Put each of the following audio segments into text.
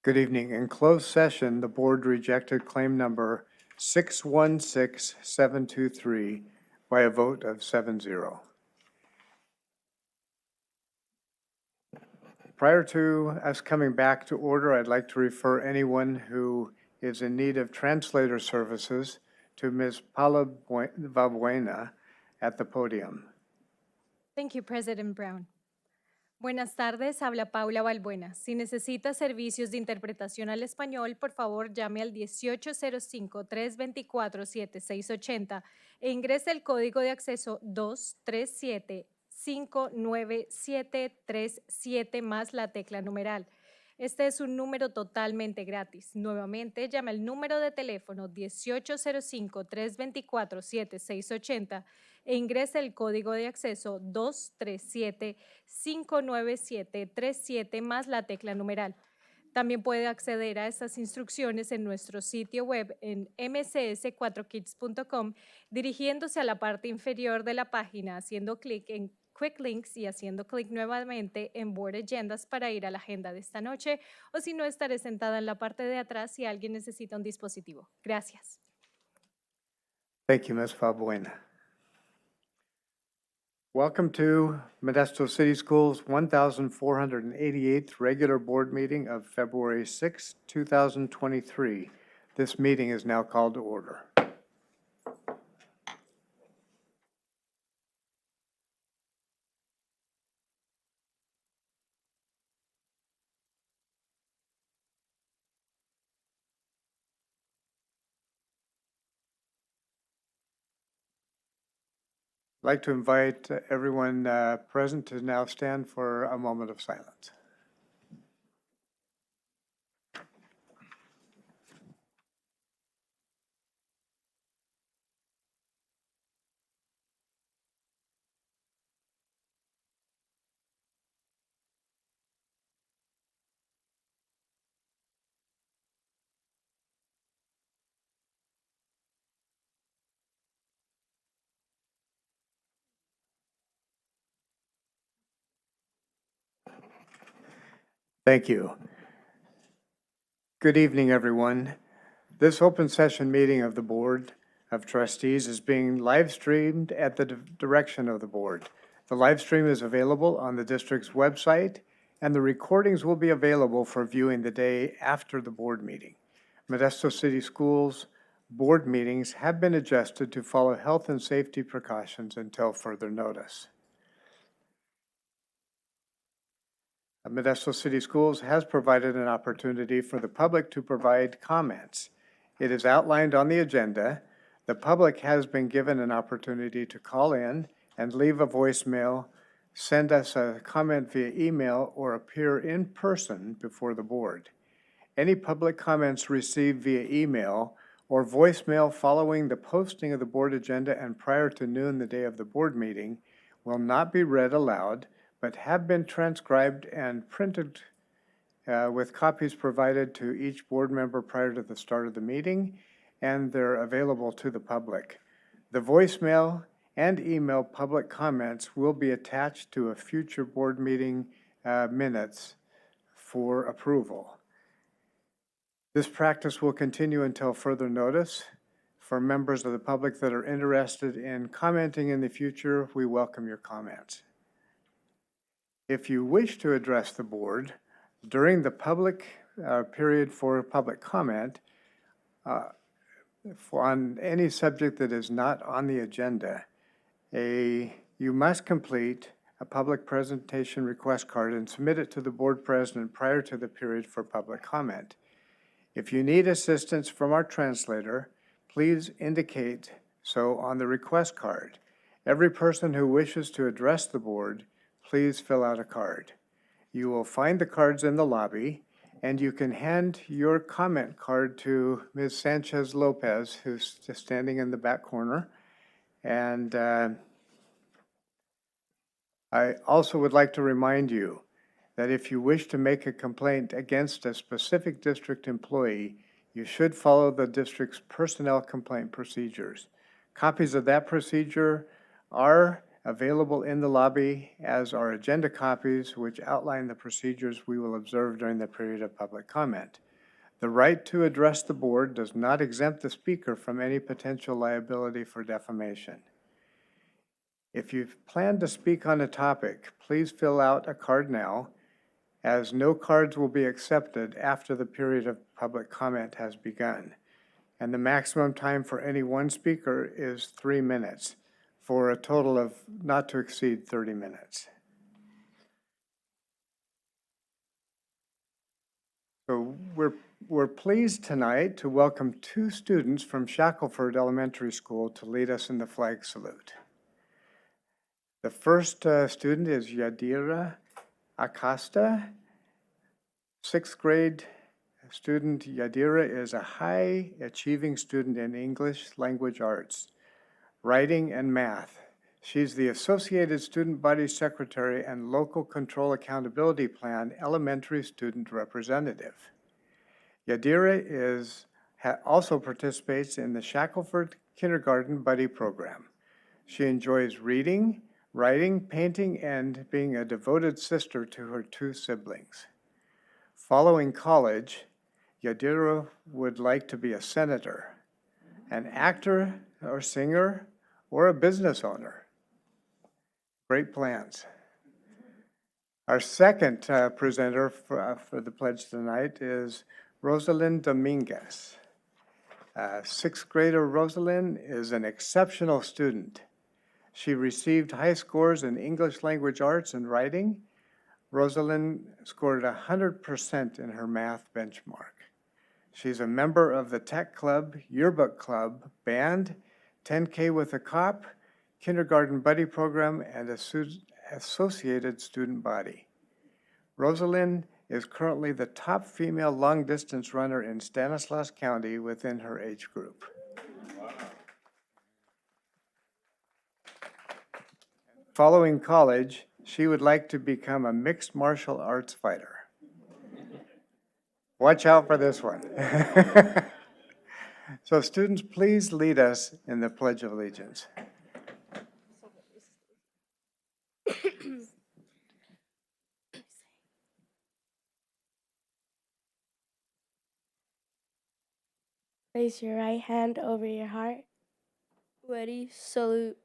Good evening. In closed session, the board rejected claim number 616723 by a vote of 7-0. Prior to us coming back to order, I'd like to refer anyone who is in need of translator services to Ms. Paula Valbuena at the podium. Thank you, President Brown. Buenas tardes, habla Paula Balbuena. Si necesita servicios de interpretación al español, por favor llame al 1805-324-7680 e ingrese el código de acceso 237-59737 más la tecla numeral. Este es un número totalmente gratis. Nuevamente, llame al número de teléfono 1805-324-7680 e ingrese el código de acceso 237-59737 más la tecla numeral. También puede acceder a estas instrucciones en nuestro sitio web en mcs4kids.com, dirigiéndose a la parte inferior de la página, haciendo clic en Quick Links y haciendo clic nuevamente en Board Agendas para ir a la agenda de esta noche, o si no, estaré sentada en la parte de atrás si alguien necesita un dispositivo. Gracias. Thank you, Ms. Valbuena. Welcome to Modesto City Schools' 1,488th regular board meeting of February 6, 2023. This meeting is now called to order. I'd like to invite everyone present to now stand for a moment of silence. Thank you. Good evening, everyone. This open session meeting of the Board of Trustees is being live streamed at the direction of the board. The live stream is available on the district's website, and the recordings will be available for viewing the day after the board meeting. Modesto City Schools board meetings have been adjusted to follow health and safety precautions until further notice. Modesto City Schools has provided an opportunity for the public to provide comments. It is outlined on the agenda. The public has been given an opportunity to call in and leave a voicemail, send us a comment via email, or appear in person before the board. Any public comments received via email or voicemail following the posting of the board agenda and prior to noon the day of the board meeting will not be read aloud, but have been transcribed and printed with copies provided to each board member prior to the start of the meeting, and they're available to the public. The voicemail and email public comments will be attached to a future board meeting minutes for approval. This practice will continue until further notice. For members of the public that are interested in commenting in the future, we welcome your comments. If you wish to address the board during the public period for public comment on any subject that is not on the agenda, you must complete a public presentation request card and submit it to the board president prior to the period for public comment. If you need assistance from our translator, please indicate so on the request card. Every person who wishes to address the board, please fill out a card. You will find the cards in the lobby, and you can hand your comment card to Ms. Sanchez Lopez, who's just standing in the back corner. And I also would like to remind you that if you wish to make a complaint against a specific district employee, you should follow the district's personnel complaint procedures. Copies of that procedure are available in the lobby, as are agenda copies which outline the procedures we will observe during the period of public comment. The right to address the board does not exempt the speaker from any potential liability for defamation. If you've planned to speak on a topic, please fill out a card now, as no cards will be accepted after the period of public comment has begun. And the maximum time for any one speaker is 3 minutes, for a total of not to exceed 30 minutes. So we're pleased tonight to welcome 2 students from Shackelford Elementary School to lead us in the flag salute. The first student is Yadira Acosta. 6th grade student Yadira is a high-achieving student in English language arts, writing, and math. She's the Associated Student Body Secretary and Local Control Accountability Plan Elementary Student Representative. Yadira also participates in the Shackelford Kindergarten Buddy Program. She enjoys reading, writing, painting, and being a devoted sister to her 2 siblings. Following college, Yadira would like to be a senator, an actor or singer, or a business owner. Great plans. Our second presenter for the pledge tonight is Rosalind Dominguez. 6th grader Rosalind is an exceptional student. She received high scores in English language arts and writing. Rosalind scored 100% in her math benchmark. She's a member of the Tech Club, Yearbook Club, Band, 10K with a Cop, Kindergarten Buddy Program, and Associated Student Body. Rosalind is currently the top female long-distance runner in Stanislaus County within her age group. Following college, she would like to become a mixed martial arts fighter. Watch out for this one. So students, please lead us in the Pledge of Allegiance. Place your right hand over your heart. Ready, salute.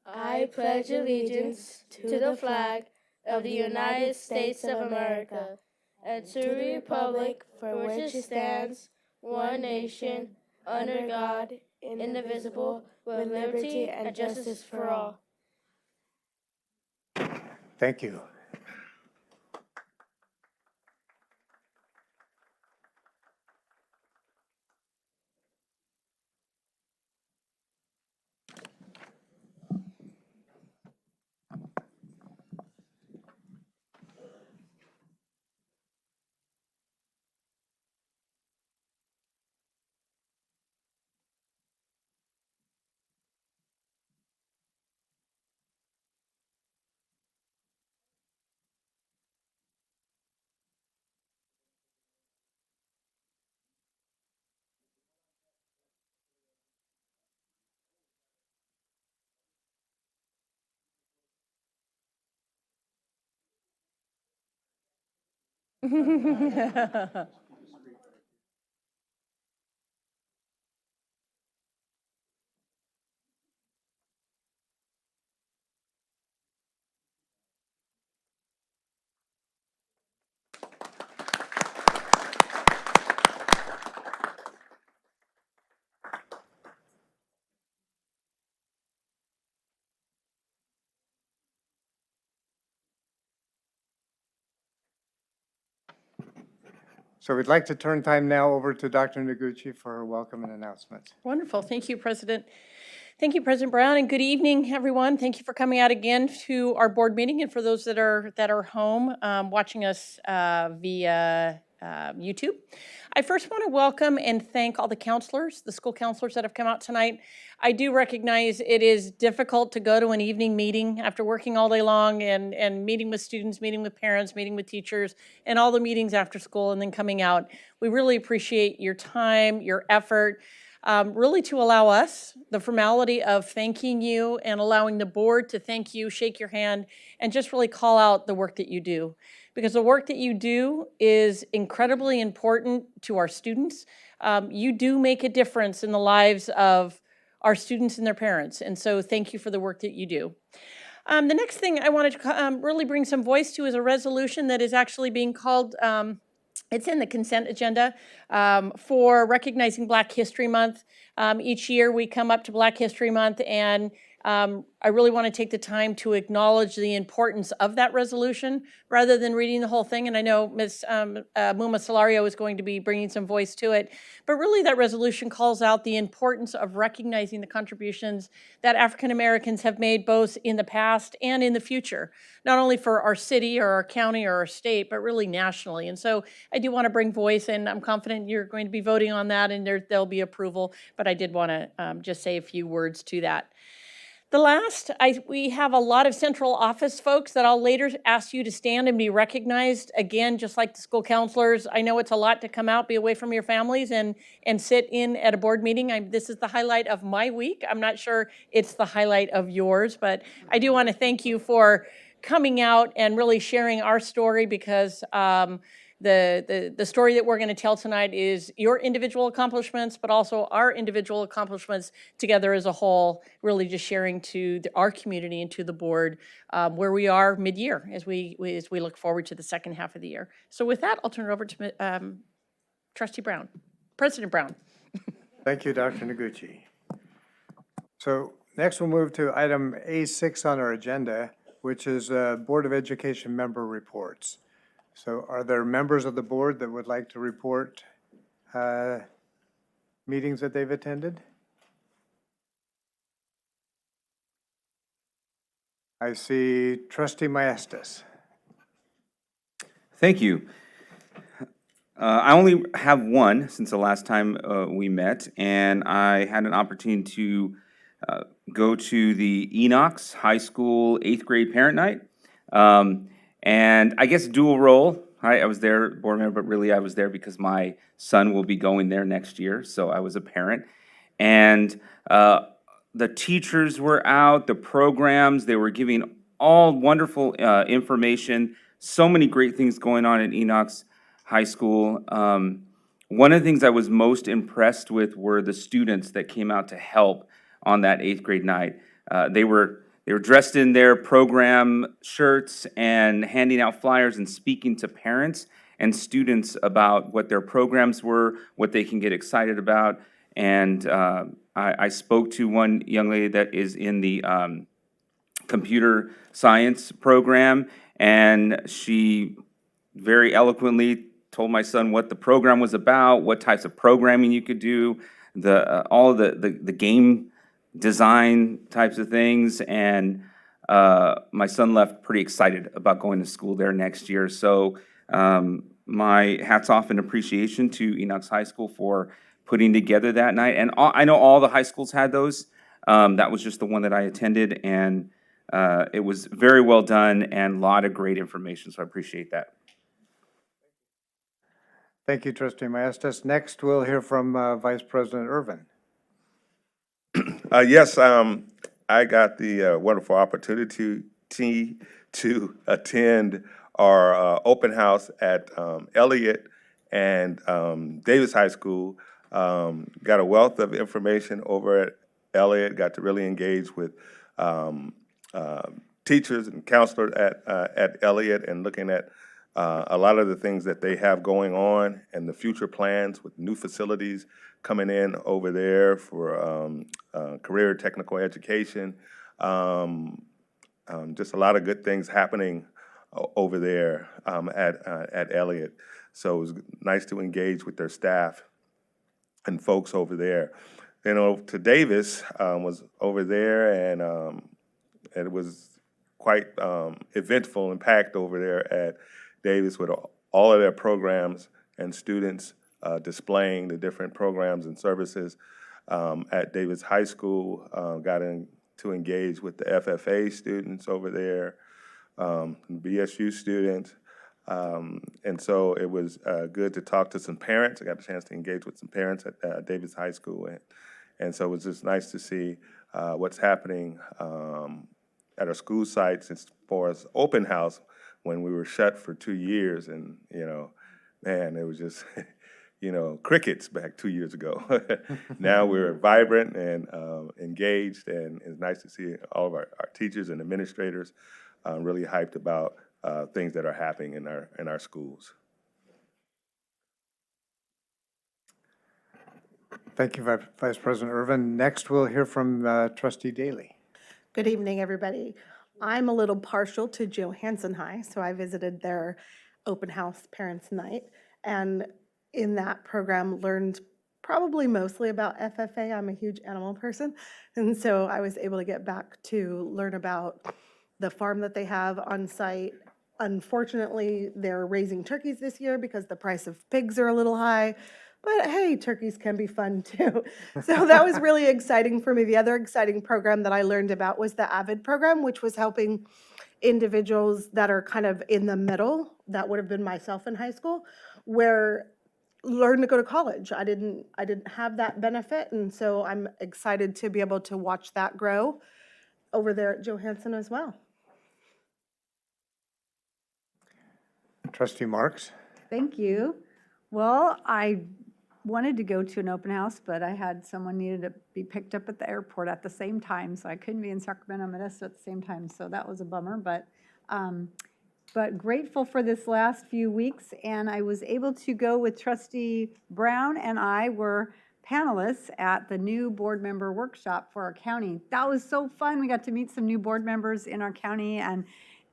I pledge allegiance to the flag of the United States of America and to the republic for which it stands, one nation, under God, indivisible, with liberty and justice for all. Thank you. So we'd like to turn time now over to Dr. Noguchi for her welcome and announcements. Wonderful. Thank you, President. Thank you, President Brown, and good evening, everyone. Thank you for coming out again to our board meeting, and for those that are home watching us via YouTube. I first want to welcome and thank all the counselors, the school counselors that have come out tonight. I do recognize it is difficult to go to an evening meeting after working all day long and meeting with students, meeting with parents, meeting with teachers, and all the meetings after school and then coming out. We really appreciate your time, your effort, really to allow us the formality of thanking you and allowing the board to thank you, shake your hand, and just really call out the work that you do. because the work that you do is incredibly important to our students. You do make a difference in the lives of our students and their parents, and so thank you for the work that you do. The next thing I wanted to really bring some voice to is a resolution that is actually being called, it's in the consent agenda, for recognizing Black History Month. Each year we come up to Black History Month, and I really want to take the time to acknowledge the importance of that resolution rather than reading the whole thing. And I know Ms. Muma Solario is going to be bringing some voice to it. But really that resolution calls out the importance of recognizing the contributions that African Americans have made both in the past and in the future, not only for our city or our county or our state, but really nationally. And so I do want to bring voice, and I'm confident you're going to be voting on that and there'll be approval. But I did want to just say a few words to that. The last, we have a lot of central office folks that I'll later ask you to stand and be recognized. Again, just like the school counselors, I know it's a lot to come out, be away from your families, and sit in at a board meeting. This is the highlight of my week. I'm not sure it's the highlight of yours, but I do want to thank you for coming out and really sharing our story, because the story that we're going to tell tonight is your individual accomplishments, but also our individual accomplishments together as a whole, really just sharing to our community and to the board where we are mid-year as we look forward to the second half of the year. So with that, I'll turn it over to Trustee Brown, President Brown. Thank you, Dr. Noguchi. So next we'll move to item A6 on our agenda, which is Board of Education member reports. So are there members of the board that would like to report meetings that they've attended? I see Trustee Maestas. Thank you. I only have one since the last time we met, and I had an opportunity to go to the Enox High School 8th grade parent night. And I guess dual role. I was there, board member, but really I was there because my son will be going there next year, so I was a parent. And the teachers were out, the programs, they were giving all wonderful information, so many great things going on at Enox High School. One of the things I was most impressed with were the students that came out to help on that 8th grade night. They were dressed in their program shirts and handing out flyers and speaking to parents and students about what their programs were, what they can get excited about. And I spoke to one young lady that is in the computer science program, and she very eloquently told my son what the program was about, what types of programming you could do, all of the game design types of things, and my son left pretty excited about going to school there next year. So my hats off and appreciation to Enox High School for putting together that night. And I know all the high schools had those. That was just the one that I attended, and it was very well done and a lot of great information, so I appreciate that. Thank you, Trustee Maestas. Next, we'll hear from Vice President Irvin. Yes, I got the wonderful opportunity to attend our open house at Elliott and Davis High School. Got a wealth of information over at Elliott, got to really engage with teachers and counselors at Elliott and looking at a lot of the things that they have going on and the future plans with new facilities coming in over there for career technical education. Just a lot of good things happening over there at Elliott. So it was nice to engage with their staff and folks over there. Then over to Davis, was over there, and it was quite eventful and packed over there at Davis with all of their programs and students displaying the different programs and services at Davis High School. Got to engage with the FFA students over there, BSU students. And so it was good to talk to some parents. I got a chance to engage with some parents at Davis High School. And so it was just nice to see what's happening at our school sites as far as open house, when we were shut for 2 years, and, man, it was just, crickets back 2 years ago. Now we're vibrant and engaged, and it's nice to see all of our teachers and administrators really hyped about things that are happening in our schools. Thank you, Vice President Irvin. Next, we'll hear from Trustee Daly. Good evening, everybody. I'm a little partial to Johansson High, so I visited their open house parents' night, and in that program learned probably mostly about FFA. I'm a huge animal person, and so I was able to get back to learn about the farm that they have on site. Unfortunately, they're raising turkeys this year because the price of pigs are a little high. But hey, turkeys can be fun too. So that was really exciting for me. The other exciting program that I learned about was the AVID program, which was helping individuals that are kind of in the middle. That would have been myself in high school, where learn to go to college. I didn't have that benefit, and so I'm excited to be able to watch that grow over there at Johansson as well. Trustee Marks? Thank you. Well, I wanted to go to an open house, but I had someone needed to be picked up at the airport at the same time, so I couldn't be in Sacramento, Modesto at the same time, so that was a bummer, but grateful for this last few weeks, and I was able to go with Trustee Brown, and I were panelists at the new board member workshop for our county. That was so fun. We got to meet some new board members in our county and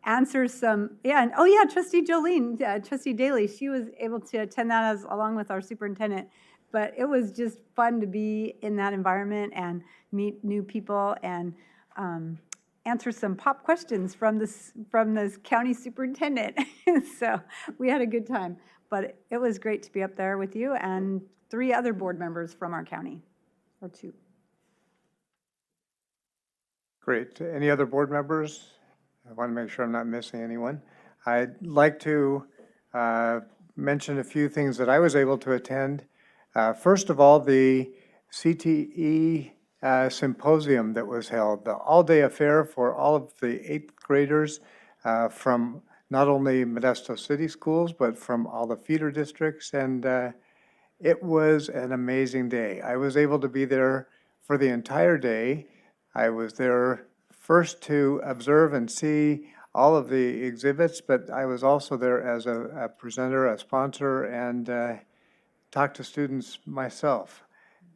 answer some, and Trustee Jolene, Trustee Daly, she was able to attend that along with our superintendent. But it was just fun to be in that environment and meet new people and answer some pop questions from this county superintendent. So we had a good time. But it was great to be up there with you and 3 other board members from our county, or 2. Great. Any other board members? I want to make sure I'm not missing anyone. I'd like to mention a few things that I was able to attend. First of all, the CTE symposium that was held, the all-day affair for all of the 8th graders from not only Modesto City Schools, but from all the feeder districts, and it was an amazing day. I was able to be there for the entire day. I was there first to observe and see all of the exhibits, but I was also there as a presenter, a sponsor, and talk to students myself.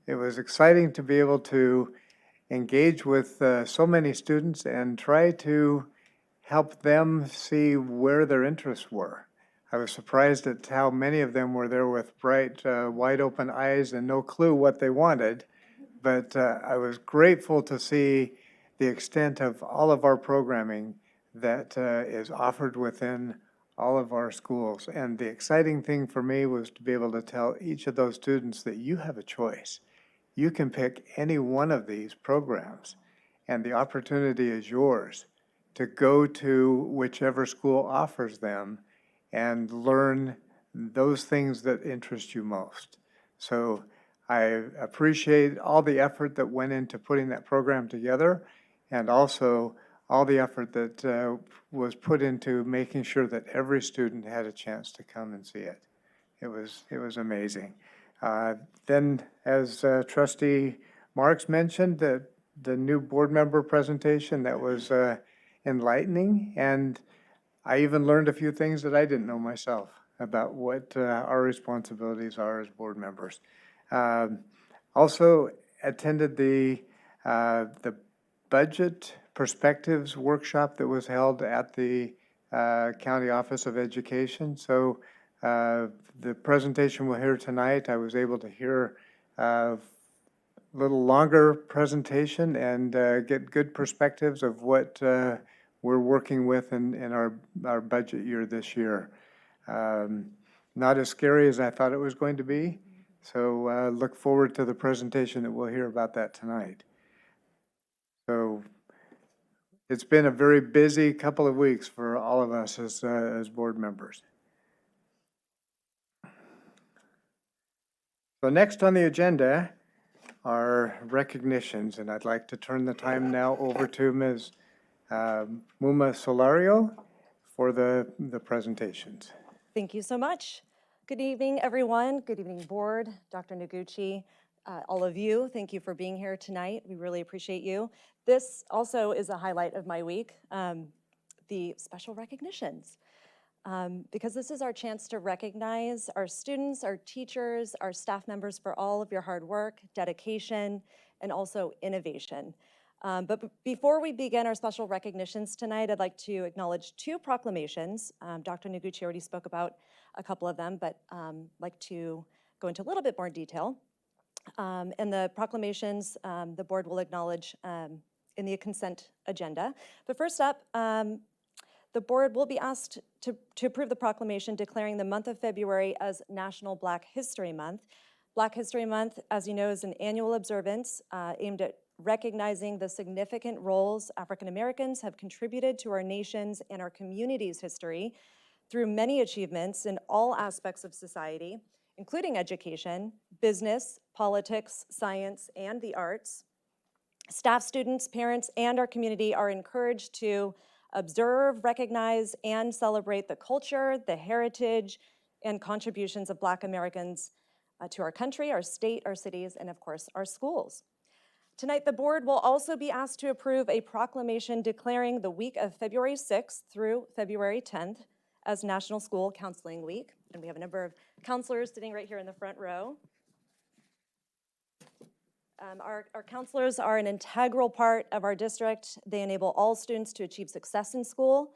It was exciting to be able to engage with so many students and try to help them see where their interests were. I was surprised at how many of them were there with bright, wide open eyes and no clue what they wanted, but I was grateful to see the extent of all of our programming that is offered within all of our schools. And the exciting thing for me was to be able to tell each of those students that you have a choice. You can pick any one of these programs, and the opportunity is yours to go to whichever school offers them and learn those things that interest you most. So I appreciate all the effort that went into putting that program together, and also all the effort that was put into making sure that every student had a chance to come and see it. It was amazing. Then, as Trustee Marks mentioned, the new board member presentation, that was enlightening, and I even learned a few things that I didn't know myself about what our responsibilities are as board members. Also attended the Budget Perspectives workshop that was held at the County Office of Education. So the presentation we'll hear tonight, I was able to hear a little longer presentation and get good perspectives of what we're working with in our budget year this year. Not as scary as I thought it was going to be, so look forward to the presentation that we'll hear about that tonight. So it's been a very busy couple of weeks for all of us as board members. So next on the agenda are recognitions, and I'd like to turn the time now over to Ms. Muma Solario for the presentations. Thank you so much. Good evening, everyone. Good evening, board, Dr. Noguchi, all of you. Thank you for being here tonight. We really appreciate you. This also is a highlight of my week, the special recognitions. Because this is our chance to recognize our students, our teachers, our staff members for all of your hard work, dedication, and also innovation. But before we begin our special recognitions tonight, I'd like to acknowledge two proclamations. Dr. Noguchi already spoke about a couple of them, but I'd like to go into a little bit more detail. And the proclamations, the board will acknowledge in the consent agenda. But first up, the board will be asked to approve the proclamation declaring the month of February as National Black History Month. Black History Month, as you know, is an annual observance aimed at recognizing the significant roles African Americans have contributed to our nation's and our community's history through many achievements in all aspects of society, including education, business, politics, science, and the arts. Staff, students, parents, and our community are encouraged to observe, recognize, and celebrate the culture, the heritage, and contributions of Black Americans to our country, our state, our cities, and of course, our schools. Tonight, the board will also be asked to approve a proclamation declaring the week of February 6th through February 10th as National School Counseling Week. And we have a number of counselors sitting right here in the front row. Our counselors are an integral part of our district. They enable all students to achieve success in school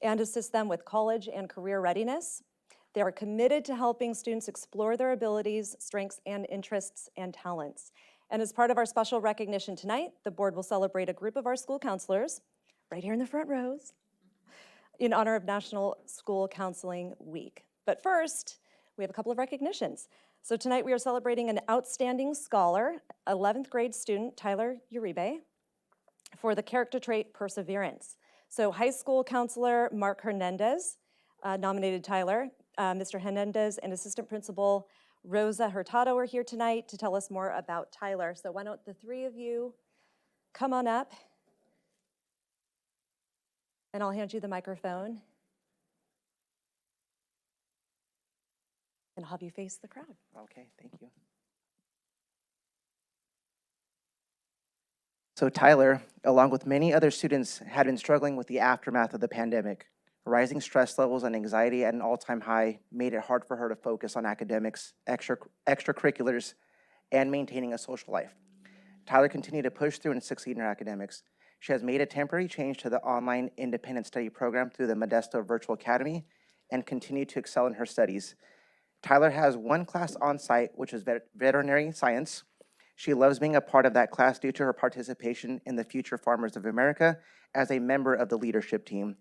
and assist them with college and career readiness. They are committed to helping students explore their abilities, strengths, and interests and talents. And as part of our special recognition tonight, the board will celebrate a group of our school counselors, right here in the front rows, in honor of National School Counseling Week. But first, we have a couple of recognitions. So tonight we are celebrating an outstanding scholar, 11th grade student, Tyler Uribe, for the character trait perseverance. So high school counselor Mark Hernandez nominated Tyler. Mr. Hernandez and assistant principal Rosa Hurtado are here tonight to tell us more about Tyler. So why don't the three of you come on up, and I'll hand you the microphone. And I'll have you face the crowd. Okay, thank you. So Tyler, along with many other students, had been struggling with the aftermath of the pandemic. Rising stress levels and anxiety at an all-time high made it hard for her to focus on academics, extracurriculars, and maintaining a social life. Tyler continued to push through and succeed in her academics. She has made a temporary change to the online independent study program through the Modesto Virtual Academy and continued to excel in her studies. Tyler has one class on site, which is veterinary science. She loves being a part of that class due to her participation in the Future Farmers of America as a member of the leadership team.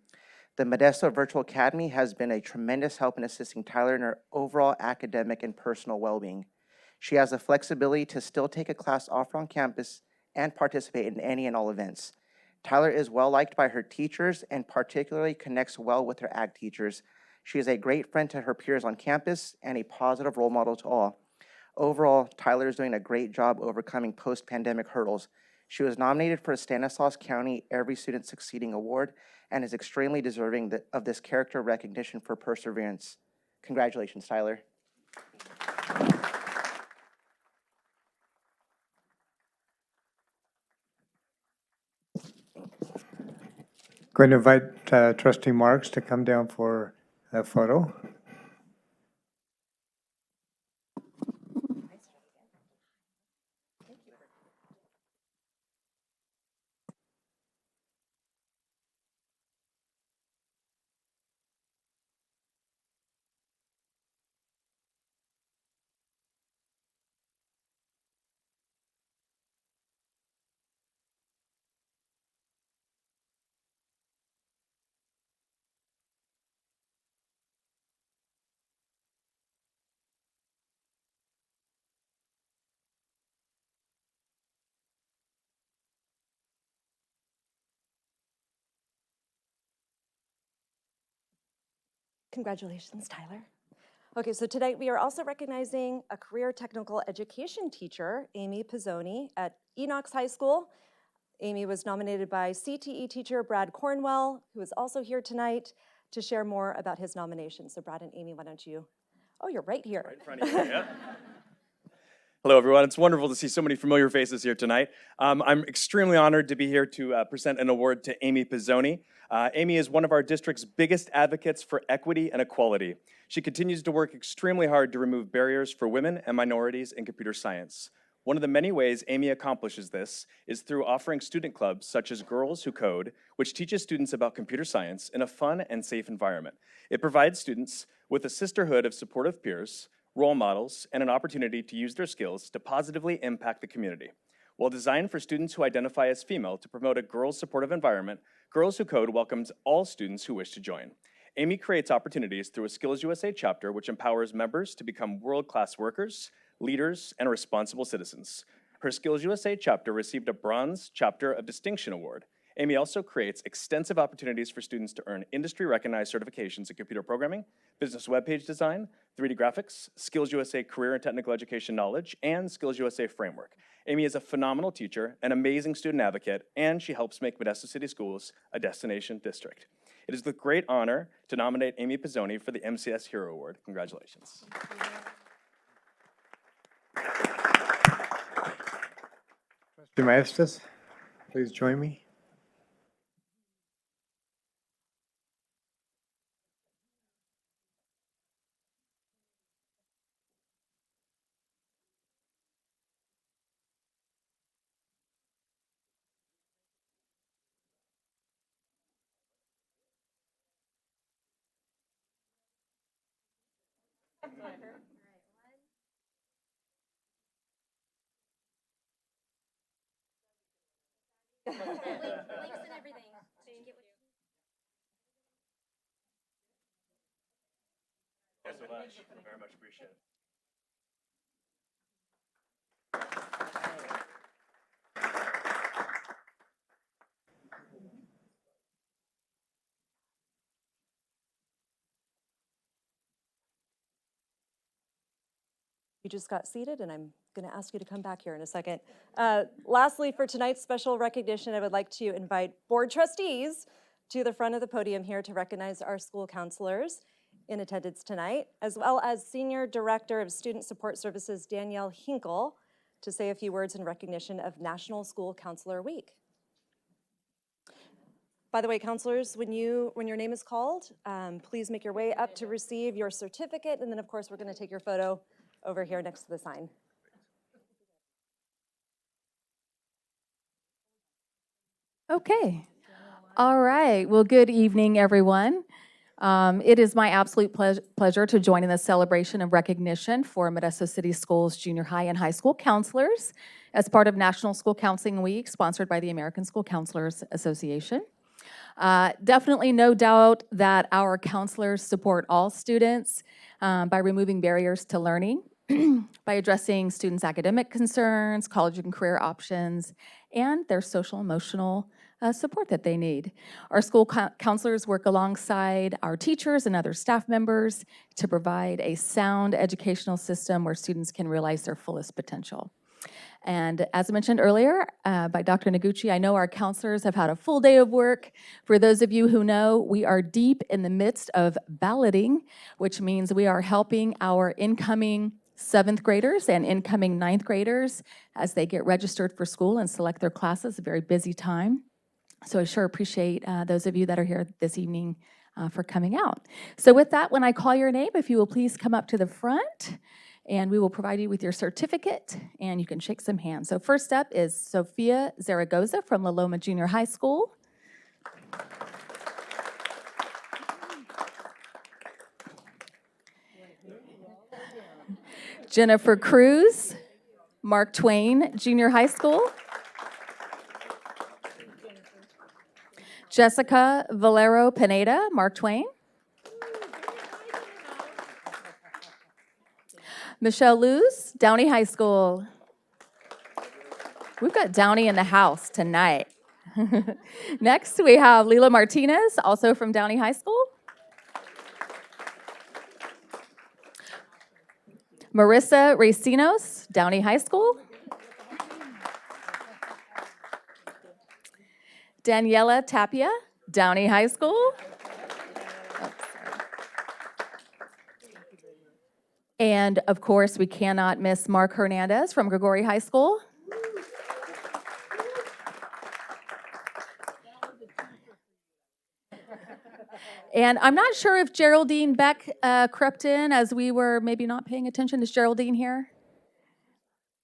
The Modesto Virtual Academy has been a tremendous help in assisting Tyler in her overall academic and personal well-being. She has the flexibility to still take a class offered on campus and participate in any and all events. Tyler is well-liked by her teachers and particularly connects well with her ag teachers. She is a great friend to her peers on campus and a positive role model to all. Overall, Tyler is doing a great job overcoming post-pandemic hurdles. She was nominated for a Stanislaus County Every Student Succeeding Award and is extremely deserving of this character recognition for perseverance. Congratulations, Tyler. Going to invite Trustee Marks to come down for a photo. Congratulations, Tyler. Okay, so tonight we are also recognizing a career technical education teacher, Amy Pizzoni, at Enox High School. Amy was nominated by CTE teacher Brad Cornwell, who is also here tonight, to share more about his nomination. So Brad and Amy, why don't you, oh, you're right here. Right in front of you, yeah. Hello, everyone. It's wonderful to see so many familiar faces here tonight. I'm extremely honored to be here to present an award to Amy Pizzoni. Amy is one of our district's biggest advocates for equity and equality. She continues to work extremely hard to remove barriers for women and minorities in computer science. One of the many ways Amy accomplishes this is through offering student clubs such as Girls Who Code, which teaches students about computer science in a fun and safe environment. It provides students with a sisterhood of supportive peers, role models, and an opportunity to use their skills to positively impact the community. While designed for students who identify as female to promote a girls' supportive environment, Girls Who Code welcomes all students who wish to join. Amy creates opportunities through a Skills USA chapter which empowers members to become world-class workers, leaders, and responsible citizens. Her Skills USA chapter received a Bronze Chapter of Distinction Award. Amy also creates extensive opportunities for students to earn industry-recognized certifications in computer programming, business web page design, 3D graphics, Skills USA Career and Technical Education Knowledge, and Skills USA Framework. Amy is a phenomenal teacher, an amazing student advocate, and she helps make Modesto City Schools a destination district. It is with great honor to nominate Amy Pizzoni for the MCS Hero Award. Congratulations. Trustee Maestas, please join me. Thanks so much. Very much appreciate it. You just got seated, and I'm going to ask you to come back here in a second. Lastly, for tonight's special recognition, I would like to invite board trustees to the front of the podium here to recognize our school counselors in attendance tonight, as well as Senior Director of Student Support Services, Danielle Hinkle, to say a few words in recognition of National School Counselor Week. By the way, counselors, when your name is called, please make your way up to receive your certificate, and then of course we're going to take your photo over here next to the sign. Okay. All right. Well, good evening, everyone. It is my absolute pleasure to join in the celebration of recognition for Modesto City Schools junior high and high school counselors as part of National School Counseling Week, sponsored by the American School Counselors Association. Definitely no doubt that our counselors support all students by removing barriers to learning, by addressing students' academic concerns, college and career options, and their social emotional support that they need. Our school counselors work alongside our teachers and other staff members to provide a sound educational system where students can realize their fullest potential. And as I mentioned earlier by Dr. Noguchi, I know our counselors have had a full day of work. For those of you who know, we are deep in the midst of balloting, which means we are helping our incoming 7th graders and incoming 9th graders as they get registered for school and select their classes. A very busy time. So I sure appreciate those of you that are here this evening for coming out. So with that, when I call your name, if you will please come up to the front, and we will provide you with your certificate, and you can shake some hands. So first up is Sophia Zaragoza from La Loma Junior High School. Jennifer Cruz, Mark Twain Junior High School. Jessica Valero Pineda, Mark Twain. Michelle Luz, Downey High School. We've got Downey in the house tonight. Next, we have Lila Martinez, also from Downey High School. Marissa Racinos, Downey High School. Daniela Tapia, Downey High School. And of course, we cannot miss Mark Hernandez from Gregory High School. And I'm not sure if Geraldine Beck crept in as we were maybe not paying attention. Is Geraldine here?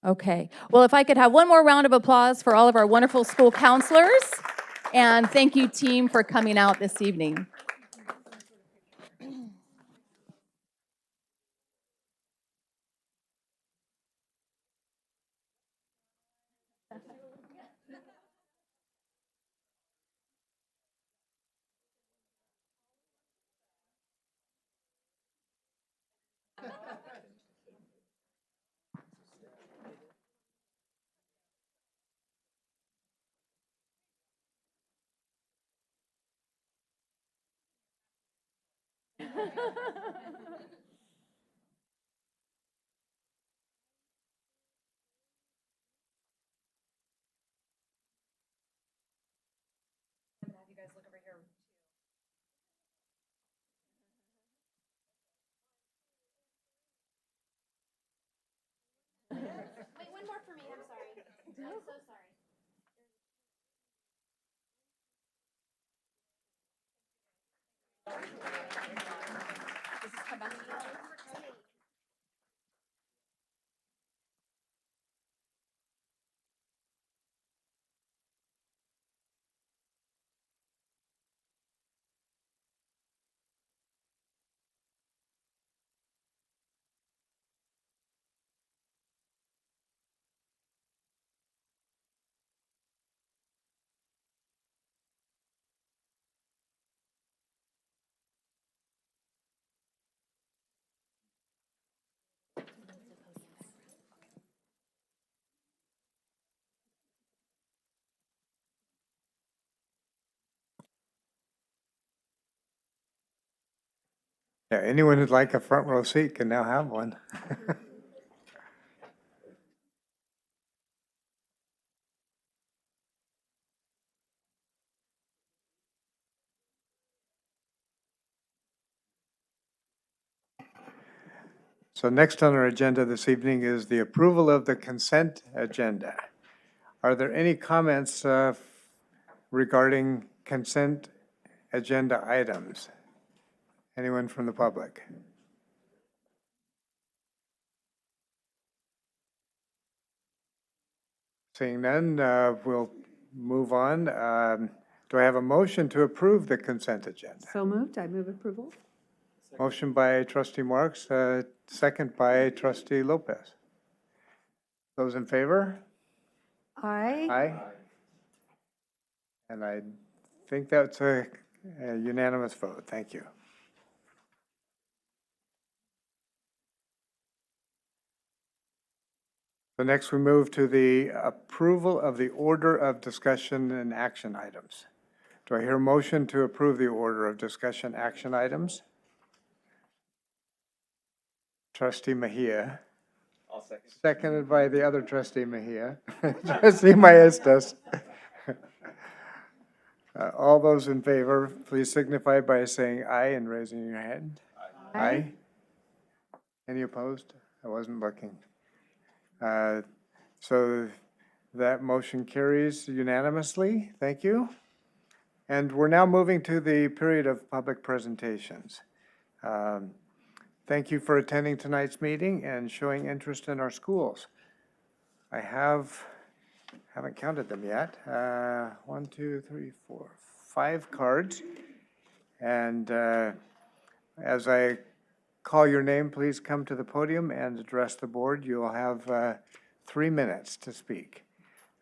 Okay. Well, if I could have one more round of applause for all of our wonderful school counselors. And thank you, team, for coming out this evening. Wait, one more for me. I'm sorry. I'm so sorry. Yeah, anyone who'd like a front row seat can now have one. So next on our agenda this evening is the approval of the consent agenda. Are there any comments regarding consent agenda items? Anyone from the public? Seeing none, we'll move on. Do I have a motion to approve the consent agenda? So moved. I move approval. Motion by trustee Marks, second by trustee Lopez. Those in favor? Aye. Aye. And I think that's a unanimous vote. Thank you. So next we move to the approval of the order of discussion and action items. Do I hear a motion to approve the order of discussion action items? Trustee Mejia. I'll second. Seconded by the other trustee Mejia. Trustee Maestas. All those in favor, please signify by saying aye and raising your hand. Aye. Any opposed? I wasn't looking. So that motion carries unanimously. Thank you. And we're now moving to the period of public presentations. Thank you for attending tonight's meeting and showing interest in our schools. I haven't counted them yet. 1, 2, 3, 4, 5 cards. And as I call your name, please come to the podium and address the board. You'll have 3 minutes to speak.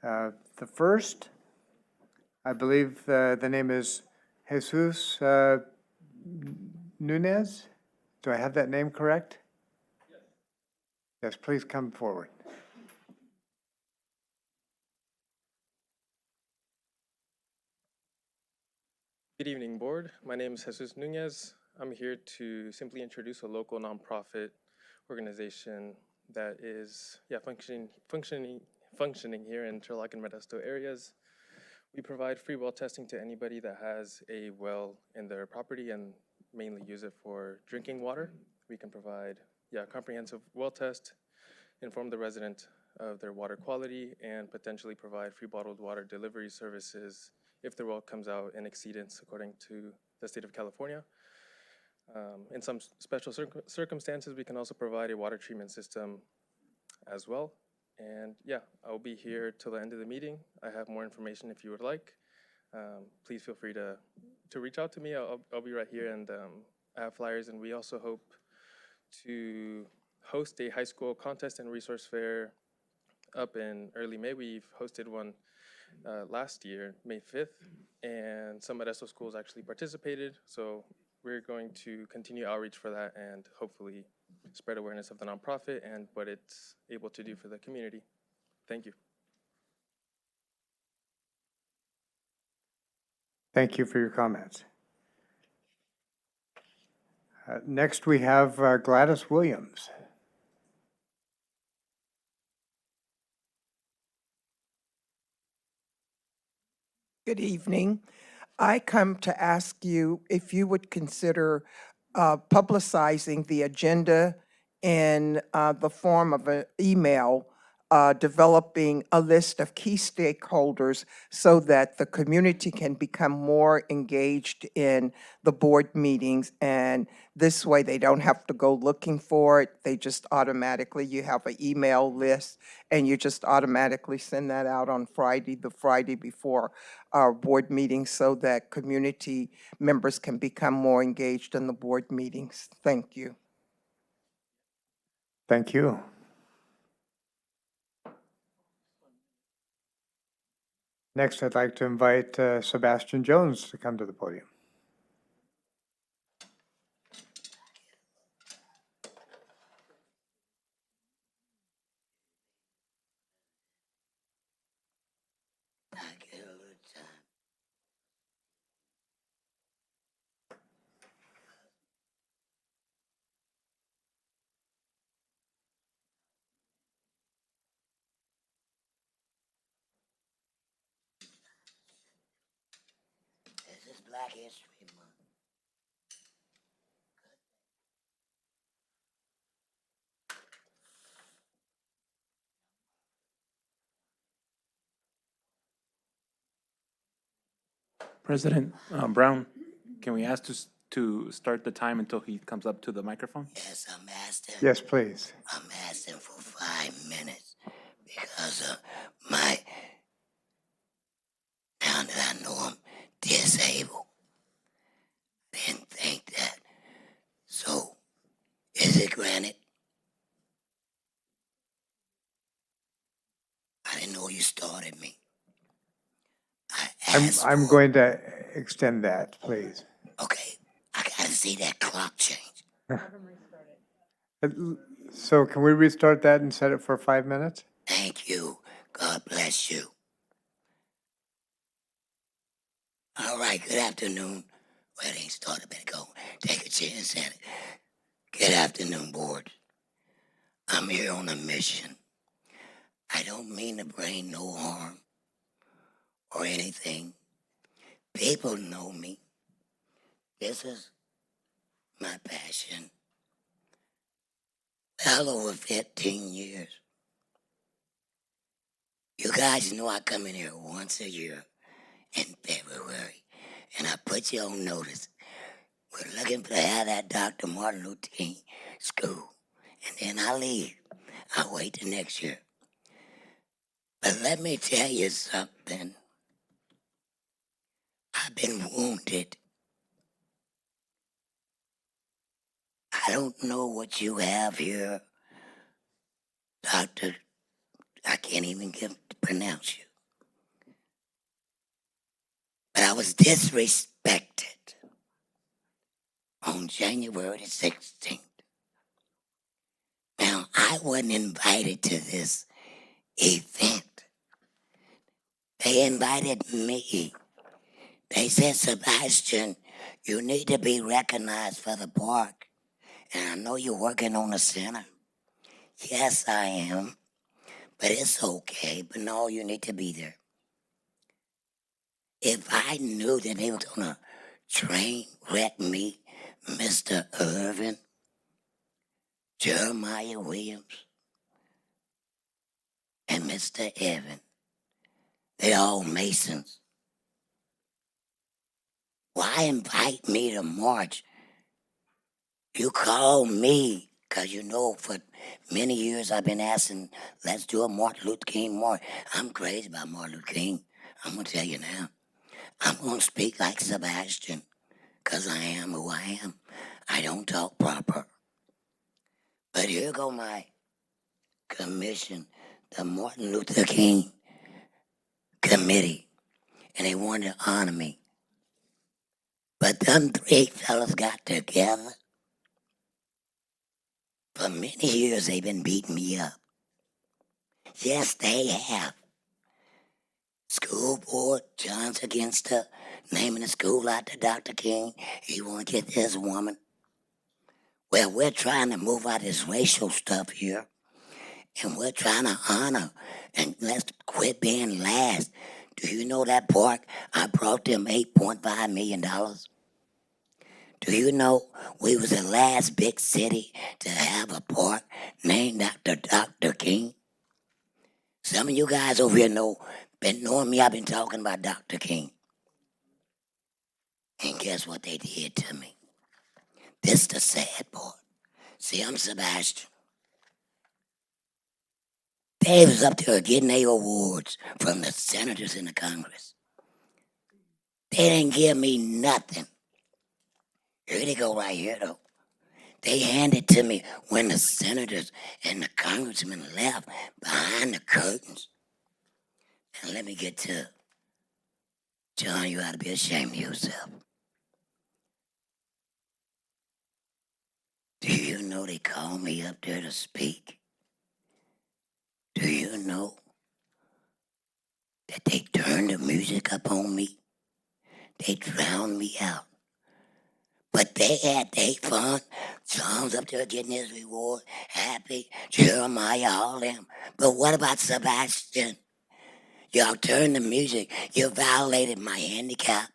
The first, I believe the name is Jesus Nunez. Do I have that name correct? Yes. Yes, please come forward. Good evening, board. My name is Jesus Nunez. I'm here to simply introduce a local nonprofit organization that is functioning here in Turlock and Modesto areas. We provide free well testing to anybody that has a well in their property and mainly use it for drinking water. We can provide comprehensive well test, inform the resident of their water quality, and potentially provide free bottled water delivery services if their well comes out in exceedance according to the state of California. In some special circumstances, we can also provide a water treatment system as well. And yeah, I'll be here till the end of the meeting. I have more information if you would like. Please feel free to reach out to me. I'll be right here, and I have flyers, and we also hope to host a high school contest and resource fair up in early May. We've hosted one last year, May 5th, and some Modesto schools actually participated. So we're going to continue outreach for that and hopefully spread awareness of the nonprofit and what it's able to do for the community. Thank you. Thank you for your comments. Next, we have Gladys Williams. Good evening. I come to ask you if you would consider publicizing the agenda in the form of an email, developing a list of key stakeholders so that the community can become more engaged in the board meetings. And this way they don't have to go looking for it. They just automatically, you have an email list and you just automatically send that out on Friday, the Friday before our board meetings, so that community members can become more engaged in the board meetings. Thank you. Thank you. Next, I'd like to invite Sebastian Jones to come to the podium. This is Black History Month. President Brown, can we ask to start the time until he comes up to the microphone? Yes, I'm asking. Yes, please. I'm asking for 5 minutes because of my, now that I know I'm disabled, I didn't think that. So, is it granted? I didn't know you started me. I'm going to extend that, please. Okay, I gotta see that clock change. So can we restart that and set it for 5 minutes? Thank you. God bless you. All right, good afternoon. Well, it ain't started, better go. Take a chance at it. Good afternoon, board. I'm here on a mission. I don't mean to bring no harm or anything. People know me. This is my passion. Well over 15 years. You guys know I come in here once a year in February, and I put you on notice. We're looking to have that Dr. Martin Luther King school, and then I leave. I wait till next year. But let me tell you something. I've been wounded. I don't know what you have here, Doctor. I can't even pronounce you. But I was disrespected on January the 16th. Now, I wasn't invited to this event. They invited me. They said, Sebastian, you need to be recognized for the park. And I know you're working on the center. Yes, I am. But it's okay. But no, you need to be there. If I knew that they were going to train wreck me, Mr. Irvin, Jeremiah Williams, and Mr. Evan. They're all Masons. Why invite me to march? You call me because you know for many years I've been asking, let's do a Martin Luther King march. I'm crazy about Martin Luther King. I'm going to tell you now. I'm going to speak like Sebastian because I am who I am. I don't talk proper. But here go my commission, the Martin Luther King Committee, and they wanted to honor me. But them three fellas got together. For many years, they've been beating me up. Yes, they have. School board, John's against her, naming the school after Dr. King. He want to get this woman. Well, we're trying to move out this racial stuff here, and we're trying to honor, and let's quit being last. Do you know that park? I brought them $8.5 million. Do you know we was the last big city to have a park named after Dr. King? Some of you guys over here been knowing me, I've been talking about Dr. King. And guess what they did to me? This the sad part. See, I'm Sebastian. They was up there getting their awards from the senators in the Congress. They didn't give me nothing. Here they go right here, though. They handed to me when the senators and the congressmen left behind the curtains. And let me get to John, you ought to be ashamed of yourself. Do you know they called me up there to speak? Do you know that they turned the music up on me? They drowned me out. But they had their fun. John's up there getting his reward, happy. Jeremiah, all them. But what about Sebastian? Y'all turned the music. You violated my handicap,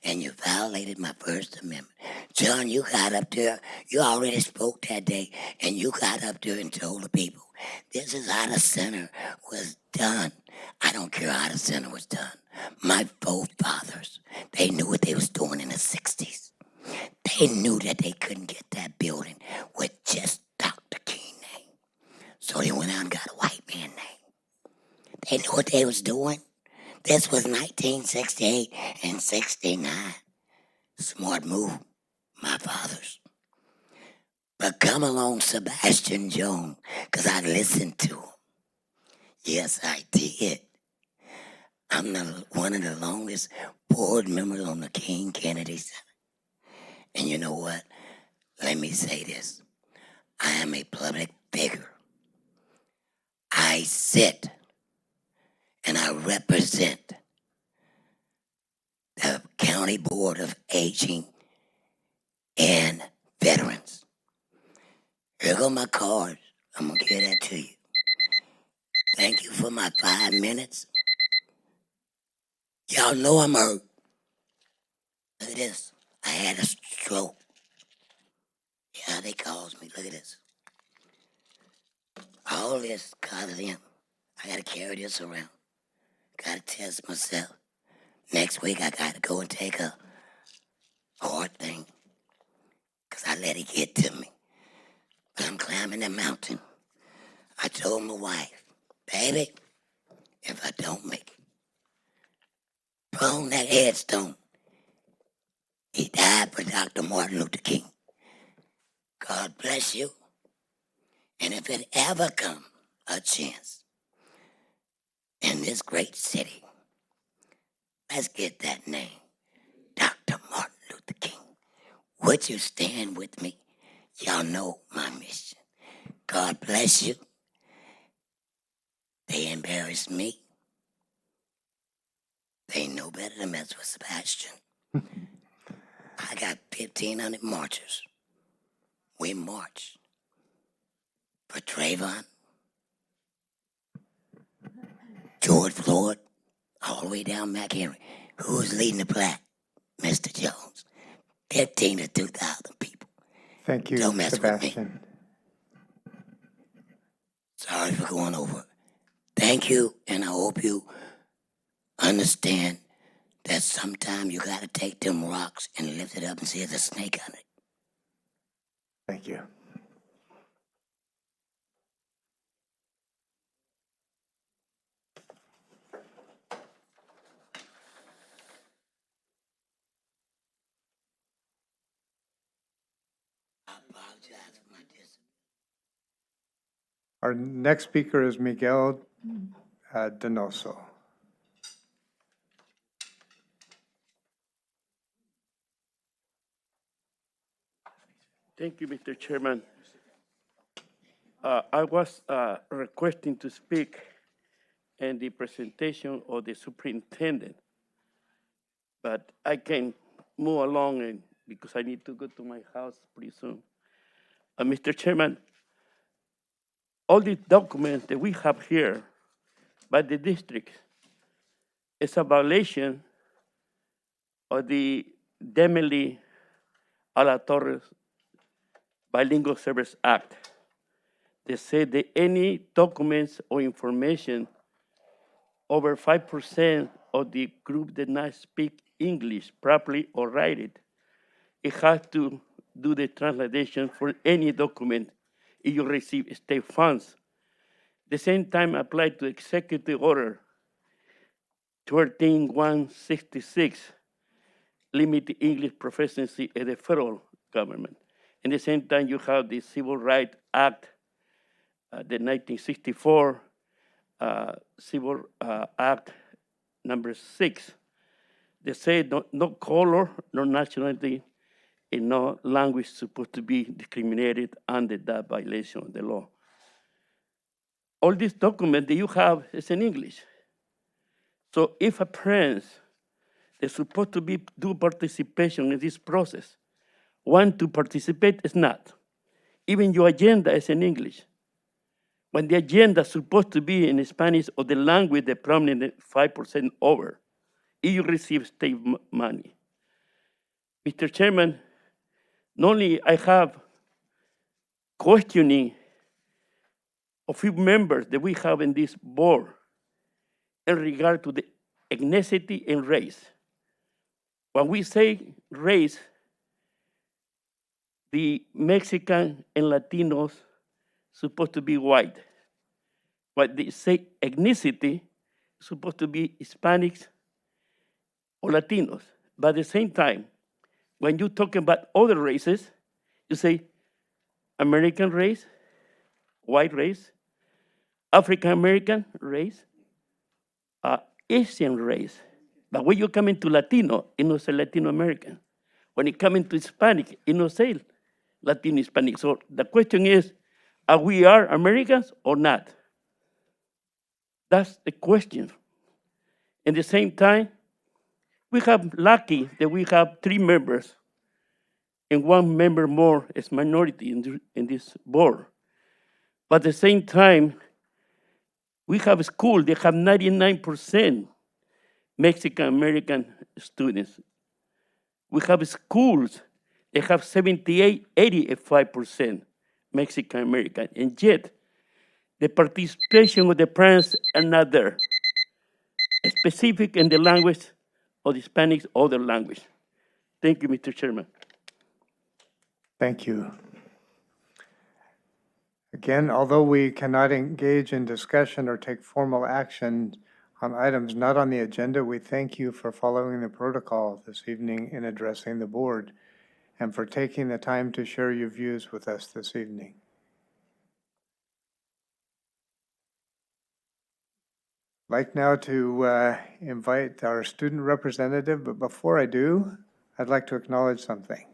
and you violated my First Amendment. John, you got up there. You already spoke that day, and you got up there and told the people, this is how the center was done. I don't care how the center was done. My forefathers, they knew what they was doing in the 60s. They knew that they couldn't get that building with just Dr. King name. So they went out and got a white man name. They knew what they was doing. This was 1968 and 69. Smart move, my fathers. But come along, Sebastian Jones, because I listened to him. Yes, I did. I'm one of the longest board members on the King Kennedy Center. And you know what? Let me say this. I am a public figure. I sit and I represent the County Board of Aging and Veterans. Here go my cards. I'm going to give that to you. Thank you for my 5 minutes. Y'all know I'm hurt. Look at this. I had a stroke. Yeah, they caused me. Look at this. All this because of them. I got to carry this around. Got to test myself. Next week, I got to go and take a heart thing because I let it get to me. But I'm climbing the mountain. I told my wife, baby, if I don't make it, put on that headstone. He died for Dr. Martin Luther King. God bless you. And if it ever come a chance in this great city, let's get that name, Dr. Martin Luther King. Would you stand with me? Y'all know my mission. God bless you. They embarrassed me. They know better than mess with Sebastian. I got 1,500 marchers. We march for Trayvon, George Floyd, all the way down McHenry. Who's leading the plaque? Mr. Jones. 15 to 2,000 people. Thank you, Don't mess with me. Sebastian. Sorry for going over. Thank you, and I hope you understand that sometime you gotta take them rocks and lift it up and see if there's a snake on it. Thank you. I apologize for my disability. Our next speaker is Miguel Donoso. Thank you, Mr. Chairman. I was requesting to speak in the presentation of the superintendent, but I can move along because I need to go to my house pretty soon. Mr. Chairman, all the documents that we have here by the district is a violation of the Demely a la Torres Bilingual Service Act. They say that any documents or information over 5% of the group that not speak English properly or write it, it has to do the translation for any document if you receive state funds. The same time applied to Executive Order 13166, limit English proficiency at the federal government. In the same time, you have the Civil Rights Act, the 1964 Civil Act number 6. They say no color, no nationality, and no language supposed to be discriminated under that violation of the law. All these documents that you have is in English. So if a parent is supposed to do participation in this process, want to participate is not. Even your agenda is in English. When the agenda is supposed to be in Spanish or the language that prominent 5% over, you receive state money. Mr. Chairman, not only I have questioning a few members that we have in this board in regard to the ethnicity and race. When we say race, the Mexican and Latinos supposed to be white. But they say ethnicity supposed to be Hispanics or Latinos. But at the same time, when you talk about other races, you say American race, white race, African American race, Asian race. But when you come into Latino, it no say Latino American. When it comes into Hispanic, it no say Latino Hispanic. So the question is, are we Americans or not? That's the question. At the same time, we have lucky that we have 3 members and 1 member more is minority in this board. But at the same time, we have a school that have 99% Mexican American students. We have schools that have 78, 85% Mexican American, and yet the participation of the parents are not there, specific in the language of the Hispanics, other language. Thank you, Mr. Chairman. Thank you. Again, although we cannot engage in discussion or take formal action on items not on the agenda, we thank you for following the protocol this evening in addressing the board and for taking the time to share your views with us this evening. I'd like now to invite our student representative, but before I do, I'd like to acknowledge something.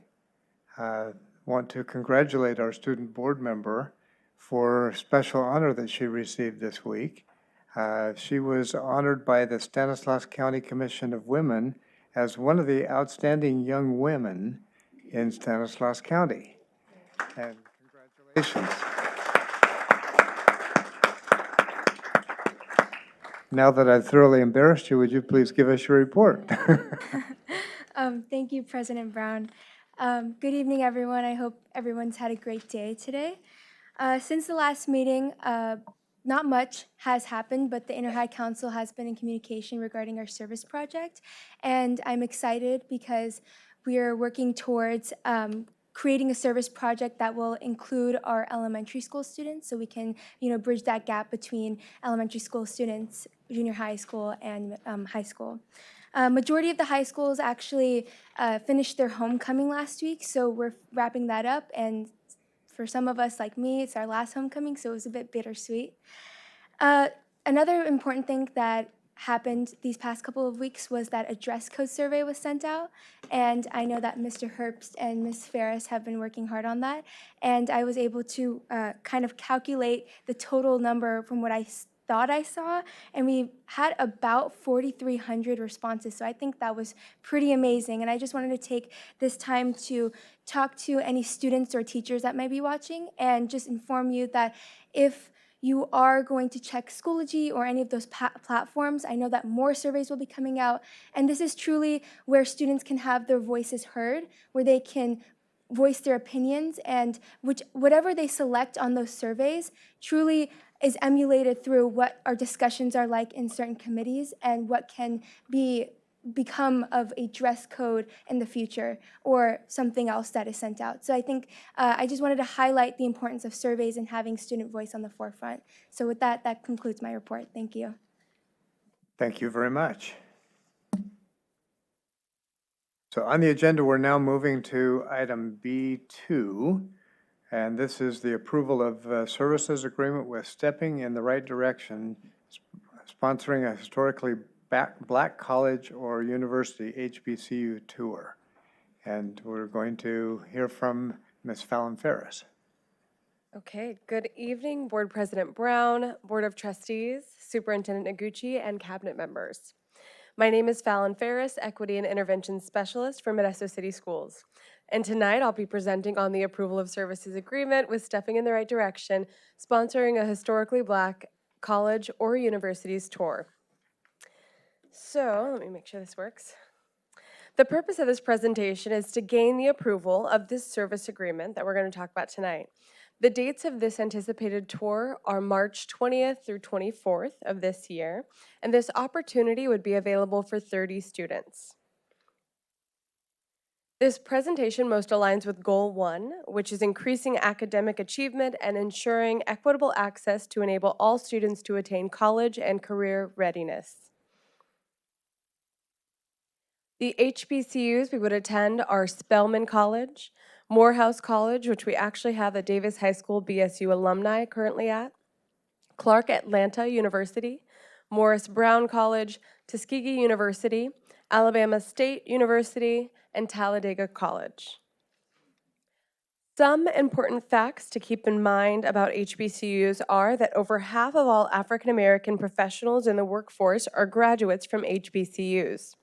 I want to congratulate our student board member for a special honor that she received this week. She was honored by the Stanislaus County Commission of Women as one of the outstanding young women in Stanislaus County. And congratulations. Now that I've thoroughly embarrassed you, would you please give us your report? Thank you, President Brown. Good evening, everyone. I hope everyone's had a great day today. Since the last meeting, not much has happened, but the Inter-High Council has been in communication regarding our service project, and I'm excited because we are working towards creating a service project that will include our elementary school students, so we can, bridge that gap between elementary school students, junior high school, and high school. Majority of the high schools actually finished their homecoming last week, so we're wrapping that up, and for some of us, like me, it's our last homecoming, so it was a bit bittersweet. Another important thing that happened these past couple of weeks was that a dress code survey was sent out, and I know that Mr. Herbst and Ms. Ferris have been working hard on that, and I was able to kind of calculate the total number from what I thought I saw, and we had about 4,300 responses, so I think that was pretty amazing, and I just wanted to take this time to talk to any students or teachers that might be watching and just inform you that if you are going to check Schoology or any of those platforms, I know that more surveys will be coming out, and this is truly where students can have their voices heard, where they can voice their opinions, and whatever they select on those surveys truly is emulated through what our discussions are like in certain committees and what can become of a dress code in the future or something else that is sent out. So I think I just wanted to highlight the importance of surveys and having student voice on the forefront. So with that, that concludes my report. Thank you. Thank you very much. So on the agenda, we're now moving to item B2, and this is the approval of services agreement with Stepping in the Right Direction, sponsoring a historically Black college or university HBCU tour. And we're going to hear from Ms. Fallon Ferris. Okay, good evening, Board President Brown, Board of Trustees, Superintendent Noguchi, and Cabinet members. My name is Fallon Ferris, Equity and Intervention Specialist for Modesto City Schools. And tonight I'll be presenting on the approval of services agreement with Stepping in the Right Direction, sponsoring a historically Black college or university's tour. So let me make sure this works. The purpose of this presentation is to gain the approval of this service agreement that we're going to talk about tonight. The dates of this anticipated tour are March 20th through 24th of this year, and this opportunity would be available for 30 students. This presentation most aligns with Goal 1, which is increasing academic achievement and ensuring equitable access to enable all students to attain college and career readiness. The HBCUs we would attend are Spelman College, Morehouse College, which we actually have the Davis High School BSU alumni currently at, Clark Atlanta University, Morris Brown College, Tuskegee University, Alabama State University, and Talladega College. Some important facts to keep in mind about HBCUs are that over half of all African American professionals in the workforce are graduates from HBCUs.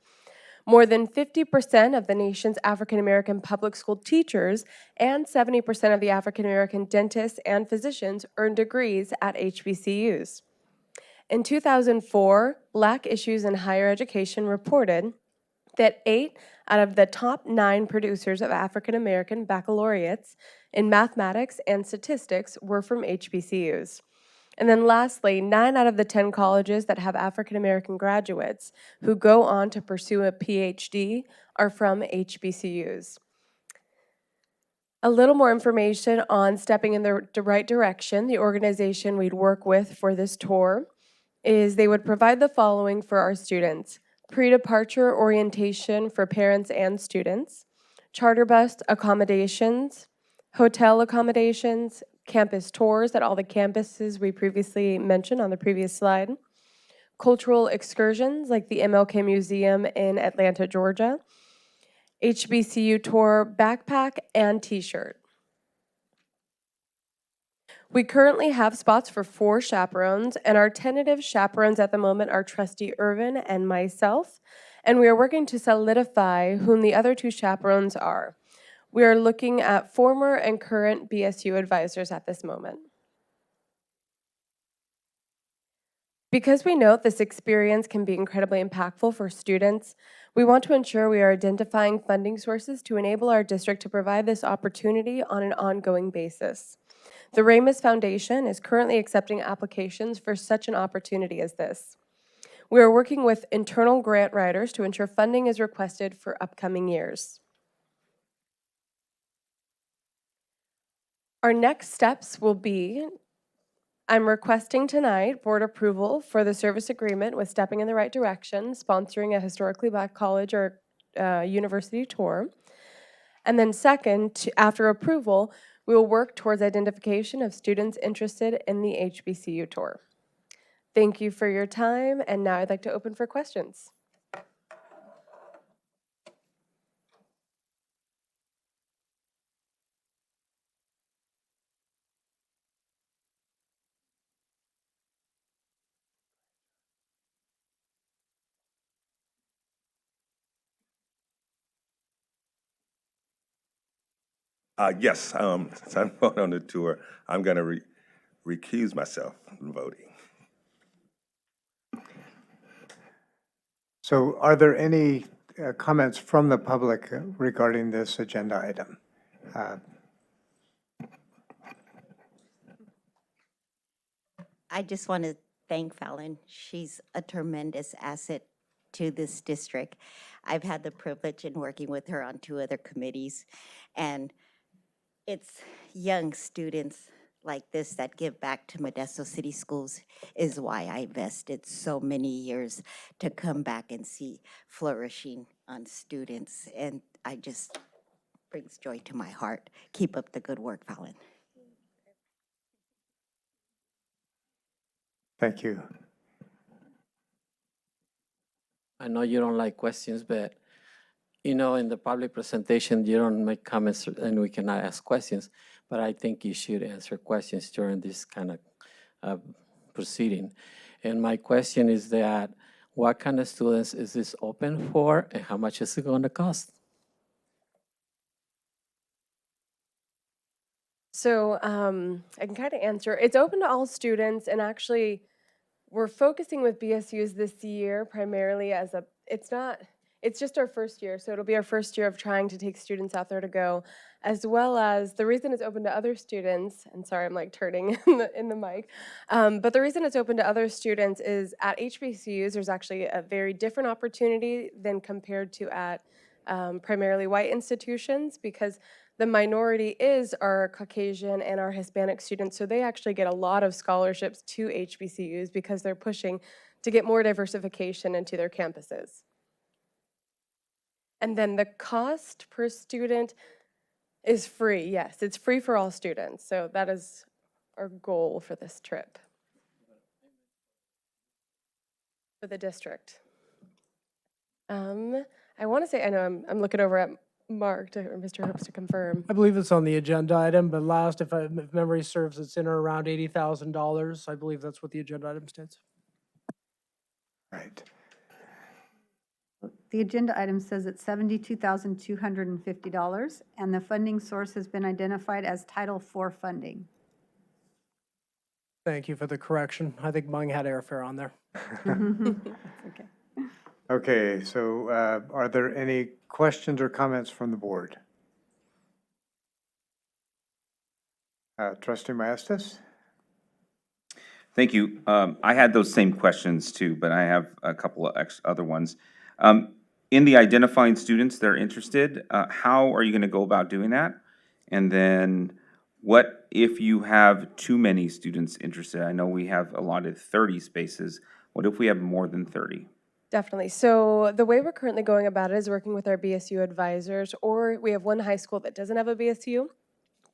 More than 50% of the nation's African American public school teachers and 70% of the African American dentists and physicians earn degrees at HBCUs. In 2004, Black Issues in Higher Education reported that 8 out of the top 9 producers of African American baccalaureates in mathematics and statistics were from HBCUs. And then lastly, 9 out of the 10 colleges that have African American graduates who go on to pursue a PhD are from HBCUs. A little more information on Stepping in the Right Direction, the organization we'd work with for this tour, is they would provide the following for our students: pre-departure orientation for parents and students, charter bus accommodations, hotel accommodations, campus tours at all the campuses we previously mentioned on the previous slide, cultural excursions like the MLK Museum in Atlanta, Georgia, HBCU tour backpack and t-shirt. We currently have spots for 4 chaperones, and our tentative chaperones at the moment are Trustee Irvin and myself, and we are working to solidify whom the other 2 chaperones are. We are looking at former and current BSU advisors at this moment. Because we note this experience can be incredibly impactful for students, we want to ensure we are identifying funding sources to enable our district to provide this opportunity on an ongoing basis. The Ramus Foundation is currently accepting applications for such an opportunity as this. We are working with internal grant writers to ensure funding is requested for upcoming years. Our next steps will be, I'm requesting tonight board approval for the service agreement with Stepping in the Right Direction, sponsoring a historically black college or university tour. And then second, after approval, we will work towards identification of students interested in the HBCU tour. Thank you for your time, and now I'd like to open for questions. Yes, since I'm going on the tour, I'm going to recuse myself from voting. So are there any comments from the public regarding this agenda item? I just want to thank Fallon. She's a tremendous asset to this district. I've had the privilege in working with her on 2 other committees, and it's young students like this that give back to Modesto City Schools is why I invested so many years to come back and see flourishing on students, and I just brings joy to my heart. Keep up the good work, Fallon. Thank you. I know you don't like questions, but you know, in the public presentation, you don't make comments and we cannot ask questions, but I think you should answer questions during this kind of proceeding. And my question is that, what kind of students is this open for and how much is it going to cost? So I can kind of answer. It's open to all students, and actually we're focusing with BSUs this year primarily as a, it's just our first year, so it'll be our first year of trying to take students out there to go, as well as the reason it's open to other students, and sorry, I'm like turning in the mic, but the reason it's open to other students is at HBCUs, there's actually a very different opportunity than compared to at primarily white institutions, because the minority is our Caucasian and our Hispanic students, so they actually get a lot of scholarships to HBCUs because they're pushing to get more diversification into their campuses. And then the cost per student is free, yes, it's free for all students, so that is our goal for this trip. For the district. I want to say, I know I'm looking over at Mark or Mr. Hopes to confirm. I believe it's on the agenda item, but last, if memory serves, it's in or around $80,000. I believe that's what the agenda item states. Right. The agenda item says it's $72,250, and the funding source has been identified as Title IV funding. Thank you for the correction. I think mine had airfare on there. Okay. Okay, so are there any questions or comments from the board? Trustee Maestas? Thank you. I had those same questions too, but I have a couple of other ones. In the identifying students that are interested, how are you going to go about doing that? And then what if you have too many students interested? I know we have allotted 30 spaces. What if we have more than 30? Definitely. So the way we're currently going about it is working with our BSU advisors, or we have one high school that doesn't have a BSU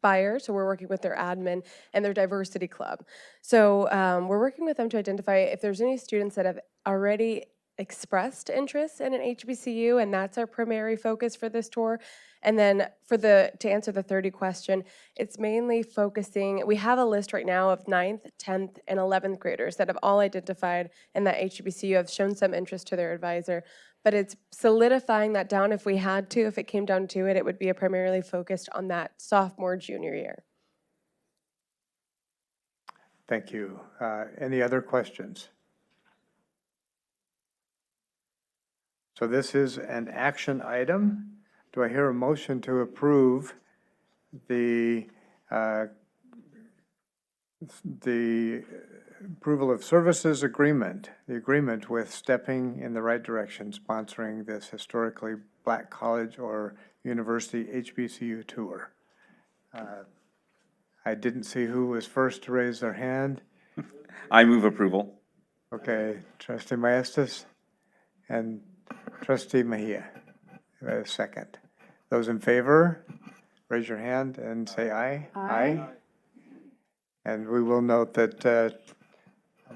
buyer, so we're working with their admin and their diversity club. So we're working with them to identify if there's any students that have already expressed interest in an HBCU, and that's our primary focus for this tour. And then to answer the 30 question, it's mainly focusing, we have a list right now of 9th, 10th, and 11th graders that have all identified in that HBCU, have shown some interest to their advisor, but it's solidifying that down if we had to, if it came down to it, it would be primarily focused on that sophomore, junior year. Thank you. Any other questions? So this is an action item. Do I hear a motion to approve the the approval of services agreement, the agreement with Stepping in the Right Direction sponsoring this historically black college or university HBCU tour. I didn't see who was first to raise their hand. I move approval. Okay, Trustee Maestas and Trustee Mejia, second. Those in favor, raise your hand and say aye. Aye. And we will note that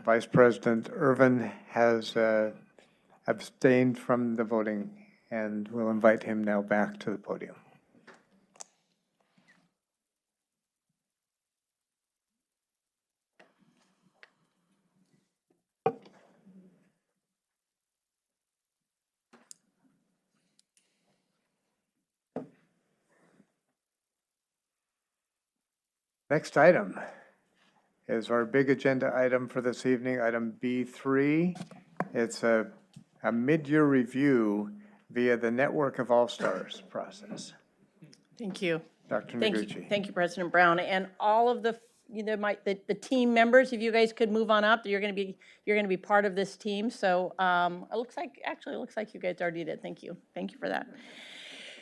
Vice President Irvin has abstained from the voting, and we'll invite him now back to the podium. Next item is our big agenda item for this evening, item B3. It's a mid-year review via the Network of All-Stars process. Thank you. Dr. Thank you, Noguchi. thank you, President Brown, and all of the, the team members. If you guys could move on up, you're going to be part of this team. So it looks like you guys already did. Thank you for that.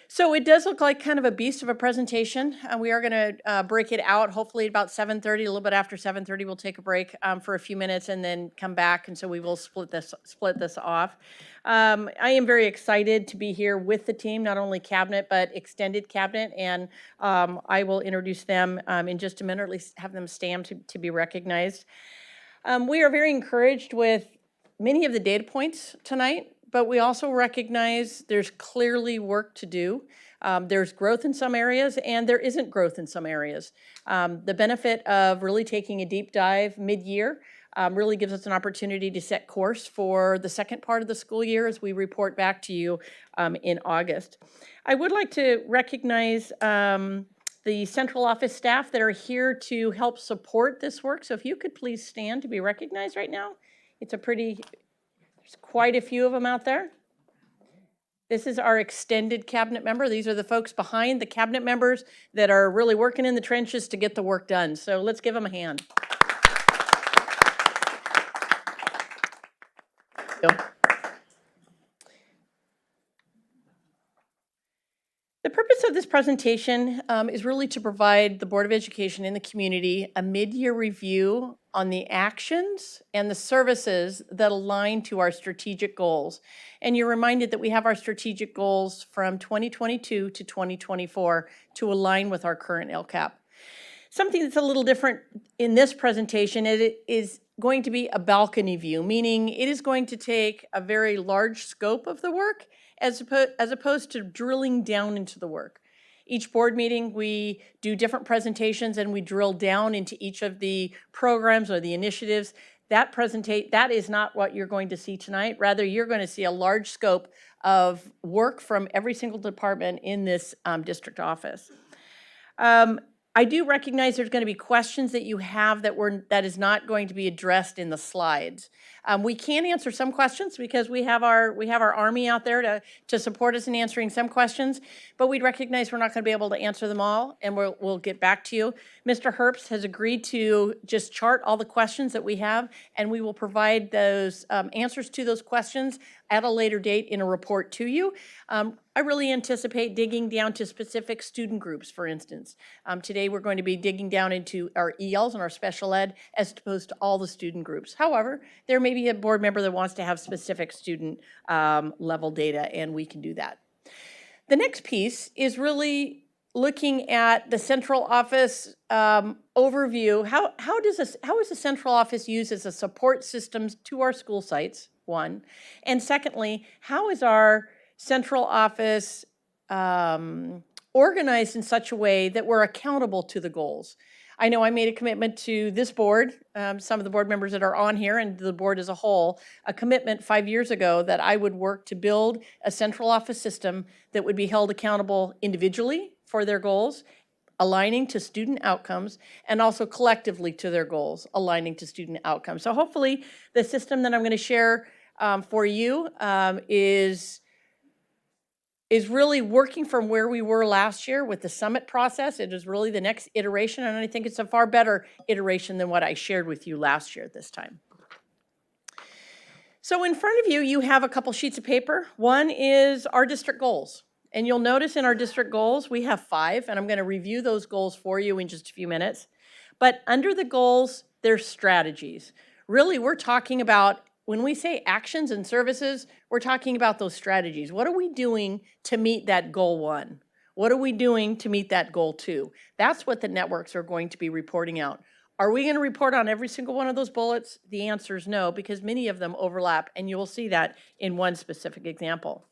So it does look like kind of a beast of a presentation. We are going to break it out, hopefully about 7:30, a little bit after 7:30. We'll take a break for a few minutes and then come back, and so we will split this off. I am very excited to be here with the team, not only cabinet but extended cabinet, and I will introduce them in just a minute, or at least have them stand to be recognized. We are very encouraged with many of the data points tonight, but we also recognize there's clearly work to do. There's growth in some areas, and there isn't growth in some areas. The benefit of really taking a deep dive mid-year really gives us an opportunity to set course for the second part of the school year as we report back to you in August. I would like to recognize the central office staff that are here to help support this work. So if you could please stand to be recognized right now. There's quite a few of them out there. This is our extended cabinet member. These are the folks behind the cabinet members that are really working in the trenches to get the work done. So let's give them a hand. The purpose of this presentation is really to provide the Board of Education and the community a mid-year review on the actions and the services that align to our strategic goals. And you're reminded that we have our strategic goals from 2022 to 2024 to align with our current LCAP. Something that's a little different in this presentation is going to be a balcony view, meaning it is going to take a very large scope of the work as opposed to drilling down into the work. Each board meeting, we do different presentations and we drill down into each of the programs or the initiatives. That is not what you're going to see tonight. Rather, you're going to see a large scope of work from every single department in this district office. I do recognize there's going to be questions that you have that is not going to be addressed in the slides. We can answer some questions because we have our Army out there to support us in answering some questions, but we'd recognize we're not going to be able to answer them all, and we'll get back to you. Mr. Herbst has agreed to just chart all the questions that we have, and we will provide those answers to those questions at a later date in a report to you. I really anticipate digging down to specific student groups, for instance. Today we're going to be digging down into our ELs and our special ed as opposed to all the student groups. However, there may be a board member that wants to have specific student level data, and we can do that. The next piece is really looking at the central office overview. How is the central office used as a support system to our school sites, one? And secondly, how is our central office organized in such a way that we're accountable to the goals? I know I made a commitment to this board, some of the board members that are on here and the board as a whole, a commitment 5 years ago that I would work to build a central office system that would be held accountable individually for their goals, aligning to student outcomes, and also collectively to their goals, aligning to student outcomes. So hopefully the system that I'm going to share for you is is really working from where we were last year with the summit process. It is really the next iteration, and I think it's a far better iteration than what I shared with you last year at this time. So in front of you, you have a couple sheets of paper. One is our district goals. And you'll notice in our district goals, we have 5, and I'm going to review those goals for you in just a few minutes. But under the goals, there's strategies. Really, we're talking about, when we say actions and services, we're talking about those strategies. What are we doing to meet that goal 1? What are we doing to meet that goal 2? That's what the networks are going to be reporting out. Are we going to report on every single one of those bullets? The answer is no, because many of them overlap, and you will see that in one specific example.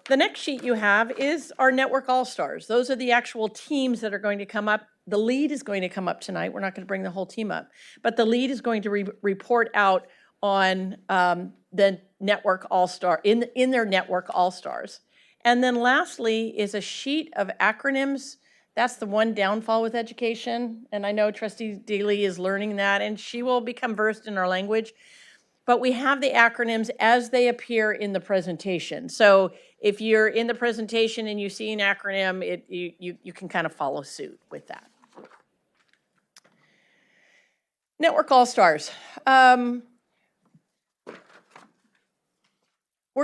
The next sheet you have is our Network All-Stars. Those are the actual teams that are going to come up. The lead is going to come up tonight. We're not going to bring the whole team up, but the lead is going to report out on the Network All-Star, in their Network All-Stars. And then lastly is a sheet of acronyms. That's the one downfall with education, and I know Trustee Daly is learning that, and she will become versed in our language. But we have the acronyms as they appear in the presentation. So if you're in the presentation and you see an acronym, you can kind of follow suit with that. Network All-Stars. We're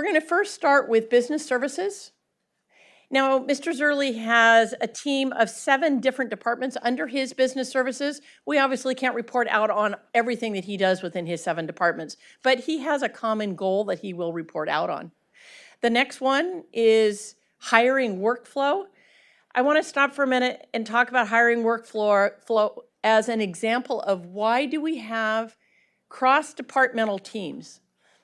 going to first start with business services. Now, Mr. Zerly has a team of 7 different departments under his business services. We obviously can't report out on everything that he does within his 7 departments, but he has a common goal that he will report out on. The next one is hiring workflow. I want to stop for a minute and talk about hiring workflow as an example of why do we have cross-departmental teams.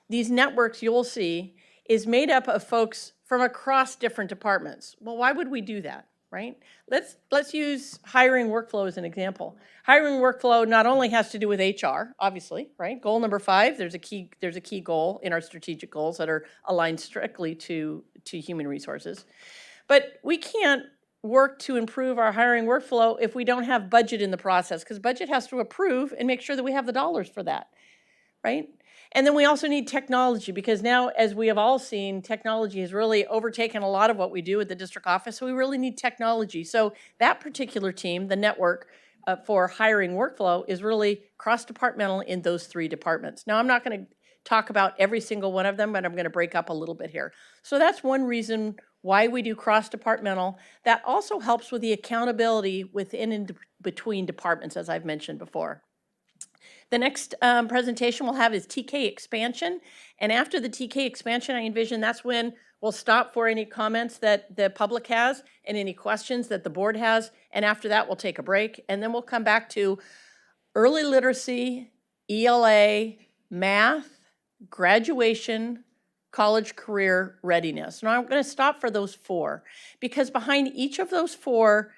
These networks you'll see is made up of folks from across different departments. Well, why would we do that, right? Let's use hiring workflow as an example. Hiring workflow not only has to do with HR, obviously, right? Goal number 5, there's a key goal in our strategic goals that are aligned strictly to human resources. But we can't work to improve our hiring workflow if we don't have budget in the process, because budget has to approve and make sure that we have the dollars for that, right? And then we also need technology, because now, as we have all seen, technology has really overtaken a lot of what we do at the district office, so we really need technology. So that particular team, the network for hiring workflow, is really cross-departmental in those 3 departments. Now, I'm not going to talk about every single one of them, but I'm going to break up a little bit here. So that's one reason why we do cross-departmental. That also helps with the accountability within and between departments, as I've mentioned before. The next presentation we'll have is TK expansion. And after the TK expansion, I envision that's when we'll stop for any comments that the public has and any questions that the board has. And after that, we'll take a break. And then we'll come back to early literacy, ELA, math, graduation, college career readiness. Now, I'm going to stop for those 4, because behind each of those 4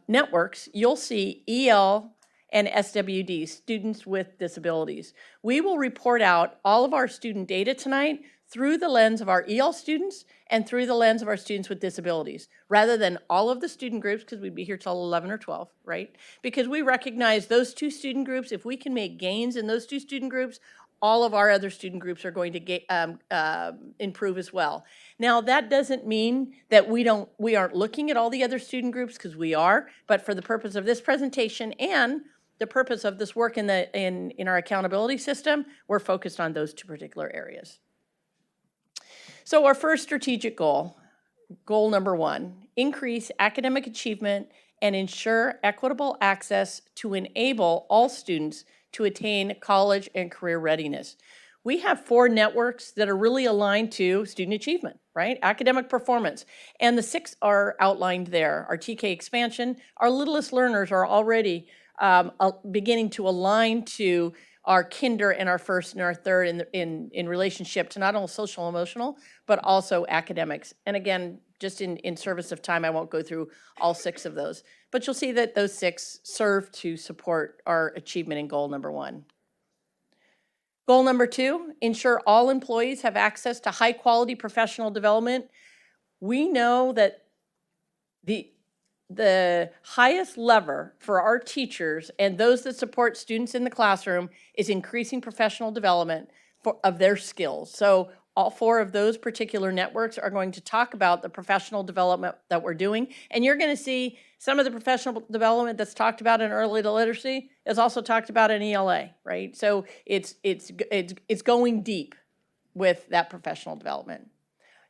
networks, you'll see EL and SWD, students with disabilities. We will report out all of our student data tonight through the lens of our EL students and through the lens of our students with disabilities, rather than all of the student groups, because we'd be here till 11 or 12, right? Because we recognize those 2 student groups, if we can make gains in those 2 student groups, all of our other student groups are going to improve as well. Now, that doesn't mean that we aren't looking at all the other student groups, because we are, but for the purpose of this presentation and the purpose of this work in our accountability system, we're focused on those 2 particular areas. So our first strategic goal, goal number 1, increase academic achievement and ensure equitable access to enable all students to attain college and career readiness. We have 4 networks that are really aligned to student achievement, right? Academic performance. And the 6 are outlined there. Our TK expansion, our littlest learners are already beginning to align to our kinder and our first and our third in relationship to not only social and emotional, but also academics. And again, just in service of time, I won't go through all 6 of those. But you'll see that those 6 serve to support our achievement in goal number 1. Goal number 2, ensure all employees have access to high quality professional development. We know that the highest lever for our teachers and those that support students in the classroom is increasing professional development of their skills. So All 4 of those particular networks are going to talk about the professional development that we're doing. And you're going to see some of the professional development that's talked about in early literacy is also talked about in ELA, right? So it's going deep with that professional development.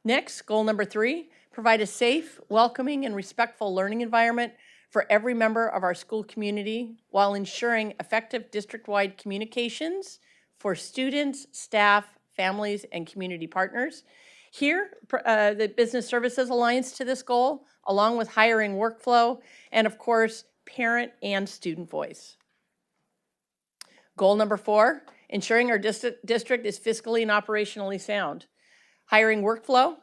Next, goal number 3, provide a safe, welcoming, and respectful learning environment for every member of our school community while ensuring effective district-wide communications for students, staff, families, and community partners. Here, the Business Services aligns to this goal, along with hiring workflow, and of course, parent and student voice. Goal number 4, ensuring our district is fiscally and operationally sound. Hiring workflow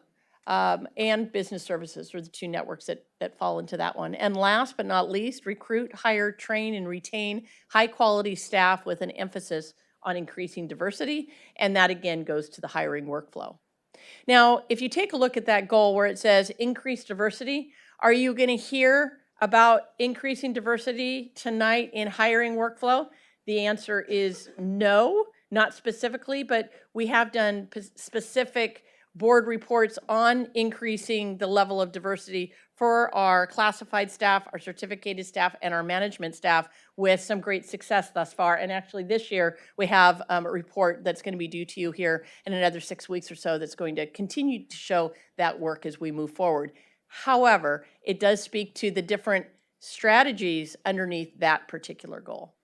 and Business Services are the 2 networks that fall into that one. And last but not least, recruit, hire, train, and retain high-quality staff with an emphasis on increasing diversity, and that again goes to the hiring workflow. Now, if you take a look at that goal where it says increase diversity, are you going to hear about increasing diversity tonight in hiring workflow? The answer is no, not specifically, but we have done specific board reports on increasing the level of diversity for our classified staff, our certificated staff, and our management staff with some great success thus far. And actually this year, we have a report that's going to be due to you here in another 6 weeks or so that's going to continue to show that work as we move forward. However, it does speak to the different strategies underneath that particular goal.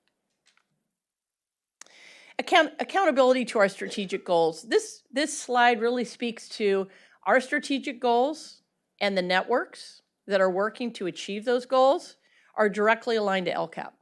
Accountability to our strategic goals. This slide really speaks to our strategic goals, and the networks that are working to achieve those goals are directly aligned to LCAP.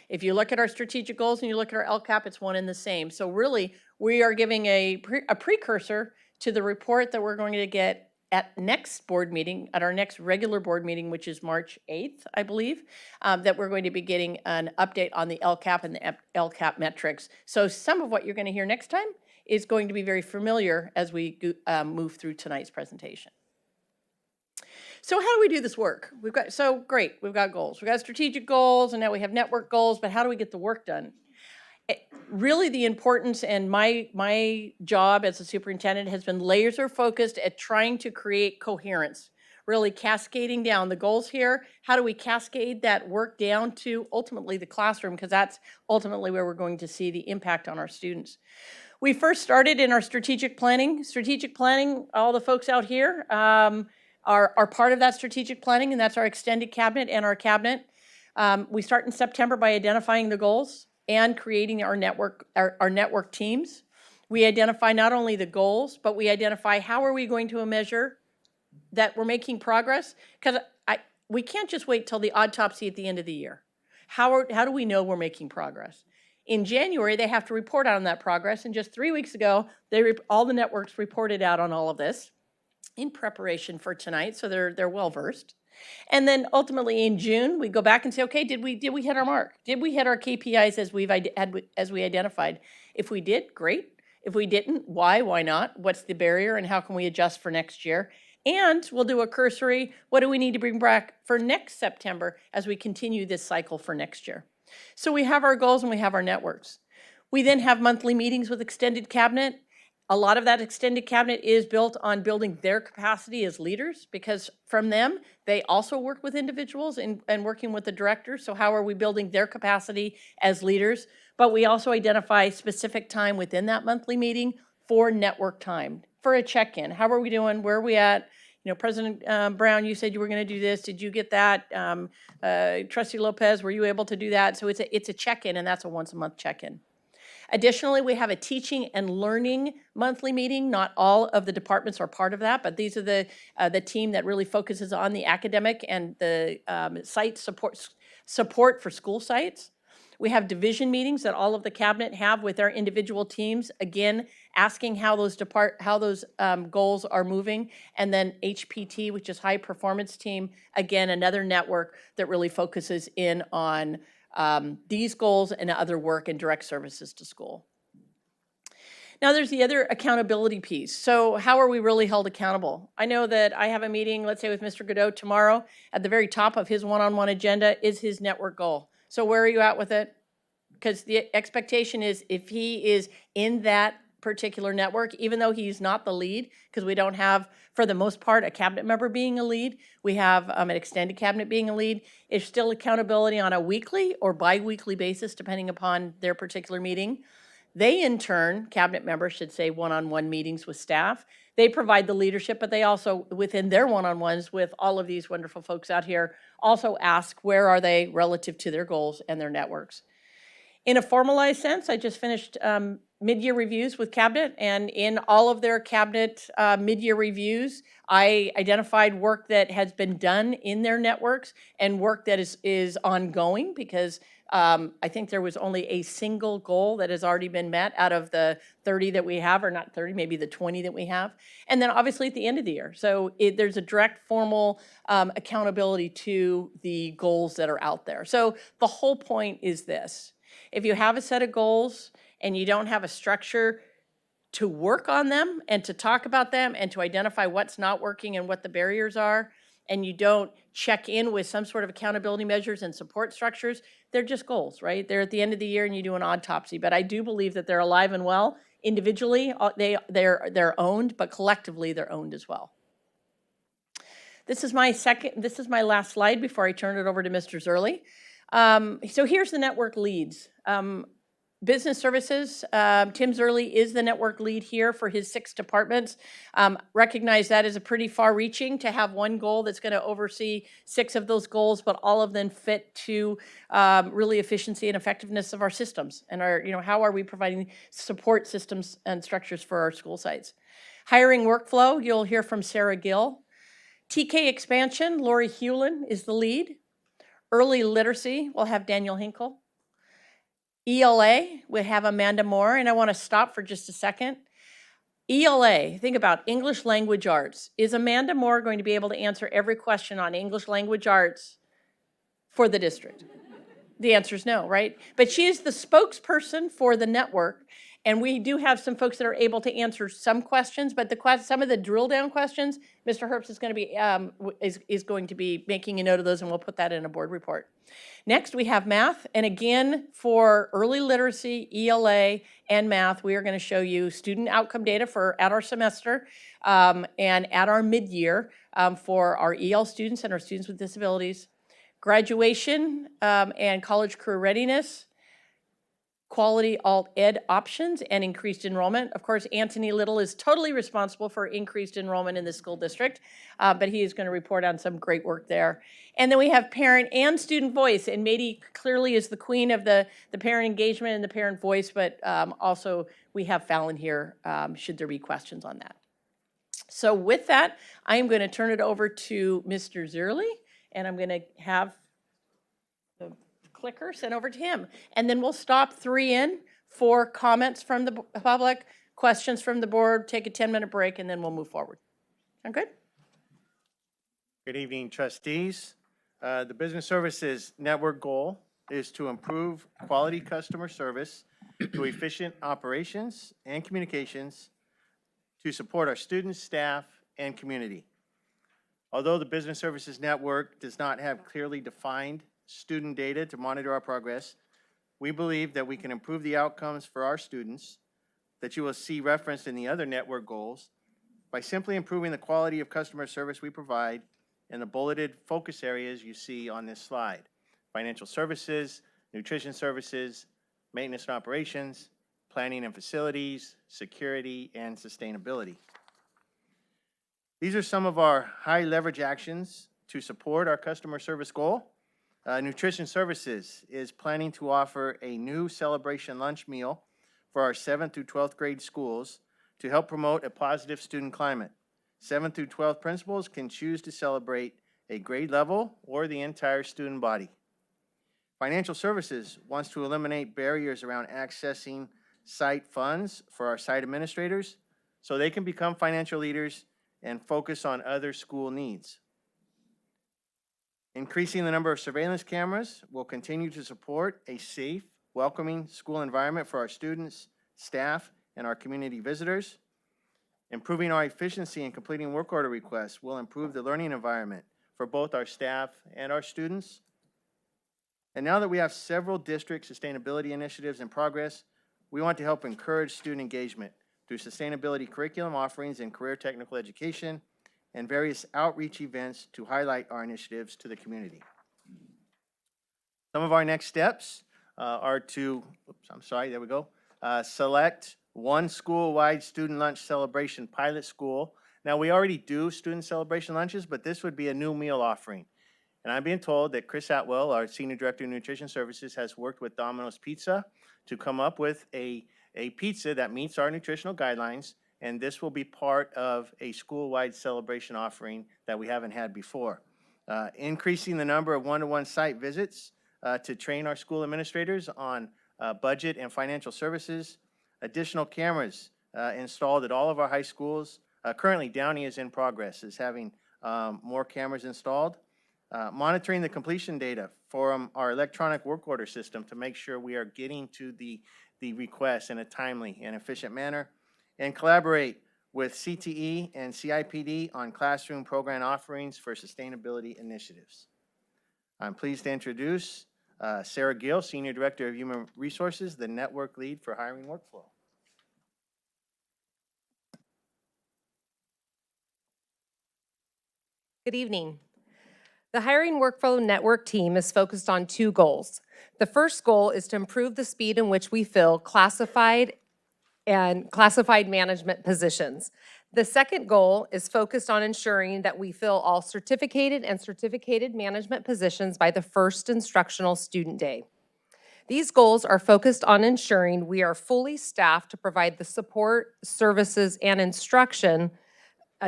If you look at our strategic goals and you look at our LCAP, it's one and the same. So really, we are giving a precursor to the report that we're going to get at next board meeting, at our next regular board meeting, which is March 8th, I believe, that we're going to be getting an update on the LCAP and the LCAP metrics. So some of what you're going to hear next time is going to be very familiar as we move through tonight's presentation. So how do we do this work? We've got goals. We've got strategic goals, and now we have network goals, but how do we get the work done? Really the importance, and my job as a superintendent has been laser focused at trying to create coherence, really cascading down the goals here. How do we cascade that work down to ultimately the classroom? Because that's ultimately where we're going to see the impact on our students. We first started in our strategic planning. Strategic planning, all the folks out here are part of that strategic planning, and that's our extended cabinet and our cabinet. We start in September by identifying the goals and creating our network teams. We identify not only the goals, but we identify how are we going to measure that we're making progress? Because we can't just wait till the autopsy at the end of the year. How do we know we're making progress? In January, they have to report on that progress, and just 3 weeks ago, all the networks reported out on all of this in preparation for tonight, so they're well versed. And then ultimately in June, we go back and say, okay, did we hit our mark? Did we hit our KPIs as we identified? If we did, great. If we didn't, why not? What's the barrier, and how can we adjust for next year? And we'll do a cursory, what do we need to bring back for next September as we continue this cycle for next year? So we have our goals and we have our networks. We then have monthly meetings with extended cabinet. A lot of that extended cabinet is built on building their capacity as leaders, because from them, they also work with individuals and working with the directors. So how are we building their capacity as leaders? But we also identify specific time within that monthly meeting for network time, for a check-in. How are we doing? Where are we at? You know, President Brown, you said you were going to do this. Did you get that? Trustee Lopez, were you able to do that? So it's a check-in, and that's a once-a-month check-in. Additionally, we have a teaching and learning monthly meeting. Not all of the departments are part of that, but these are the team that really focuses on the academic and the site support for school sites. We have division meetings that all of the cabinet have with their individual teams, again, asking how those goals are moving. And then HPT, which is High Performance Team, again, another network that really focuses in on these goals and other work and direct services to school. Now there's the other accountability piece. So how are we really held accountable? I know that I have a meeting, let's say with Mr. Godot tomorrow. At the very top of his one-on-one agenda is his network goal. So where are you at with it? Because the expectation is if he is in that particular network, even though he's not the lead, because we don't have, for the most part, a cabinet member being a lead. We have an extended cabinet being a lead. It's still accountability on a weekly or bi-weekly basis, depending upon their particular meeting. They, in turn, cabinet members should say one-on-one meetings with staff. They provide the leadership, but they also, within their one-on-ones with all of these wonderful folks out here, also ask where are they relative to their goals and their networks. In a formalized sense, I just finished mid-year reviews with cabinet, and in all of their cabinet mid-year reviews, I identified work that has been done in their networks and work that is ongoing, because I think there was only a single goal that has already been met out of the 30 that we have, or not 30, maybe the 20 that we have. And then obviously at the end of the year. So there's a direct formal accountability to the goals that are out there. So the whole point is this: if you have a set of goals and you don't have a structure to work on them and to talk about them and to identify what's not working and what the barriers are, and you don't check in with some sort of accountability measures and support structures, they're just goals, right? They're at the end of the year and you do an autopsy. But I do believe that they're alive and well. Individually, they're owned, but collectively they're owned as well. This is my last slide before I turn it over to Mr. Zerly. So here's the network leads. Business Services, Tim Zerly is the network lead here for his 6 departments. Recognize that is a pretty far-reaching to have one goal that's going to oversee 6 of those goals, but all of them fit to really efficiency and effectiveness of our systems and our, how are we providing support systems and structures for our school sites. Hiring workflow, you'll hear from Sarah Gill. TK expansion, Lori Hewlin is the lead. Early literacy, we'll have Daniel Hinkle. ELA, we have Amanda Moore, and I want to stop for just a second. ELA, think about English Language Arts. Is Amanda Moore going to be able to answer every question on English Language Arts for the district? The answer is no, right? But she is the spokesperson for the network, and we do have some folks that are able to answer some questions, but some of the drill down questions, Mr. Herbst is going to be is going to be making a note of those, and we'll put that in a board report. Next, we have math, and again, for early literacy, ELA, and math, we are going to show you student outcome data at our semester and at our mid-year for our EL students and our students with disabilities. Graduation and college career readiness, quality alt ed options, and increased enrollment. Of course, Anthony Little is totally responsible for increased enrollment in the school district, but he is going to report on some great work there. And then we have parent and student voice, and Mady clearly is the queen of the parent engagement and the parent voice, but also we have Fallon here should there be questions on that. So with that, I am going to turn it over to Mr. Zerly, and I'm going to have the clicker sent over to him. And then we'll stop 3 in for comments from the public, questions from the board, take a 10-minute break, and then we'll move forward. Sound good? Good evening, trustees. The Business Services Network goal is to improve quality customer service through efficient operations and communications to support our students, staff, and community. Although the Business Services Network does not have clearly defined student data to monitor our progress, we believe that we can improve the outcomes for our students that you will see referenced in the other network goals by simply improving the quality of customer service we provide in the bulleted focus areas you see on this slide: financial services, nutrition services, maintenance and operations, planning and facilities, security, and sustainability. These are some of our high leverage actions to support our customer service goal. Nutrition Services is planning to offer a new celebration lunch meal for our 7th through 12th grade schools to help promote a positive student climate. 7th through 12th principals can choose to celebrate a grade level or the entire student body. Financial Services wants to eliminate barriers around accessing site funds for our site administrators so they can become financial leaders and focus on other school needs. Increasing the number of surveillance cameras will continue to support a safe, welcoming school environment for our students, staff, and our community visitors. Improving our efficiency in completing work order requests will improve the learning environment for both our staff and our students. And now that we have several district sustainability initiatives in progress, we want to help encourage student engagement through sustainability curriculum offerings in career technical education and various outreach events to highlight our initiatives to the community. Some of our next steps are to, there we go, select one school-wide student lunch celebration pilot school. Now, we already do student celebration lunches, but this would be a new meal offering. And I'm being told that Chris Atwell, our Senior Director of Nutrition Services, has worked with Domino's Pizza to come up with a pizza that meets our nutritional guidelines, and this will be part of a school-wide celebration offering that we haven't had before. Increasing the number of one-to-one site visits to train our school administrators on budget and financial services. Additional cameras installed at all of our high schools. Currently, Downey is in progress, is having more cameras installed. Monitoring the completion data from our electronic work order system to make sure we are getting to the requests in a timely and efficient manner. And collaborate with CTE and CIPD on classroom program offerings for sustainability initiatives. I'm pleased to introduce Sarah Gill, Senior Director of Human Resources, the Network Lead for Hiring Workflow. Good evening. The Hiring Workflow Network team is focused on two goals. The first goal is to improve the speed in which we fill classified management positions. The second goal is focused on ensuring that we fill all certificated and certificated management positions by the first instructional student day. These goals are focused on ensuring we are fully staffed to provide the support, services, and instruction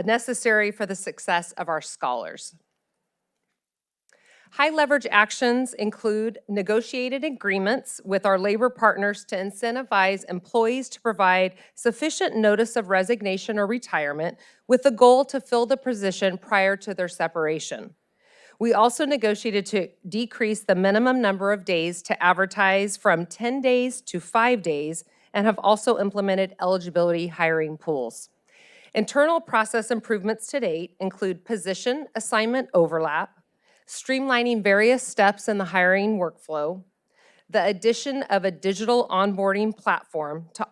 necessary for the success of our scholars. High leverage actions include negotiated agreements with our labor partners to incentivize employees to provide sufficient notice of resignation or retirement with the goal to fill the position prior to their separation. We also negotiated to decrease the minimum number of days to advertise from 10 days to 5 days and have also implemented eligibility hiring pools. Internal process improvements to date include position assignment overlap, streamlining various steps in the hiring workflow, the addition of a digital onboarding platform to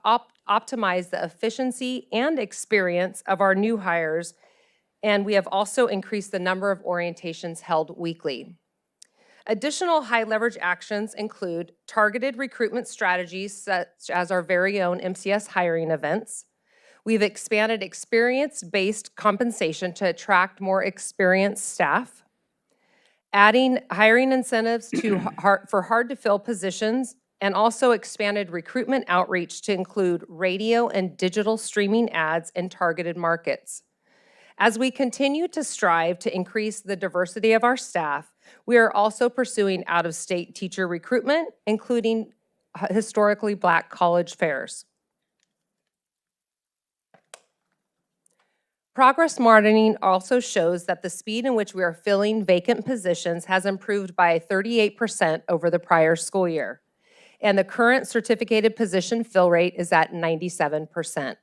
optimize the efficiency and experience of our new hires, and we have also increased the number of orientations held weekly. Additional high leverage actions include targeted recruitment strategies such as our very own MCS hiring events. We've expanded experience-based compensation to attract more experienced staff, adding hiring incentives for hard-to-fill positions, and also expanded recruitment outreach to include radio and digital streaming ads in targeted markets. As we continue to strive to increase the diversity of our staff, we are also pursuing out-of-state teacher recruitment, including historically Black college fairs. Progress monitoring also shows that the speed in which we are filling vacant positions has improved by 38% over the prior school year, and the current certificated position fill rate is at 97%.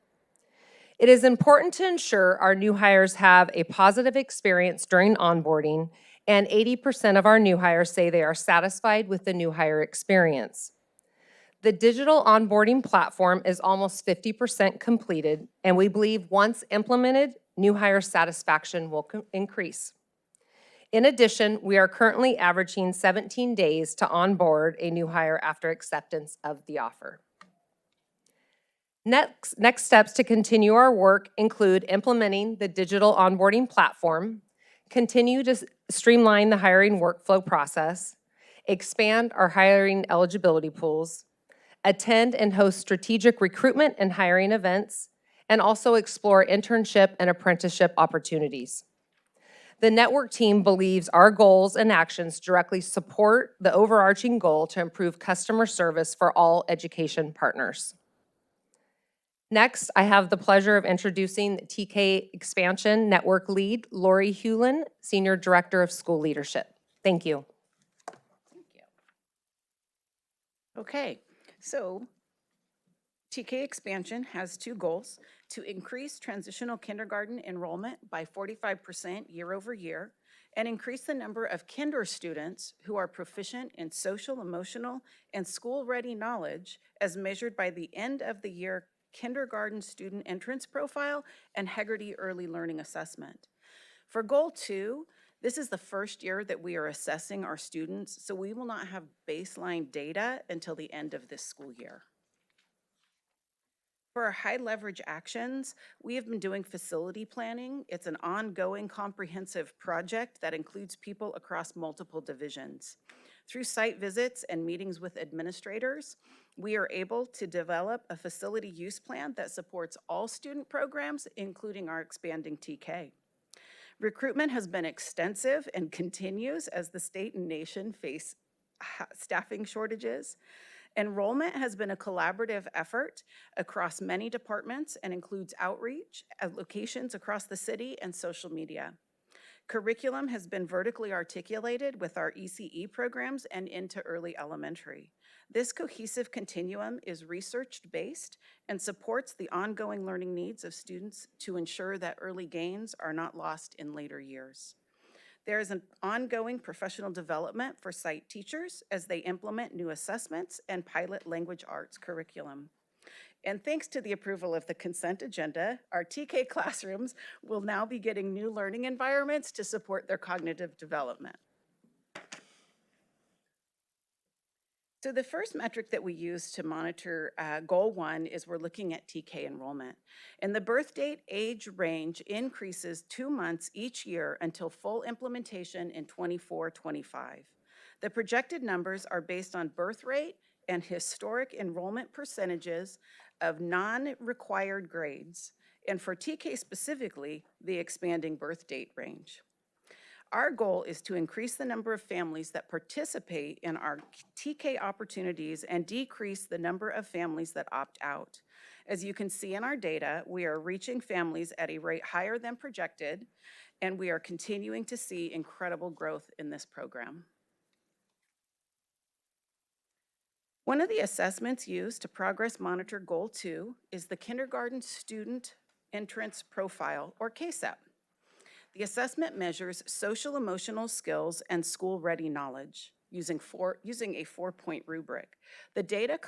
It is important to ensure our new hires have a positive experience during onboarding, and 80% of our new hires say they are satisfied with the new hire experience. The digital onboarding platform is almost 50% completed, and we believe once implemented, new hire satisfaction will increase. In addition, we are currently averaging 17 days to onboard a new hire after acceptance of the offer. Next steps to continue our work include implementing the digital onboarding platform, continue to streamline the hiring workflow process, expand our hiring eligibility pools, attend and host strategic recruitment and hiring events, and also explore internship and apprenticeship opportunities. The network team believes our goals and actions directly support the overarching goal to improve customer service for all education partners. Next, I have the pleasure of introducing the TK Expansion Network Lead, Lori Hewlin, Senior Director of School Leadership. Thank you. Okay, so TK Expansion has two goals: to increase transitional kindergarten enrollment by 45% year over year, and increase the number of kinder students who are proficient in social, emotional, and school-ready knowledge as measured by the end of the year Kindergarten Student Entrance Profile and Hegarty Early Learning Assessment. For Goal 2, this is the first year that we are assessing our students, so we will not have baseline data until the end of this school year. For our high leverage actions, we have been doing facility planning. It's an ongoing comprehensive project that includes people across multiple divisions. Through site visits and meetings with administrators, we are able to develop a facility use plan that supports all student programs, including our expanding TK. Recruitment has been extensive and continues as the state and nation face staffing shortages. Enrollment has been a collaborative effort across many departments and includes outreach at locations across the city and social media. Curriculum has been vertically articulated with our ECE programs and into early elementary. This cohesive continuum is research-based and supports the ongoing learning needs of students to ensure that early gains are not lost in later years. There is an ongoing professional development for site teachers as they implement new assessments and pilot language arts curriculum. And thanks to the approval of the consent agenda, our TK classrooms will now be getting new learning environments to support their cognitive development. So the first metric that we use to monitor Goal 1 is we're looking at TK enrollment. And the birth date age range increases 2 months each year until full implementation in 24-25. The projected numbers are based on birth rate and historic enrollment percentages of non-required grades, and for TK specifically, the expanding birth date range. Our goal is to increase the number of families that participate in our TK opportunities and decrease the number of families that opt out. As you can see in our data, we are reaching families at a rate higher than projected, and we are continuing to see incredible growth in this program. One of the assessments used to progress monitor Goal 2 is the Kindergarten Student Entrance Profile, or KSEP. The assessment measures social emotional skills and school-ready knowledge using a 4-point rubric. The data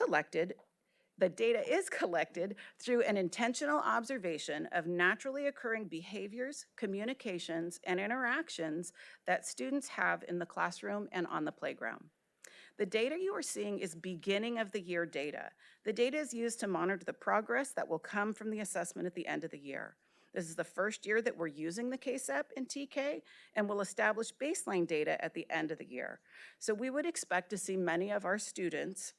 is collected through an intentional observation of naturally occurring behaviors, communications, and interactions that students have in the classroom and on the playground. The data you are seeing is beginning of the year data. The data is used to monitor the progress that will come from the assessment at the end of the year. This is the first year that we're using the KSEP in TK, and will establish baseline data at the end of the year. So we would expect to see many of our students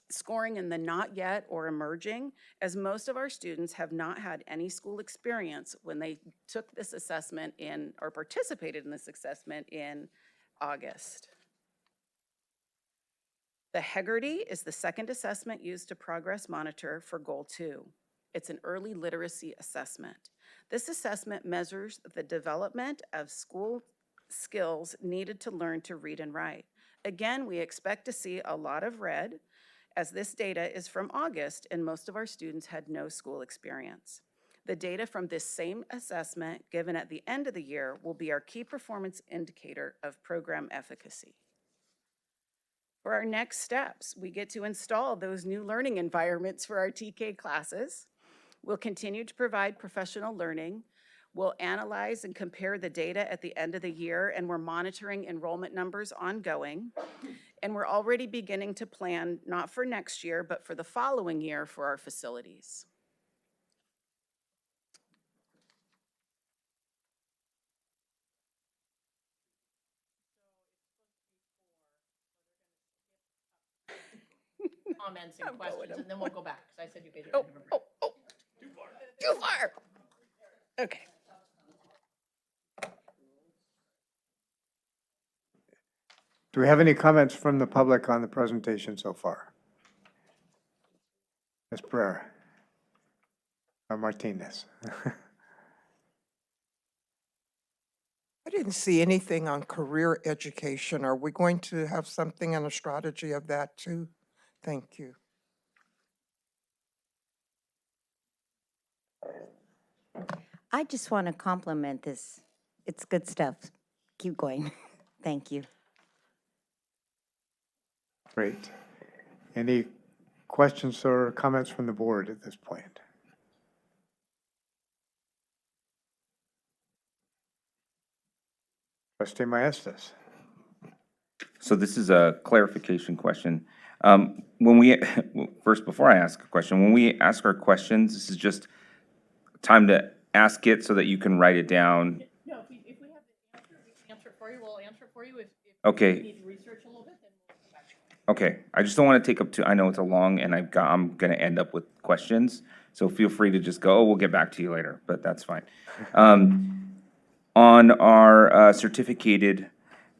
scoring in the not yet or emerging, as most of our students have not had any school experience when they took this assessment in, or participated in this assessment in August. The Hegarty is the second assessment used to progress monitor for Goal 2. It's an early literacy assessment. This assessment measures the development of school skills needed to learn to read and write. Again, we expect to see a lot of red, as this data is from August and most of our students had no school experience. The data from this same assessment given at the end of the year will be our key performance indicator of program efficacy. For our next steps, we get to install those new learning environments for our TK classes. We'll continue to provide professional learning. We'll analyze and compare the data at the end of the year, and we're monitoring enrollment numbers ongoing. And we're already beginning to plan, not for next year, but for the following year for our facilities. Comments and questions, and then we'll go back, because I said you guys. Too far. Okay. Do we have any comments from the public on the presentation so far? Ms. Pereira or Martinez? I didn't see anything on career education. Are we going to have something and a strategy of that too? Thank you. I just want to compliment this. It's good stuff. Keep going. Thank you. Great. Any questions or comments from the board at this point? Trustee Maestas. So this is a clarification question. When we, first, before I ask a question, when we ask our questions, this is just time to ask it so that you can write it down. No, if we have the answer, we can answer it for you. We'll answer it for you. If Okay. you need to research a little bit, then we'll come back to you. Okay, I just don't want to take up too, I know it's a long, and I'm gonna end up with questions, so feel free to just go, oh, we'll get back to you later, but that's fine. On our certificated,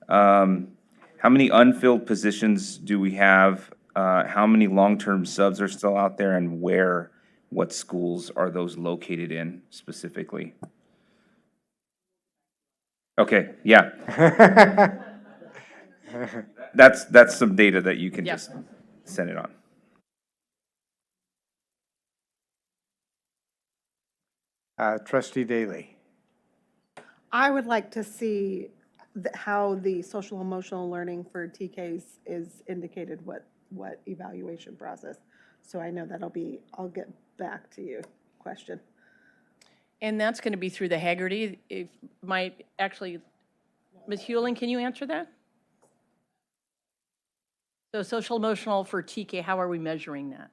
how many unfilled positions do we have? How many long-term subs are still out there, and where, what schools are those located in specifically? Okay, yeah. That's some data that you can Yeah. just send it on. Trustee Daly. I would like to see how the social emotional learning for TKs is indicated, what evaluation process. So I know I'll get back to you, question. And that's going to be through the Haggerty. It might actually, Ms. Hewling, can you answer that? So social emotional for TK, how are we measuring that?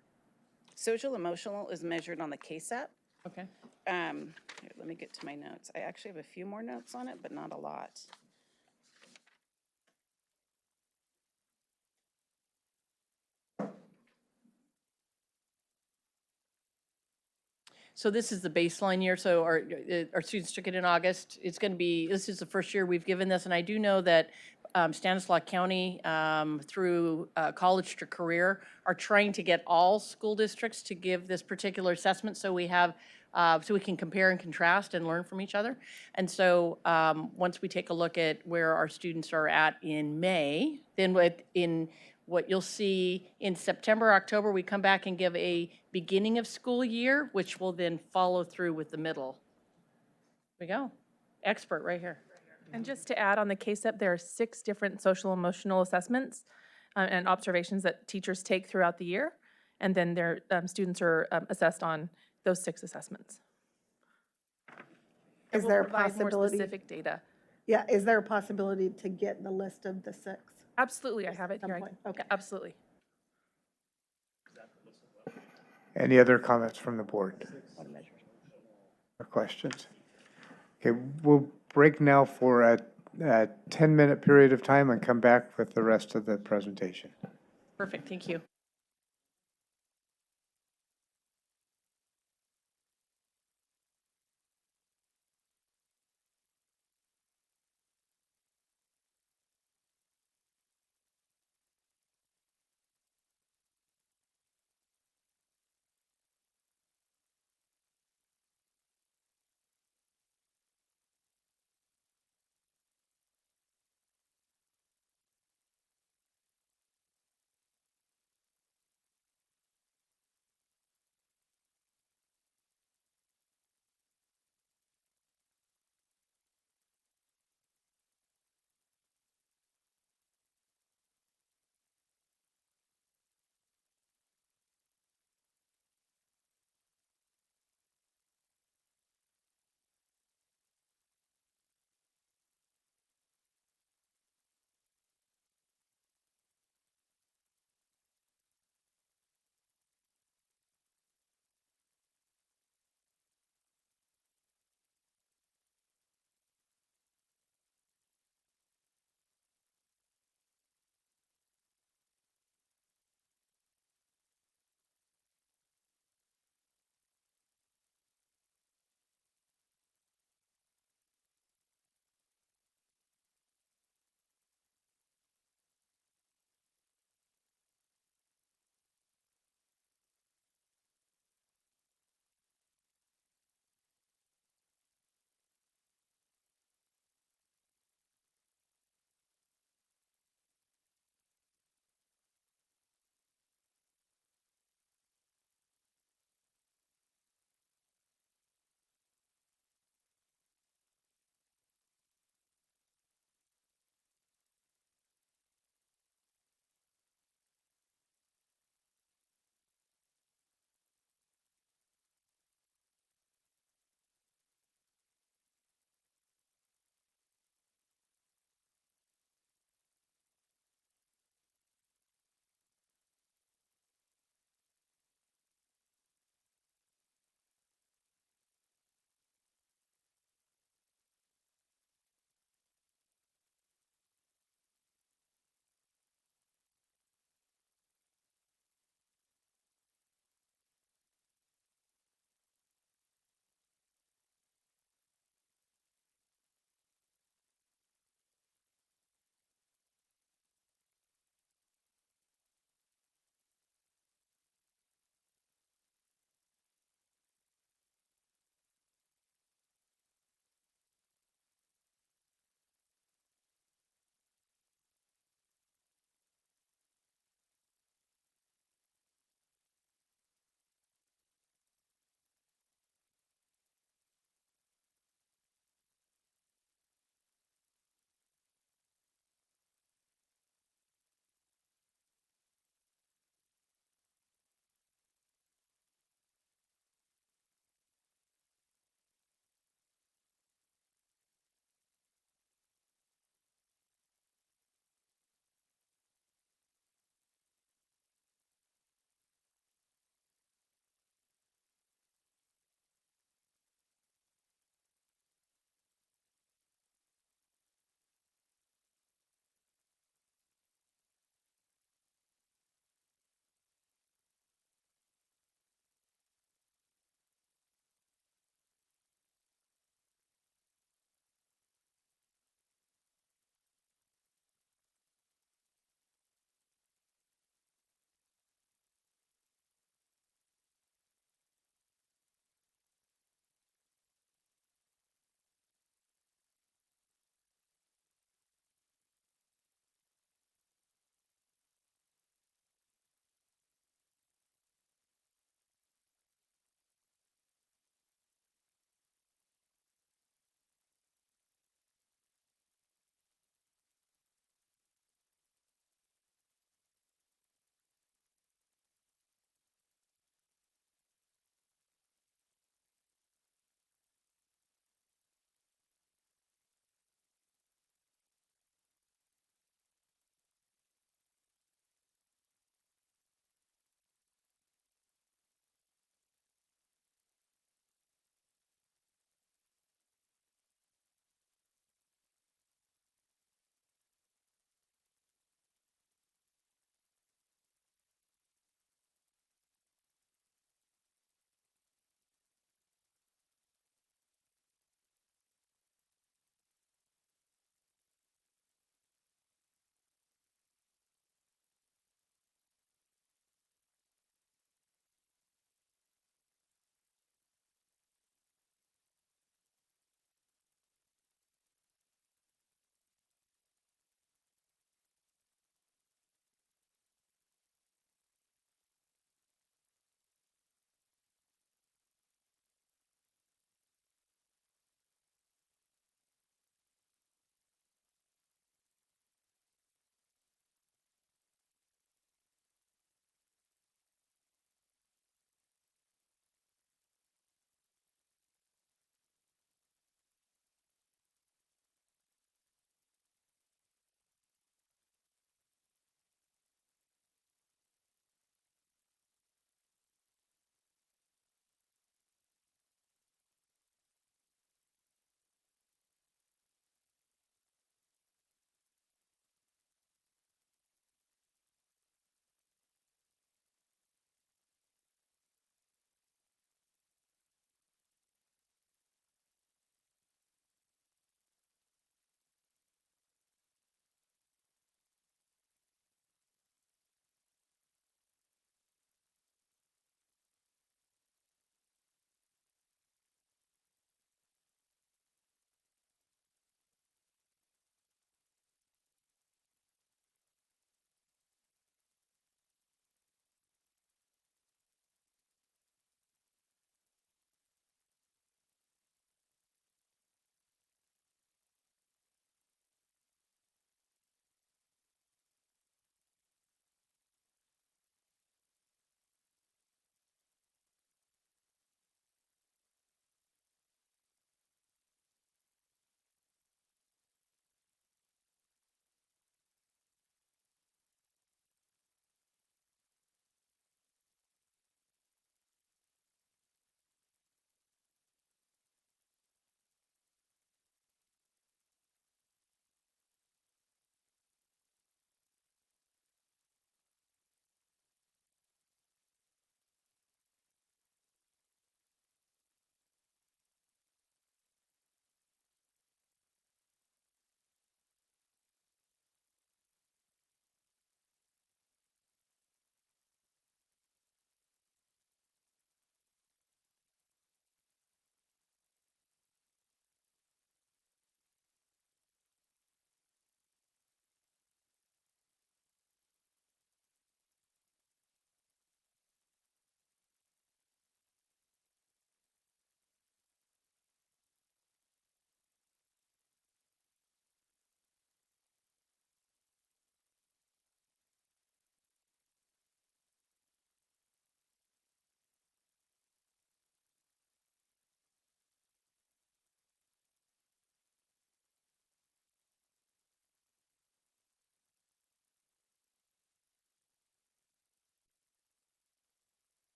Social emotional is measured on the KSAP. Okay. Here, let me get to my notes. I actually have a few more notes on it, but not a lot. So this is the baseline year, so our students took it in August. It's going to be, this is the first year we've given this, and I do know that Stanislaus County, through College to Career, are trying to get all school districts to give this particular assessment, so we have, so we can compare and contrast and learn from each other. And so once we take a look at where our students are at in May, then what you'll see in September, October, we come back and give a beginning of school year, which will then follow through with the middle. There we go. Expert right here. And just to add on the KSEP, there are 6 different social emotional assessments and observations that teachers take throughout the year. And then their students are assessed on those 6 assessments. Is We'll there a provide more possibility? specific data. Yeah, is there a possibility to get the list of the 6? Absolutely, I have it Some here. point, okay. Yeah, absolutely. Any other comments from the board? Or questions? Okay, we'll break now for a 10-minute period of time and come back with the rest of the presentation. Perfect, thank you.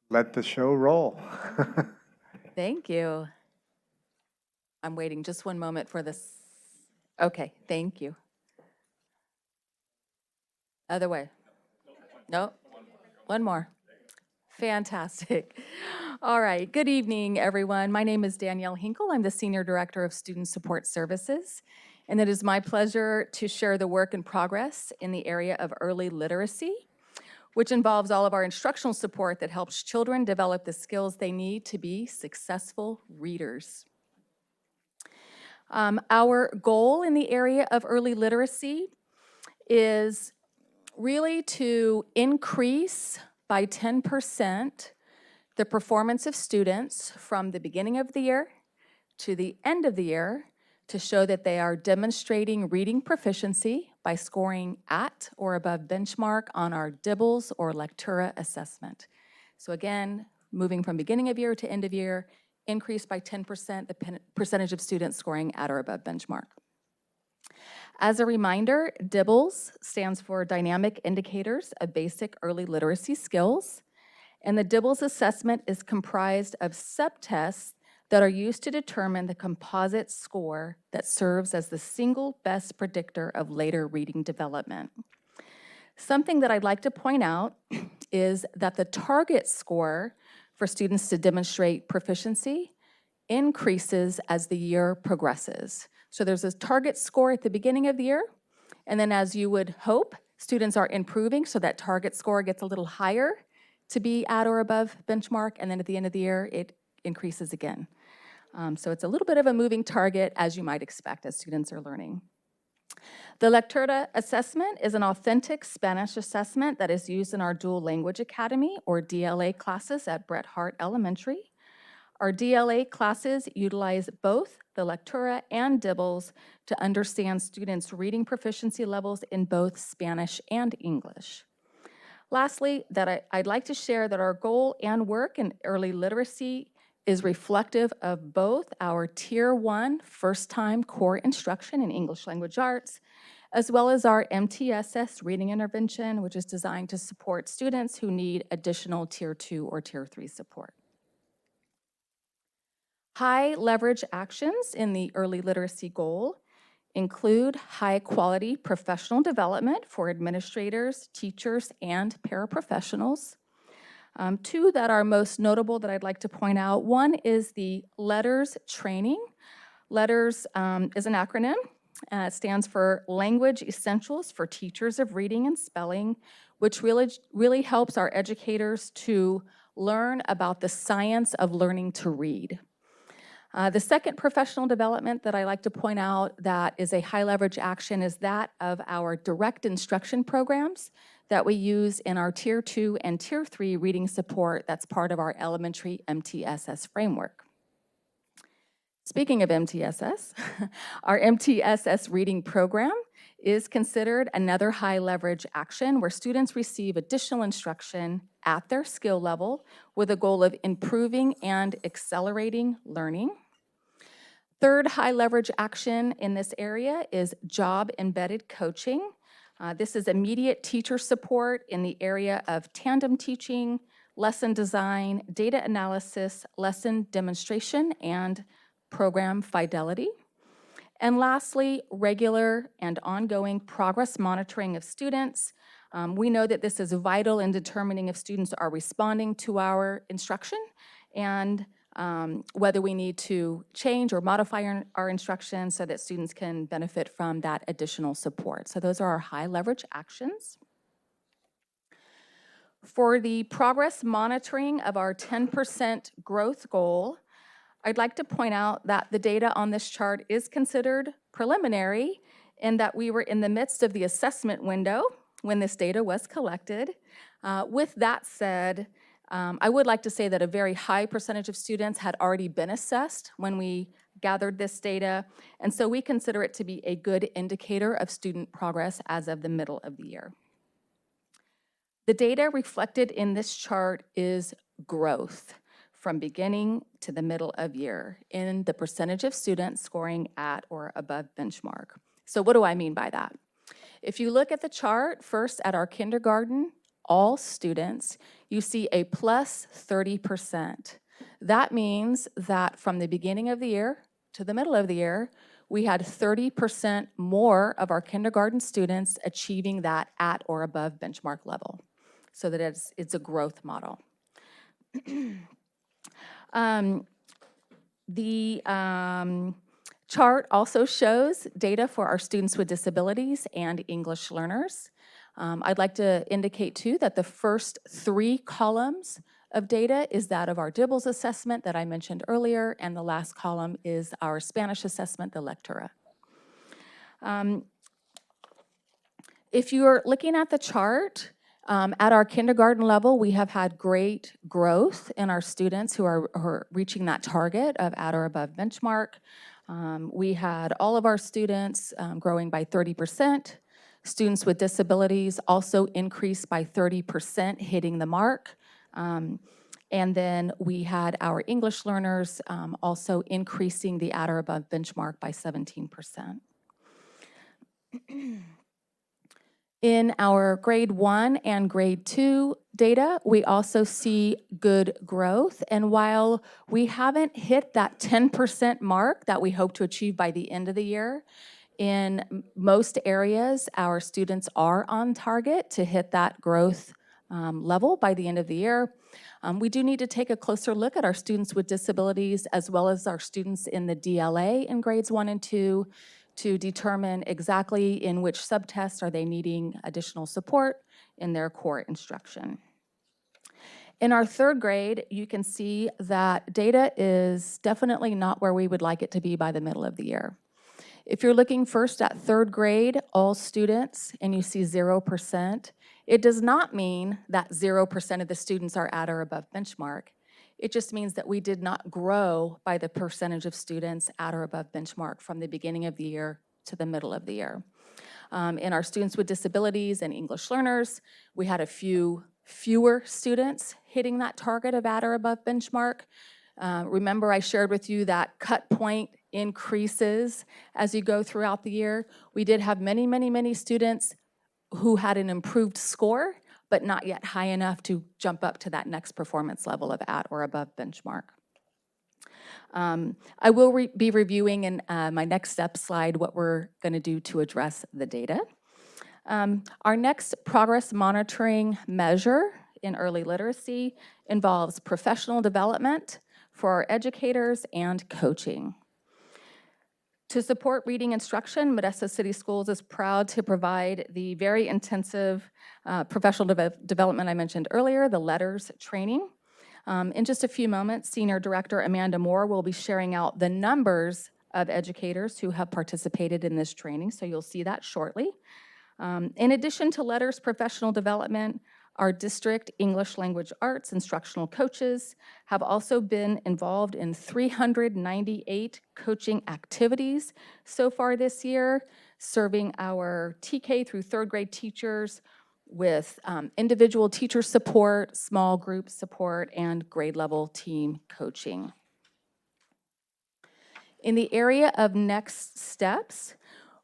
Let the show roll. Thank you. I'm waiting just one moment for this. Okay, thank you. Other way. No, one more. Fantastic. All right, good evening, everyone. My name is Danielle Hinkle. I'm the Senior Director of Student Support Services, and it is my pleasure to share the work in progress in the area of early literacy, which involves all of our instructional support that helps children develop the skills they need to be successful readers. Our goal in the area of early literacy is really to increase by 10% the performance of students from the beginning of the year to the end of the year to show that they are demonstrating reading proficiency by scoring at or above benchmark on our DIBELS or Lectura assessment. So again, moving from beginning of year to end of year, increase by 10% the percentage of students scoring at or above benchmark. As a reminder, DIBELS stands for Dynamic Indicators of Basic Early Literacy Skills, and the DIBELS assessment is comprised of subtests that are used to determine the composite score that serves as the single best predictor of later reading development. Something that I'd like to point out is that the target score for students to demonstrate proficiency increases as the year progresses. So there's a target score at the beginning of the year, and then as you would hope, students are improving, so that target score gets a little higher to be at or above benchmark, and then at the end of the year, it increases again. So it's a little bit of a moving target, as you might expect as students are learning. The Lectura assessment is an authentic Spanish assessment that is used in our Dual Language Academy, or DLA classes at Bret Harte Elementary. Our DLA classes utilize both the Lectura and DIBELS to understand students' reading proficiency levels in both Spanish and English. Lastly, I'd like to share that our goal and work in early literacy is reflective of both our Tier 1 first-time core instruction in English Language Arts, as well as our MTSS reading intervention, which is designed to support students who need additional Tier 2 or Tier 3 support. High leverage actions in the early literacy goal include high quality professional development for administrators, teachers, and paraprofessionals. Two that are most notable that I'd like to point out. One is the LETTERS training. LETTERS is an acronym. It stands for Language Essentials for Teachers of Reading and Spelling, which really helps our educators to learn about the science of learning to read. The second professional development that I like to point out that is a high leverage action is that of our direct instruction programs that we use in our Tier 2 and Tier 3 reading support that's part of our elementary MTSS framework. Speaking of MTSS, our MTSS reading program is considered another high leverage action where students receive additional instruction at their skill level with a goal of improving and accelerating learning. Third high leverage action in this area is job-embedded coaching. This is immediate teacher support in the area of tandem teaching, lesson design, data analysis, lesson demonstration, and program fidelity. And lastly, regular and ongoing progress monitoring of students. We know that this is vital in determining if students are responding to our instruction and whether we need to change or modify our instruction so that students can benefit from that additional support. So those are our high leverage actions. For the progress monitoring of our 10% growth goal, I'd like to point out that the data on this chart is considered preliminary in that we were in the midst of the assessment window when this data was collected. With that said, I would like to say that a very high percentage of students had already been assessed when we gathered this data, and so we consider it to be a good indicator of student progress as of the middle of the year. The data reflected in this chart is growth from beginning to the middle of year in the percentage of students scoring at or above benchmark. So what do I mean by that? If you look at the chart, first at our kindergarten, all students, you see a plus 30%. That means that from the beginning of the year to the middle of the year, we had 30% more of our kindergarten students achieving that at or above benchmark level, so that it's a growth model. The chart also shows data for our students with disabilities and English learners. I'd like to indicate too that the first 3 columns of data is that of our DIBELS assessment that I mentioned earlier, and the last column is our Spanish assessment, the Lectura. If you're looking at the chart, at our kindergarten level, we have had great growth in our students who are reaching that target of at or above benchmark. We had all of our students growing by 30%. Students with disabilities also increased by 30%, hitting the mark. And then we had our English learners also increasing the at or above benchmark by 17%. In our grade 1 and grade 2 data, we also see good growth. And while we haven't hit that 10% mark that we hope to achieve by the end of the year, in most areas, our students are on target to hit that growth level by the end of the year. We do need to take a closer look at our students with disabilities as well as our students in the DLA in grades 1 and 2 to determine exactly in which subtests are they needing additional support in their core instruction. In our 3rd grade, you can see that data is definitely not where we would like it to be by the middle of the year. If you're looking first at 3rd grade, all students, and you see 0%, it does not mean that 0% of the students are at or above benchmark. It just means that we did not grow by the percentage of students at or above benchmark from the beginning of the year to the middle of the year. In our students with disabilities and English learners, we had a fewer students hitting that target of at or above benchmark. Remember, I shared with you that cut point increases as you go throughout the year. We did have many students who had an improved score, but not yet high enough to jump up to that next performance level of at or above benchmark. I will be reviewing in my next step slide what we're going to do to address the data. Our next progress monitoring measure in early literacy involves professional development for our educators and coaching. To support reading instruction, Modesto City Schools is proud to provide the very intensive professional development I mentioned earlier, the LETTERS training. In just a few moments, Senior Director Amanda Moore will be sharing out the numbers of educators who have participated in this training, so you'll see that shortly. In addition to LETTERS professional development, our district English language arts instructional coaches have also been involved in 398 coaching activities so far this year, serving our TK through 3rd grade teachers with individual teacher support, small group support, and grade level team coaching. In the area of next steps,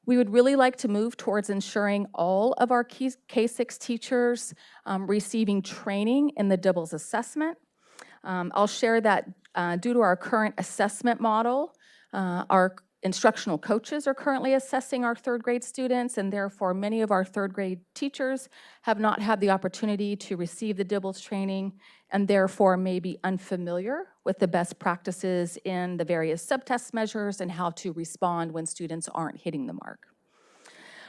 we would really like to move towards ensuring all of our K-6 teachers receiving training in the DIBELS assessment. I'll share that due to our current assessment model, our instructional coaches are currently assessing our 3rd grade students, and therefore many of our 3rd grade teachers have not had the opportunity to receive the DIBELS training and therefore may be unfamiliar with the best practices in the various subtest measures and how to respond when students aren't hitting the mark.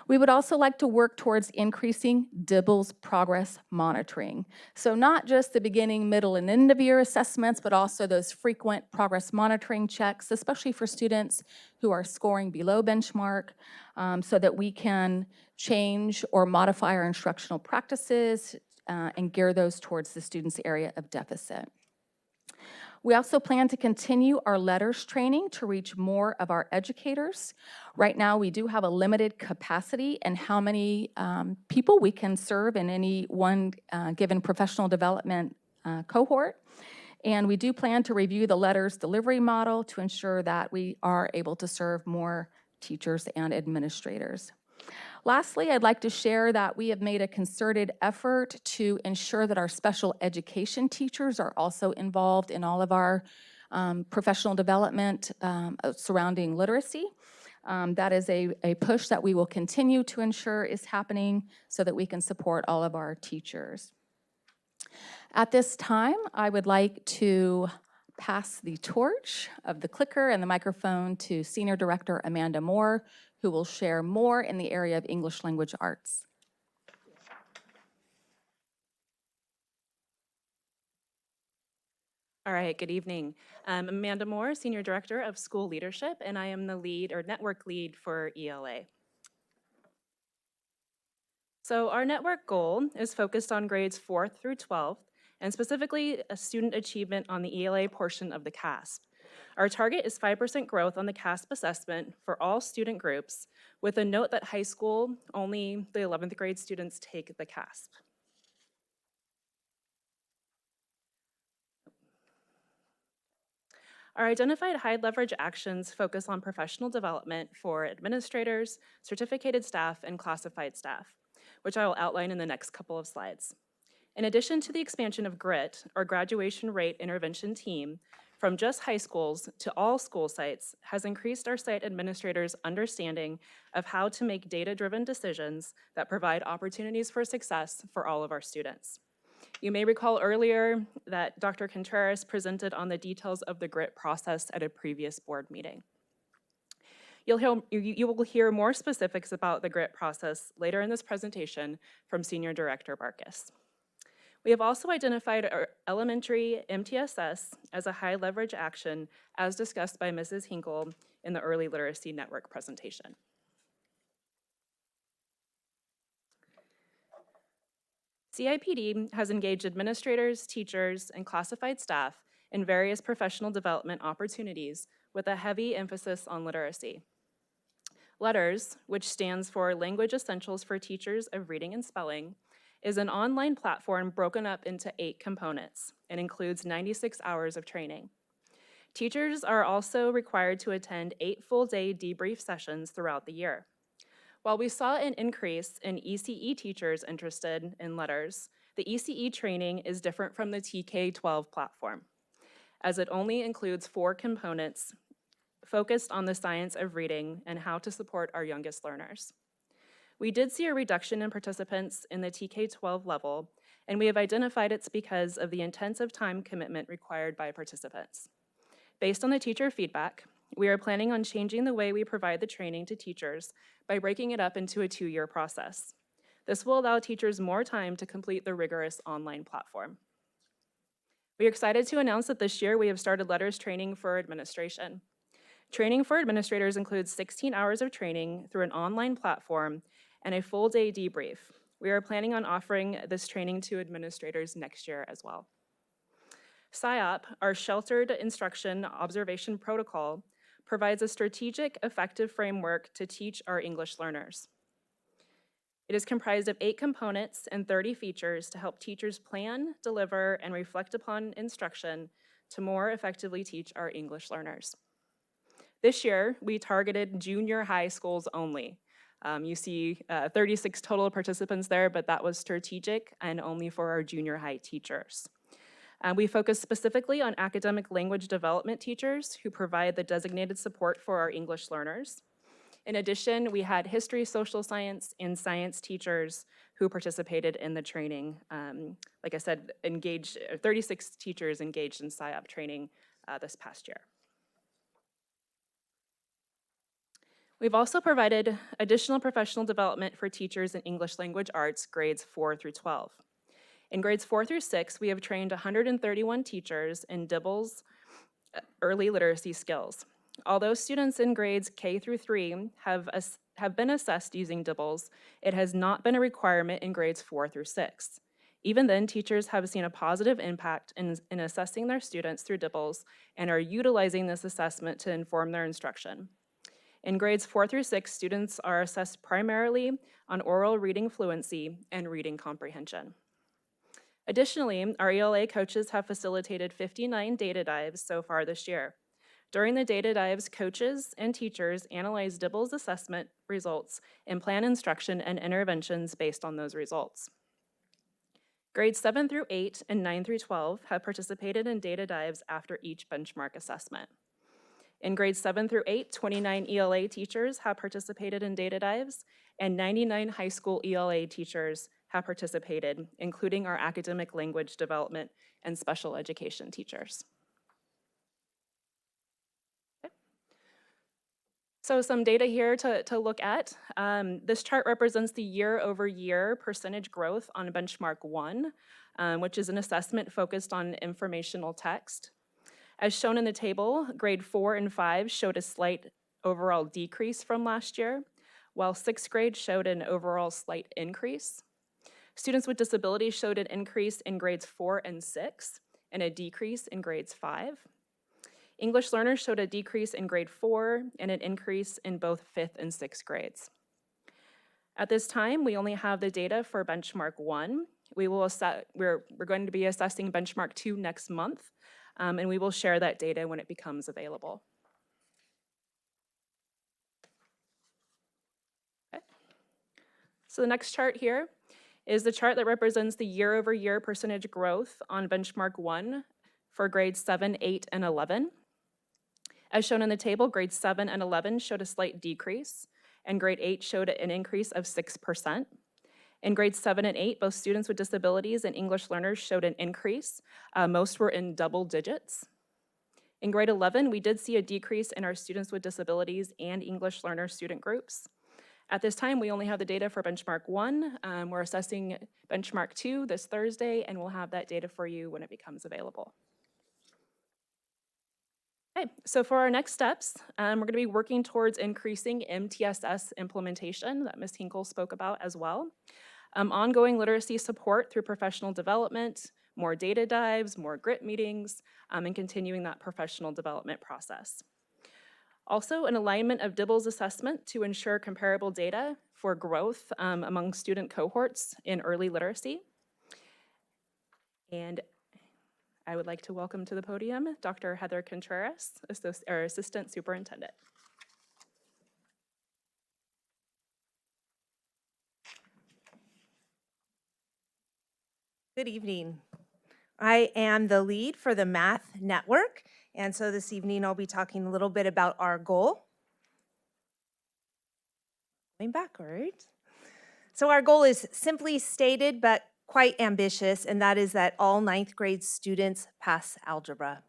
We would also like to work towards increasing DIBELS progress monitoring. So not just the beginning, middle, and end of year assessments, but also those frequent progress monitoring checks, especially for students who are scoring below benchmark, so that we can change or modify our instructional practices and gear those towards the student's area of deficit. We also plan to continue our LETTERS training to reach more of our educators. Right now, we do have a limited capacity in how many people we can serve in any one given professional development cohort. And we do plan to review the LETTERS delivery model to ensure that we are able to serve more teachers and administrators. Lastly, I'd like to share that we have made a concerted effort to ensure that our special education teachers are also involved in all of our professional development surrounding literacy. That is a push that we will continue to ensure is happening so that we can support all of our teachers. At this time, I would like to pass the torch of the clicker and the microphone to Senior Director Amanda Moore, who will share more in the area of English language arts. All right, good evening. I'm Amanda Moore, Senior Director of School Leadership, and I am the lead or network lead for ELA. So our network goal is focused on grades 4th through 12th, and specifically a student achievement on the ELA portion of the CASP. Our target is 5% growth on the CASP assessment for all student groups, with a note that high school, only the 11th grade students take the CASP. Our identified high leverage actions focus on professional development for administrators, certificated staff, and classified staff, which I will outline in the next couple of slides. In addition to the expansion of GRIT, or Graduation Rate Intervention Team, from just high schools to all school sites has increased our site administrators' understanding of how to make data-driven decisions that provide opportunities for success for all of our students. You may recall earlier that Dr. Contreras presented on the details of the GRIT process at a previous board meeting. You will hear more specifics about the GRIT process later in this presentation from Senior Director Barkis. We have also identified our elementary MTSS as a high leverage action as discussed by Mrs. Hinkle in the Early Literacy Network presentation. CIPD has engaged administrators, teachers, and classified staff in various professional development opportunities with a heavy emphasis on literacy. LETTERS, which stands for Language Essentials for Teachers of Reading and Spelling, is an online platform broken up into 8 components and includes 96 hours of training. Teachers are also required to attend 8 full-day debrief sessions throughout the year. While we saw an increase in ECE teachers interested in LETTERS, the ECE training is different from the TK-12 platform, as it only includes 4 components focused on the science of reading and how to support our youngest learners. We did see a reduction in participants in the TK-12 level, and we have identified it's because of the intensive time commitment required by participants. Based on the teacher feedback, we are planning on changing the way we provide the training to teachers by breaking it up into a 2-year process. This will allow teachers more time to complete the rigorous online platform. We are excited to announce that this year we have started LETTERS training for administration. Training for administrators includes 16 hours of training through an online platform and a full-day debrief. We are planning on offering this training to administrators next year as well. SIOP, our Sheltered Instruction Observation Protocol, provides a strategic, effective framework to teach our English learners. It is comprised of 8 components and 30 features to help teachers plan, deliver, and reflect upon instruction to more effectively teach our English learners. This year, we targeted junior high schools only. You see 36 total participants there, but that was strategic and only for our junior high teachers. We focus specifically on academic language development teachers who provide the designated support for our English learners. In addition, we had history, social science, and science teachers who participated in the training. Like I said, 36 teachers engaged in SIOP training this past year. We've also provided additional professional development for teachers in English language arts grades 4 through 12. In grades 4 through 6, we have trained 131 teachers in DIBELS early literacy skills. Although students in grades K through 3 have been assessed using DIBELS, it has not been a requirement in grades 4 through 6. Even then, teachers have seen a positive impact in assessing their students through DIBELS and are utilizing this assessment to inform their instruction. In grades 4 through 6, students are assessed primarily on oral reading fluency and reading comprehension. Additionally, our ELA coaches have facilitated 59 data dives so far this year. During the data dives, coaches and teachers analyze DIBELS assessment results and plan instruction and interventions based on those results. Grades 7 through 8 and 9 through 12 have participated in data dives after each benchmark assessment. In grades 7 through 8, 29 ELA teachers have participated in data dives, and 99 high school ELA teachers have participated, including our academic language development and special education teachers. So some data here to look at. This chart represents the year-over-year percentage growth on benchmark 1, which is an assessment focused on informational text. As shown in the table, grade 4 and 5 showed a slight overall decrease from last year, while 6th grade showed an overall slight increase. Students with disabilities showed an increase in grades 4 and 6 and a decrease in grades 5. English learners showed a decrease in grade 4 and an increase in both 5th and 6th grades. At this time, we only have the data for benchmark 1. We're going to be assessing benchmark 2 next month, and we will share that data when it becomes available. Okay. So the next chart here is the chart that represents the year-over-year percentage growth on benchmark 1 for grades 7, 8, and 11. As shown in the table, grades 7 and 11 showed a slight decrease, and grade 8 showed an increase of 6%. In grades 7 and 8, both students with disabilities and English learners showed an increase. Most were in double digits. In grade 11, we did see a decrease in our students with disabilities and English learner student groups. At this time, we only have the data for benchmark 1. We're assessing benchmark 2 this Thursday, and we'll have that data for you when it becomes available. Okay, so for our next steps, we're going to be working towards increasing MTSS implementation that Ms. Hinkle spoke about as well. Ongoing literacy support through professional development, more data dives, more GRIT meetings, and continuing that professional development process. Also, an alignment of DIBELS assessment to ensure comparable data for growth among student cohorts in early literacy. And I would like to welcome to the podium Dr. Heather Contreras, Assistant Superintendent. Good evening. I am the lead for the Math Network, and so this evening I'll be talking a little bit about our goal. Going backwards. So our goal is simply stated, but quite ambitious, and that is that all 9th grade students pass algebra.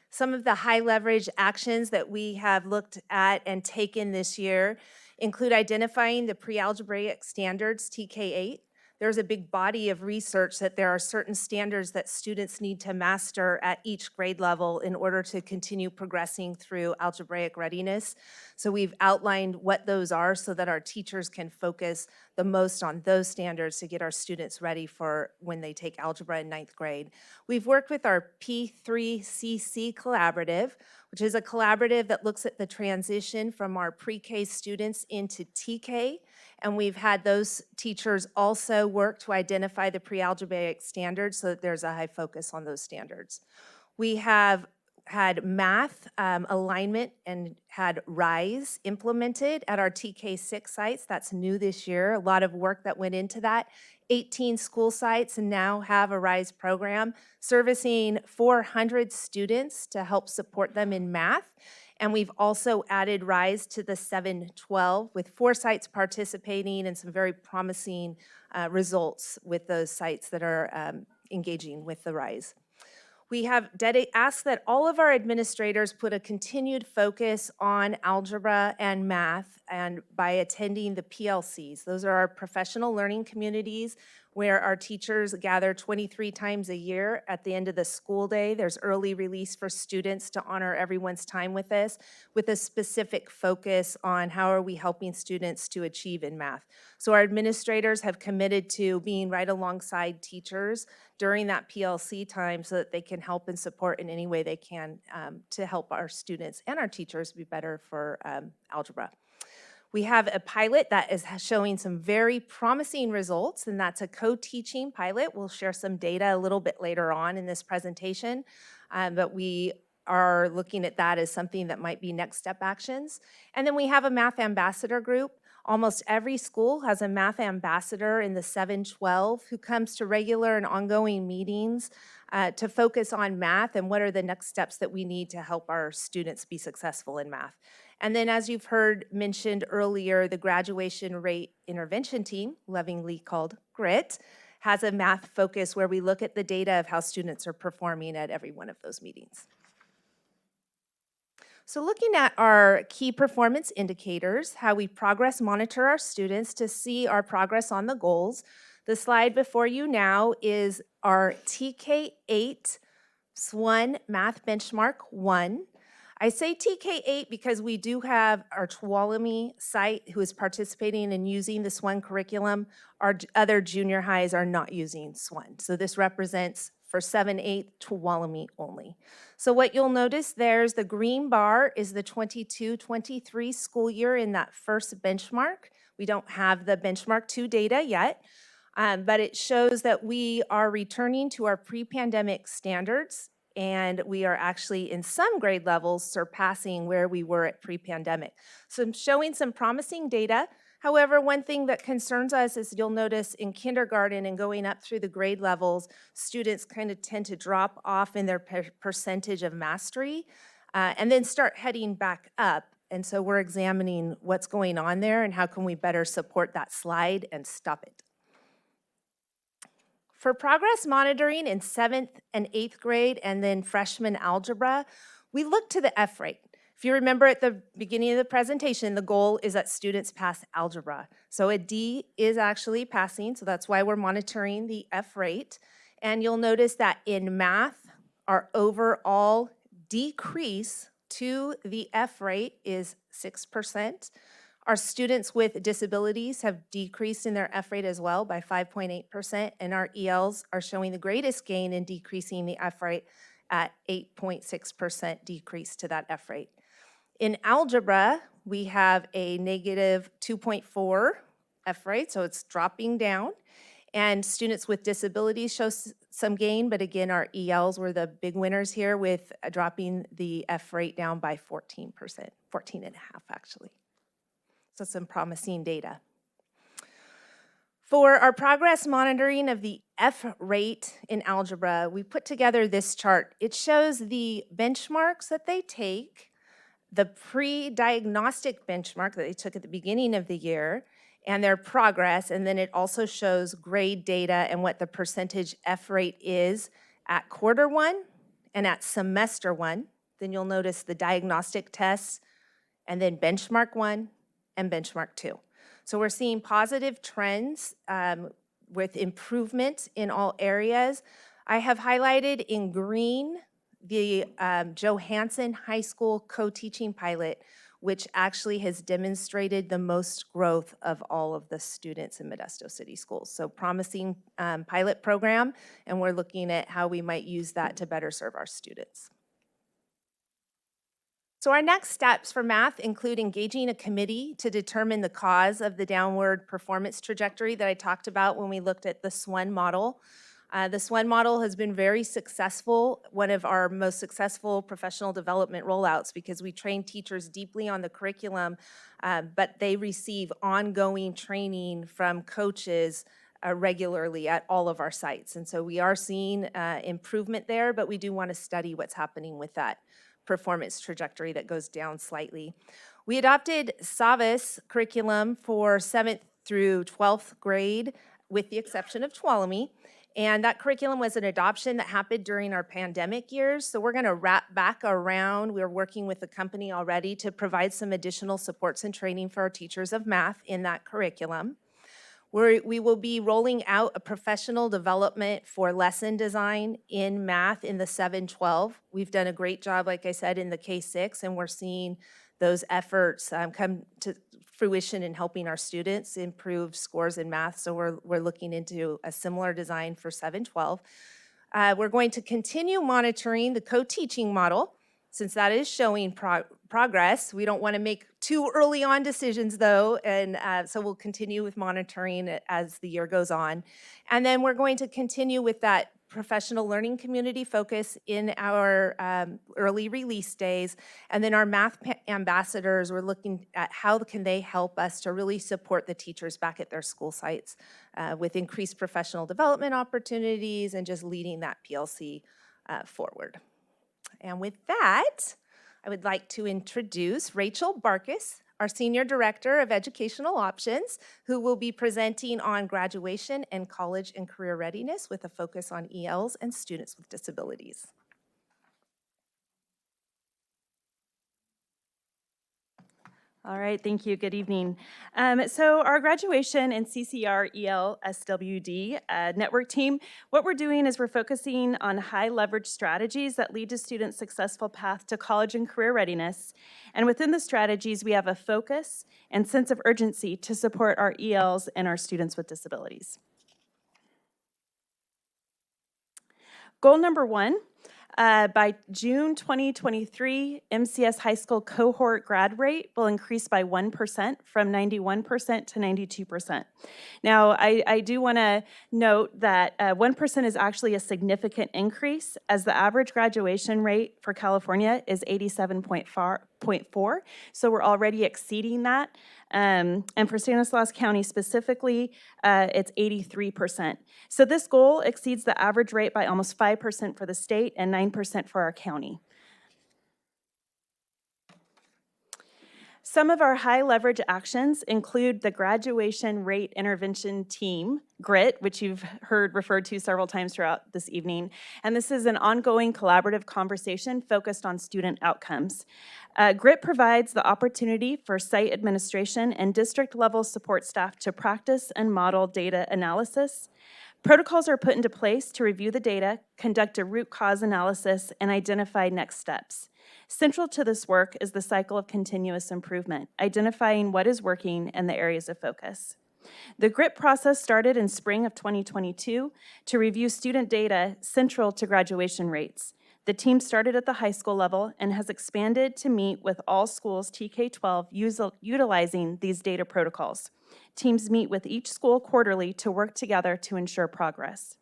Some of the high leverage actions that we have looked at and taken this year include identifying the pre-algebraic standards, TK8. There's a big body of research that there are certain standards that students need to master at each grade level in order to continue progressing through algebraic readiness. So we've outlined what those are so that our teachers can focus the most on those standards to get our students ready for when they take algebra in 9th grade. We've worked with our P3CC collaborative, which is a collaborative that looks at the transition from our pre-K students into TK. And we've had those teachers also work to identify the pre-algebraic standards so that there's a high focus on those standards. We have had math alignment and had RISE implemented at our TK6 sites. That's new this year. A lot of work that went into that. 18 school sites now have a RISE program servicing 400 students to help support them in math. And we've also added RISE to the 7-12 with 4 sites participating and some very promising results with those sites that are engaging with the RISE. We have asked that all of our administrators put a continued focus on algebra and math and by attending the PLCs. Those are our professional learning communities where our teachers gather 23 times a year at the end of the school day. There's early release for students to honor everyone's time with us with a specific focus on how are we helping students to achieve in math. So our administrators have committed to being right alongside teachers during that PLC time so that they can help and support in any way they can to help our students and our teachers be better for algebra. We have a pilot that is showing some very promising results, and that's a co-teaching pilot. We'll share some data a little bit later on in this presentation, but we are looking at that as something that might be next step actions. And then we have a math ambassador group. Almost every school has a math ambassador in the 712 who comes to regular and ongoing meetings to focus on math and what are the next steps that we need to help our students be successful in math. And then, as you've heard mentioned earlier, the graduation rate intervention team, lovingly called GRIT, has a math focus where we look at the data of how students are performing at every one of those meetings. So looking at our key performance indicators, how we progress monitor our students to see our progress on the goals, the slide before you now is our TK8 SWON Math Benchmark 1. I say TK8 because we do have our Tuolumne site who is participating in using the SWON curriculum. Our other junior highs are not using SWON. So this represents for 7-8 Tuolumne only. So what you'll notice there's the green bar is the 22-23 school year in that first benchmark. We don't have the benchmark 2 data yet, but it shows that we are returning to our pre-pandemic standards, and we are actually in some grade levels surpassing where we were at pre-pandemic. So I'm showing some promising data. However, one thing that concerns us is you'll notice in kindergarten and going up through the grade levels, students kind of tend to drop off in their percentage of mastery and then start heading back up. And so we're examining what's going on there and how can we better support that slide and stop it. For progress monitoring in 7th and 8th grade and then freshman algebra, we look to the F rate. If you remember at the beginning of the presentation, the goal is that students pass algebra. So a D is actually passing, so that's why we're monitoring the F rate. And you'll notice that in math, our overall decrease to the F rate is 6%. Our students with disabilities have decreased in their F rate as well by 5.8%, and our ELs are showing the greatest gain in decreasing the F rate at 8.6% decrease to that F rate. In algebra, we have a negative 2.4 F rate, so it's dropping down. And students with disabilities show some gain, but again, our ELs were the big winners here with dropping the F rate down by 14%, 14.5 actually. So some promising data. For our progress monitoring of the F rate in algebra, we put together this chart. It shows the benchmarks that they take, the pre-diagnostic benchmark that they took at the beginning of the year, and their progress, and then it also shows grade data and what the percentage F rate is at quarter 1 and at semester 1. Then you'll notice the diagnostic tests, and then benchmark 1 and benchmark 2. So we're seeing positive trends with improvement in all areas. I have highlighted in green the Johansson High School co-teaching pilot, which actually has demonstrated the most growth of all of the students in Modesto City Schools. So promising pilot program, and we're looking at how we might use that to better serve our students. So our next steps for math include engaging a committee to determine the cause of the downward performance trajectory that I talked about when we looked at the SWON model. The SWON model has been very successful, one of our most successful professional development rollouts, because we train teachers deeply on the curriculum, but they receive ongoing training from coaches regularly at all of our sites. And so we are seeing improvement there, but we do want to study what's happening with that performance trajectory that goes down slightly. We adopted Savas curriculum for 7th through 12th grade, with the exception of Tuolumne. And that curriculum was an adoption that happened during our pandemic years. So we're gonna wrap back around. We're working with the company already to provide some additional supports and training for our teachers of math in that curriculum. We will be rolling out a professional development for lesson design in math in the 7-12. We've done a great job, like I said, in the K-6, and we're seeing those efforts come to fruition in helping our students improve scores in math. So we're looking into a similar design for 7-12. We're going to continue monitoring the co-teaching model, since that is showing progress. We don't want to make too early on decisions though, and so we'll continue with monitoring it as the year goes on. And then we're going to continue with that professional learning community focus in our early release days. And then our math ambassadors, we're looking at how can they help us to really support the teachers back at their school sites with increased professional development opportunities and just leading that PLC forward. And with that, I would like to introduce Rachel Barkis, our Senior Director of Educational Options, who will be presenting on graduation and college and career readiness with a focus on ELs and students with disabilities. All right, thank you. Good evening. So our graduation and CCR EL SWD network team, what we're doing is we're focusing on high leverage strategies that lead to students' successful path to college and career readiness. And within the strategies, we have a focus and sense of urgency to support our ELs and our students with disabilities. Goal number 1. By June 2023, MCS high school cohort grad rate will increase by 1% from 91% to 92%. Now, I do want to note that 1% is actually a significant increase, as the average graduation rate for California is 87.4, so we're already exceeding that. And for Stanislaus County specifically, it's 83%. So this goal exceeds the average rate by almost 5% for the state and 9% for our county. Some of our high leverage actions include the Graduation Rate Intervention Team, GRIT, which you've heard referred to several times throughout this evening. And this is an ongoing collaborative conversation focused on student outcomes. GRIT provides the opportunity for site administration and district level support staff to practice and model data analysis. Protocols are put into place to review the data, conduct a root cause analysis, and identify next steps. Central to this work is the cycle of continuous improvement, identifying what is working and the areas of focus. The GRIT process started in spring of 2022 to review student data central to graduation rates. The team started at the high school level and has expanded to meet with all schools TK-12 utilizing these data protocols. Teams meet with each school quarterly to work together to ensure progress.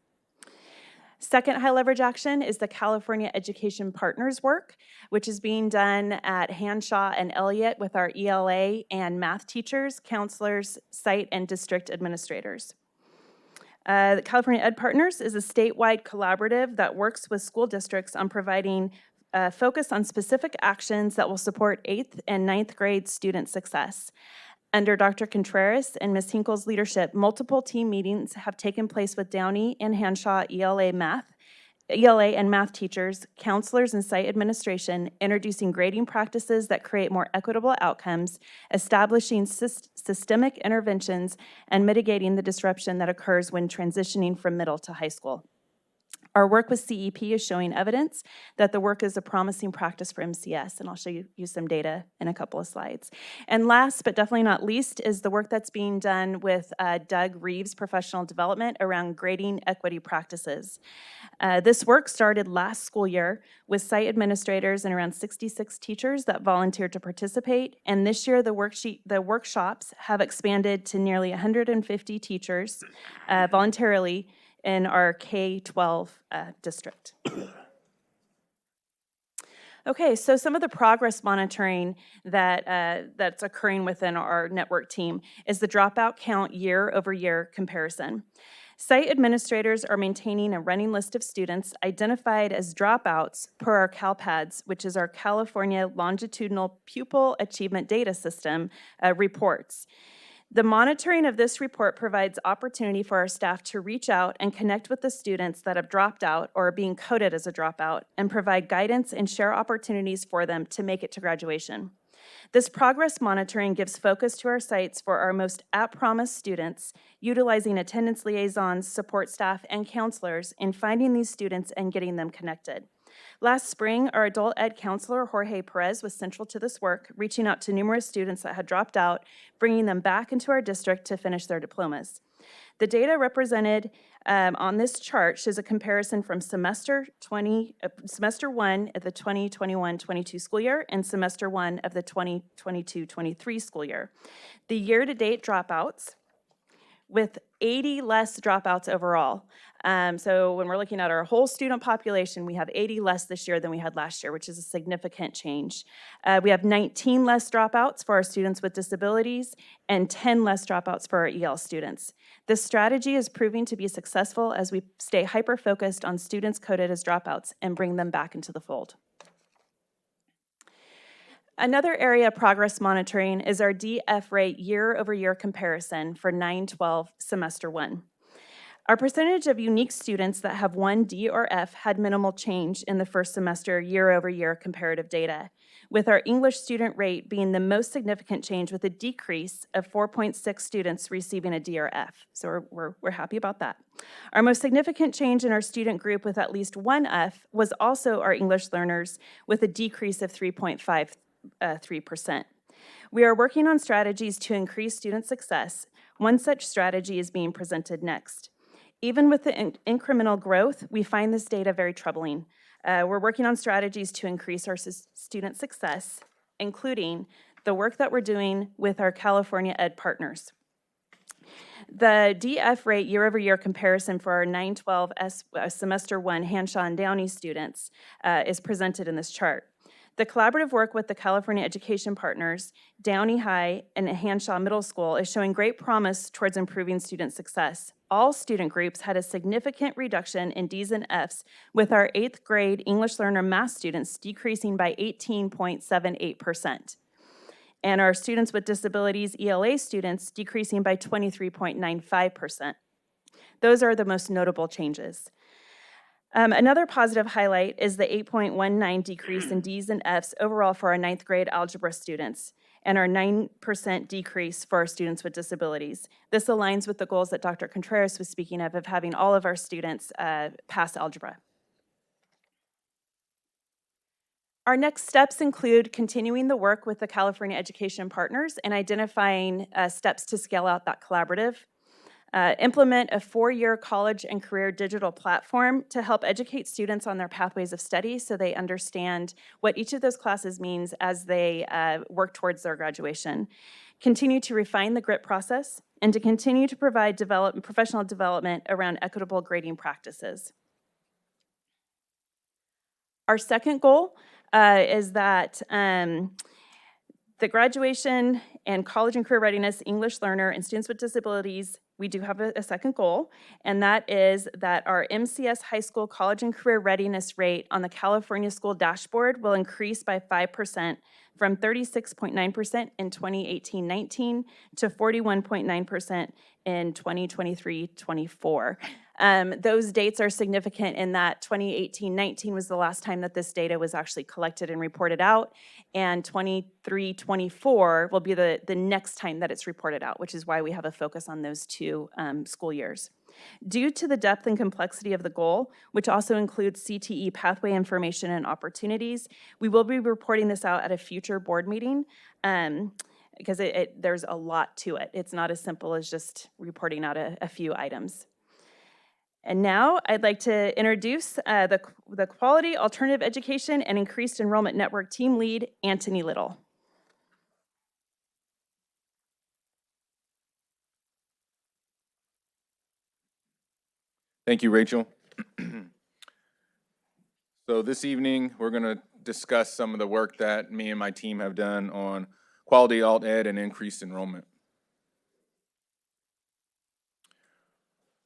Second high leverage action is the California Education Partners work, which is being done at Hanshaw and Elliott with our ELA and math teachers, counselors, site and district administrators. The California Ed Partners is a statewide collaborative that works with school districts on providing focus on specific actions that will support 8th and 9th grade student success. Under Dr. Contreras and Ms. Hinkle's leadership, multiple team meetings have taken place with Downey and Hanshaw ELA and math teachers, counselors, and site administration, introducing grading practices that create more equitable outcomes, establishing systemic interventions, and mitigating the disruption that occurs when transitioning from middle to high school. Our work with CEP is showing evidence that the work is a promising practice for MCS, and I'll show you some data in a couple of slides. And last, but definitely not least, is the work that's being done with Doug Reeves' professional development around grading equity practices. This work started last school year with site administrators and around 66 teachers that volunteered to participate, and this year the workshops have expanded to nearly 150 teachers voluntarily in our K-12 district. Okay, so some of the progress monitoring that's occurring within our network team is the dropout count year-over-year comparison. Site administrators are maintaining a running list of students identified as dropouts per our CalPADS, which is our California Longitudinal Pupil Achievement Data System reports. The monitoring of this report provides opportunity for our staff to reach out and connect with the students that have dropped out or are being coded as a dropout and provide guidance and share opportunities for them to make it to graduation. This progress monitoring gives focus to our sites for our most at-promise students, utilizing attendance liaisons, support staff, and counselors in finding these students and getting them connected. Last spring, our adult ed counselor, Jorge Perez, was central to this work, reaching out to numerous students that had dropped out, bringing them back into our district to finish their diplomas. The data represented on this chart shows a comparison from semester 1 of the 2021-22 school year and semester 1 of the 2022-23 school year. The year-to-date dropouts, with 80 less dropouts overall. So when we're looking at our whole student population, we have 80 less this year than we had last year, which is a significant change. We have 19 less dropouts for our students with disabilities and 10 less dropouts for our EL students. This strategy is proving to be successful as we stay hyper-focused on students coded as dropouts and bring them back into the fold. Another area of progress monitoring is our DF rate year-over-year comparison for 9-12 semester 1. Our percentage of unique students that have 1 D or F had minimal change in the first semester year-over-year comparative data, with our English student rate being the most significant change with a decrease of 4.6 students receiving a D or F. So we're happy about that. Our most significant change in our student group with at least 1 F was also our English learners with a decrease of 3.53%. We are working on strategies to increase student success. One such strategy is being presented next. Even with the incremental growth, we find this data very troubling. We're working on strategies to increase our student success, including the work that we're doing with our California Ed partners. The DF rate year-over-year comparison for our 9-12 semester 1 Hanshaw and Downey students is presented in this chart. The collaborative work with the California Education Partners, Downey High, and Hanshaw Middle School is showing great promise towards improving student success. All student groups had a significant reduction in Ds and Fs, with our 8th grade English learner math students decreasing by 18.78%, and our students with disabilities, ELA students, decreasing by 23.95%. Those are the most notable changes. Another positive highlight is the 8.19 decrease in Ds and Fs overall for our 9th grade algebra students, and our 9% decrease for our students with disabilities. This aligns with the goals that Dr. Contreras was speaking of having all of our students pass algebra. Our next steps include continuing the work with the California Education Partners and identifying steps to scale out that collaborative. Implement a 4-year college and career digital platform to help educate students on their pathways of study so they understand what each of those classes means as they work towards their graduation. Continue to refine the GRIT process and to continue to provide professional development around equitable grading practices. Our second goal is that the graduation and college and career readiness English learner and students with disabilities, we do have a second goal, and that is that our MCS high school college and career readiness rate on the California school dashboard will increase by 5% from 36.9% in 2018-19 to 41.9% in 2023-24. Those dates are significant in that 2018-19 was the last time that this data was actually collected and reported out, and 23-24 will be the next time that it's reported out, which is why we have a focus on those two school years. Due to the depth and complexity of the goal, which also includes CTE pathway information and opportunities, we will be reporting this out at a future board meeting because there's a lot to it. It's not as simple as just reporting out a few items. And now I'd like to introduce the Quality Alternative Education and Increased Enrollment Network Team Lead, Anthony Little. Thank you, Rachel. So this evening, we're going to discuss some of the work that me and my team have done on quality alt ed and increased enrollment.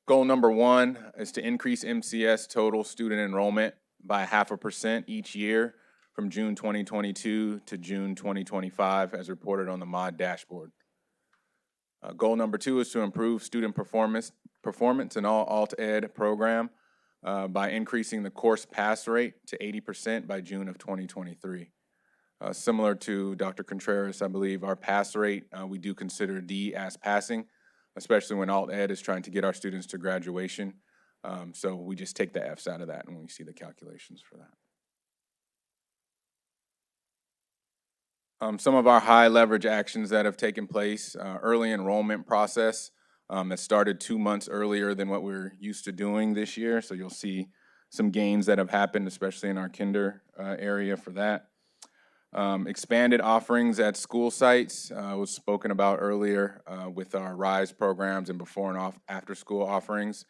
Goal number 1 is to increase MCS total student enrollment by 0.5% each year from June 2022 to June 2025 as reported on the MOD dashboard. Goal number 2 is to improve student performance in all alt ed program by increasing the course pass rate to 80% by June of 2023. Similar to Dr. Contreras, I believe our pass rate, we do consider D as passing, especially when alt ed is trying to get our students to graduation. So we just take the F's out of that and we see the calculations for that. Some of our high leverage actions that have taken place, early enrollment process. that started 2 months earlier than what we're used to doing this year. So you'll see some gains that have happened, especially in our kinder area for that. Expanded offerings at school sites was spoken about earlier with our RISE programs and before and after school offerings.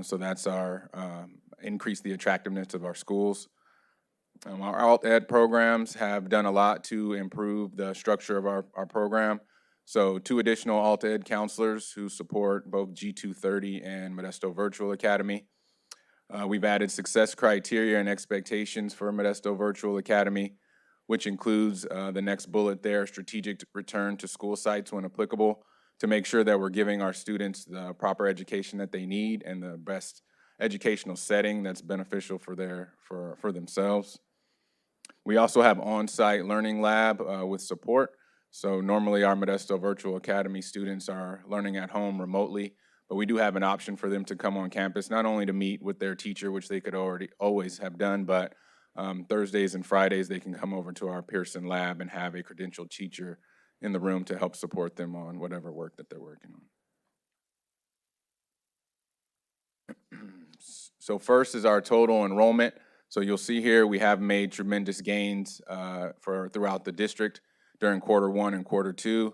So that's our increase the attractiveness of our schools. Our alt ed programs have done a lot to improve the structure of our program. So 2 additional alt ed counselors who support both G230 and Modesto Virtual Academy. We've added success criteria and expectations for Modesto Virtual Academy, which includes the next bullet there, strategic return to school sites when applicable, to make sure that we're giving our students the proper education that they need and the best educational setting that's beneficial for themselves. We also have on-site learning lab with support. So normally our Modesto Virtual Academy students are learning at home remotely, but we do have an option for them to come on campus, not only to meet with their teacher, which they could always have done, but Thursdays and Fridays, they can come over to our Pearson lab and have a credentialed teacher in the room to help support them on whatever work that they're working on. So first is our total enrollment. So you'll see here we have made tremendous gains throughout the district during Q1 and Q2.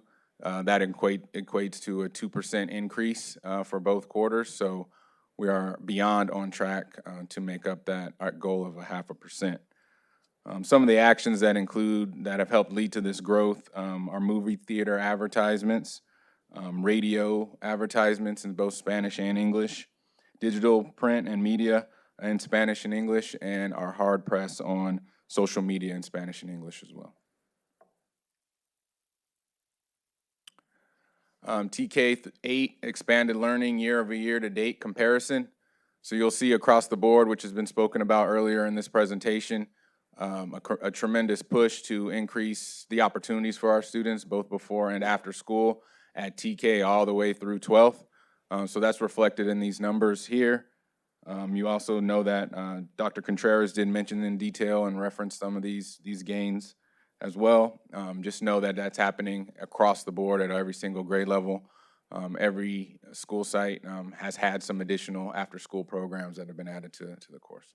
That equates to a 2% increase for both quarters. So we are beyond on track to make up our goal of 0.5%. Some of the actions that have helped lead to this growth are movie theater advertisements, radio advertisements in both Spanish and English, digital print and media in Spanish and English, and our hard press on social media in Spanish and English as well. TK-8 expanded learning year-over-year to date comparison. So you'll see across the board, which has been spoken about earlier in this presentation, a tremendous push to increase the opportunities for our students, both before and after school at TK all the way through 12th. So that's reflected in these numbers here. You also know that Dr. Contreras did mention in detail and reference some of these gains as well. Just know that that's happening across the board at every single grade level. Every school site has had some additional after-school programs that have been added to the course.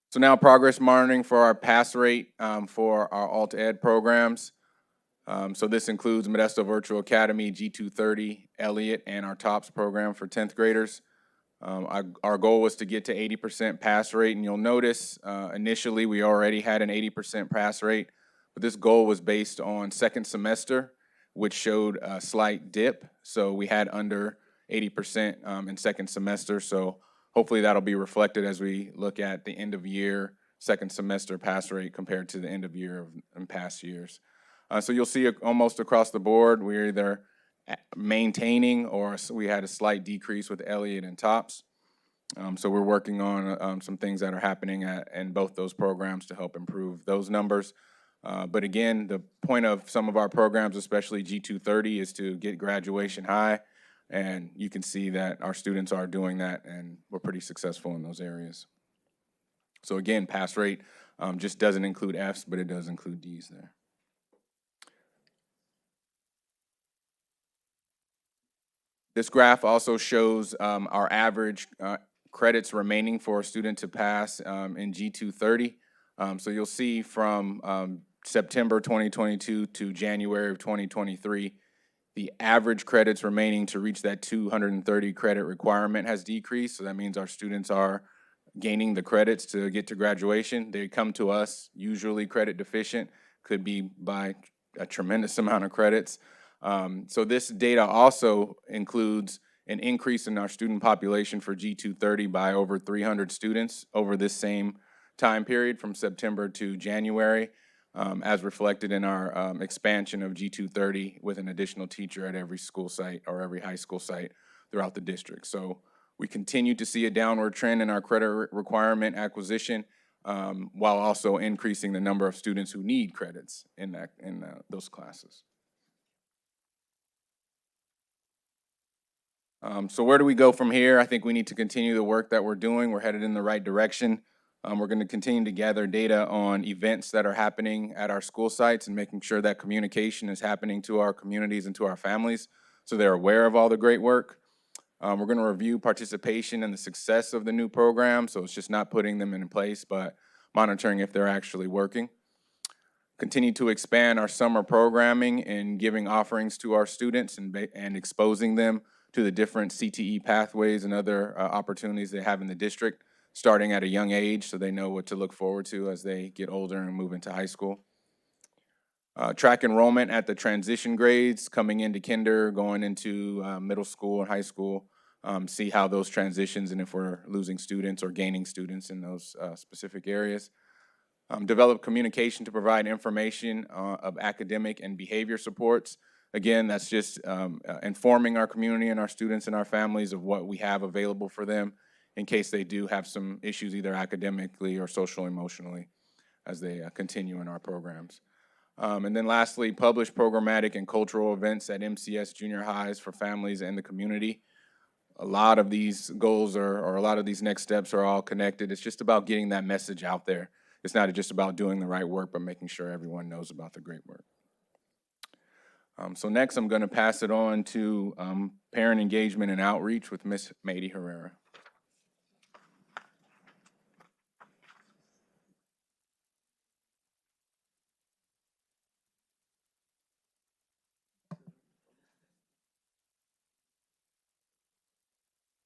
So now progress monitoring for our pass rate for our alt ed programs. So this includes Modesto Virtual Academy, G230, Elliott, and our TOPS program for 10th graders. Our goal was to get to 80% pass rate, and you'll notice initially we already had an 80% pass rate, but this goal was based on second semester, which showed a slight dip. So we had under 80% in second semester. So hopefully that'll be reflected as we look at the end of year, second semester pass rate compared to the end of year in past years. So you'll see almost across the board, we're either maintaining or we had a slight decrease with Elliott and TOPS. So we're working on some things that are happening in both those programs to help improve those numbers. But again, the point of some of our programs, especially G230, is to get graduation high. And you can see that our students are doing that, and we're pretty successful in those areas. So again, pass rate just doesn't include Fs, but it does include Ds there. This graph also shows our average credits remaining for a student to pass in G230. So you'll see from September 2022 to January of 2023, the average credits remaining to reach that 230 credit requirement has decreased. So that means our students are gaining the credits to get to graduation. They come to us, usually credit deficient, could be by a tremendous amount of credits. So this data also includes an increase in our student population for G230 by over 300 students over this same time period from September to January, as reflected in our expansion of G230 with an additional teacher at every school site or every high school site throughout the district. So we continue to see a downward trend in our credit requirement acquisition, while also increasing the number of students who need credits in those classes. So where do we go from here? I think we need to continue the work that we're doing. We're headed in the right direction. We're going to continue to gather data on events that are happening at our school sites and making sure that communication is happening to our communities and to our families so they're aware of all the great work. We're going to review participation and the success of the new program, so it's just not putting them in place, but monitoring if they're actually working. Continue to expand our summer programming and giving offerings to our students and exposing them to the different CTE pathways and other opportunities they have in the district, starting at a young age so they know what to look forward to as they get older and move into high school. Track enrollment at the transition grades, coming into kinder, going into middle school and high school, see how those transitions and if we're losing students or gaining students in those specific areas. Develop communication to provide information of academic and behavior supports. Again, that's just informing our community and our students and our families of what we have available for them in case they do have some issues either academically or social emotionally as they continue in our programs. And then lastly, publish programmatic and cultural events at MCS junior highs for families and the community. A lot of these goals or a lot of these next steps are all connected. It's just about getting that message out there. It's not just about doing the right work, but making sure everyone knows about the great work. So next, I'm going to pass it on to parent engagement and outreach with Ms. Mady Herrera.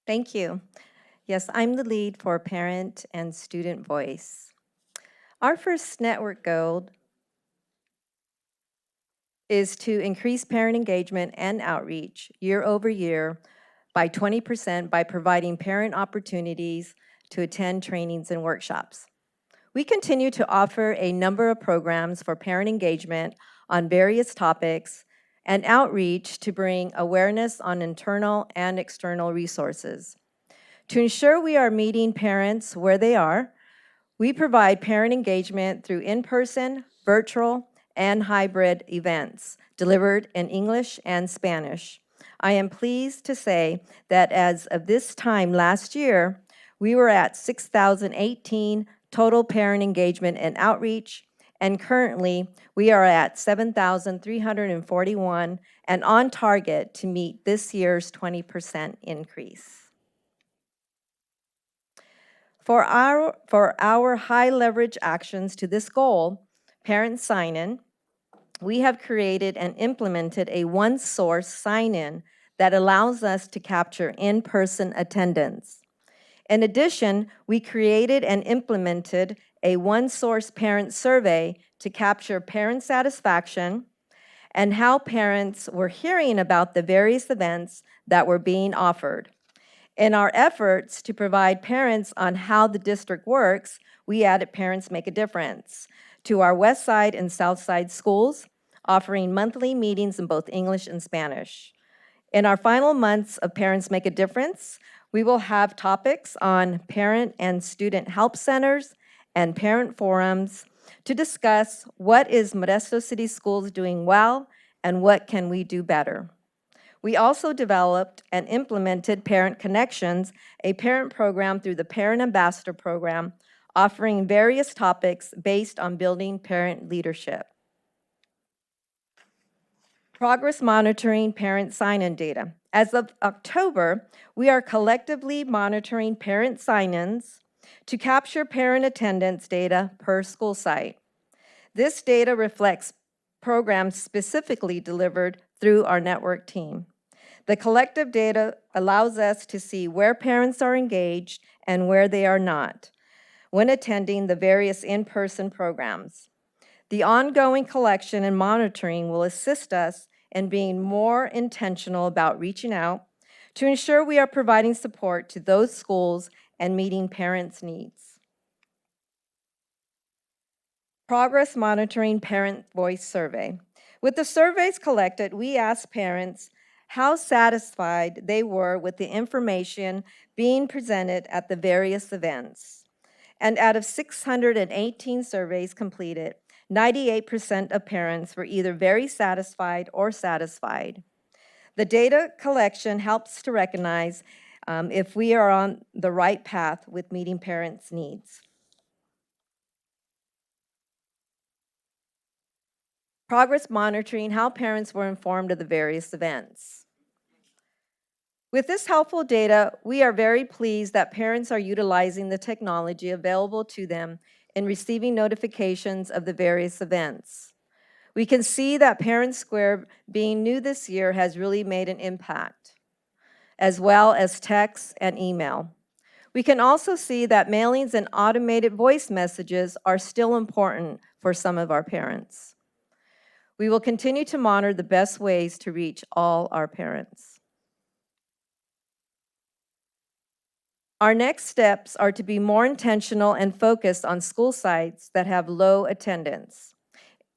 Thank you. Yes, I'm the lead for Parent and Student Voice. Our first network goal is to increase parent engagement and outreach year over year by 20% by providing parent opportunities to attend trainings and workshops. We continue to offer a number of programs for parent engagement on various topics and outreach to bring awareness on internal and external resources. To ensure we are meeting parents where they are, we provide parent engagement through in-person, virtual, and hybrid events delivered in English and Spanish. I am pleased to say that as of this time last year, we were at 6,018 total parent engagement and outreach, and currently we are at 7,341 and on target to meet this year's 20% increase. For our high leverage actions to this goal, parent sign-in, we have created and implemented a one-source sign-in that allows us to capture in-person attendance. In addition, we created and implemented a one-source parent survey to capture parent satisfaction and how parents were hearing about the various events that were being offered. In our efforts to provide parents on how the district works, we added Parents Make a Difference to our West Side and South Side schools, offering monthly meetings in both English and Spanish. In our final months of Parents Make a Difference, we will have topics on parent and student help centers and parent forums to discuss what is Modesto City Schools doing well and what can we do better. We also developed and implemented Parent Connections, a parent program through the Parent Ambassador Program, offering various topics based on building parent leadership. Progress monitoring parent sign-in data. As of October, we are collectively monitoring parent sign-ins to capture parent attendance data per school site. This data reflects programs specifically delivered through our network team. The collective data allows us to see where parents are engaged and where they are not when attending the various in-person programs. The ongoing collection and monitoring will assist us in being more intentional about reaching out to ensure we are providing support to those schools and meeting parents' needs. Progress monitoring parent voice survey. With the surveys collected, we asked parents how satisfied they were with the information being presented at the various events. And out of 618 surveys completed, 98% of parents were either very satisfied or satisfied. The data collection helps to recognize if we are on the right path with meeting parents' needs. progress monitoring how parents were informed of the various events. With this helpful data, we are very pleased that parents are utilizing the technology available to them in receiving notifications of the various events. We can see that Parent Square, being new this year, has really made an impact, as well as text and email. We can also see that mailings and automated voice messages are still important for some of our parents. We will continue to monitor the best ways to reach all our parents. Our next steps are to be more intentional and focused on school sites that have low attendance.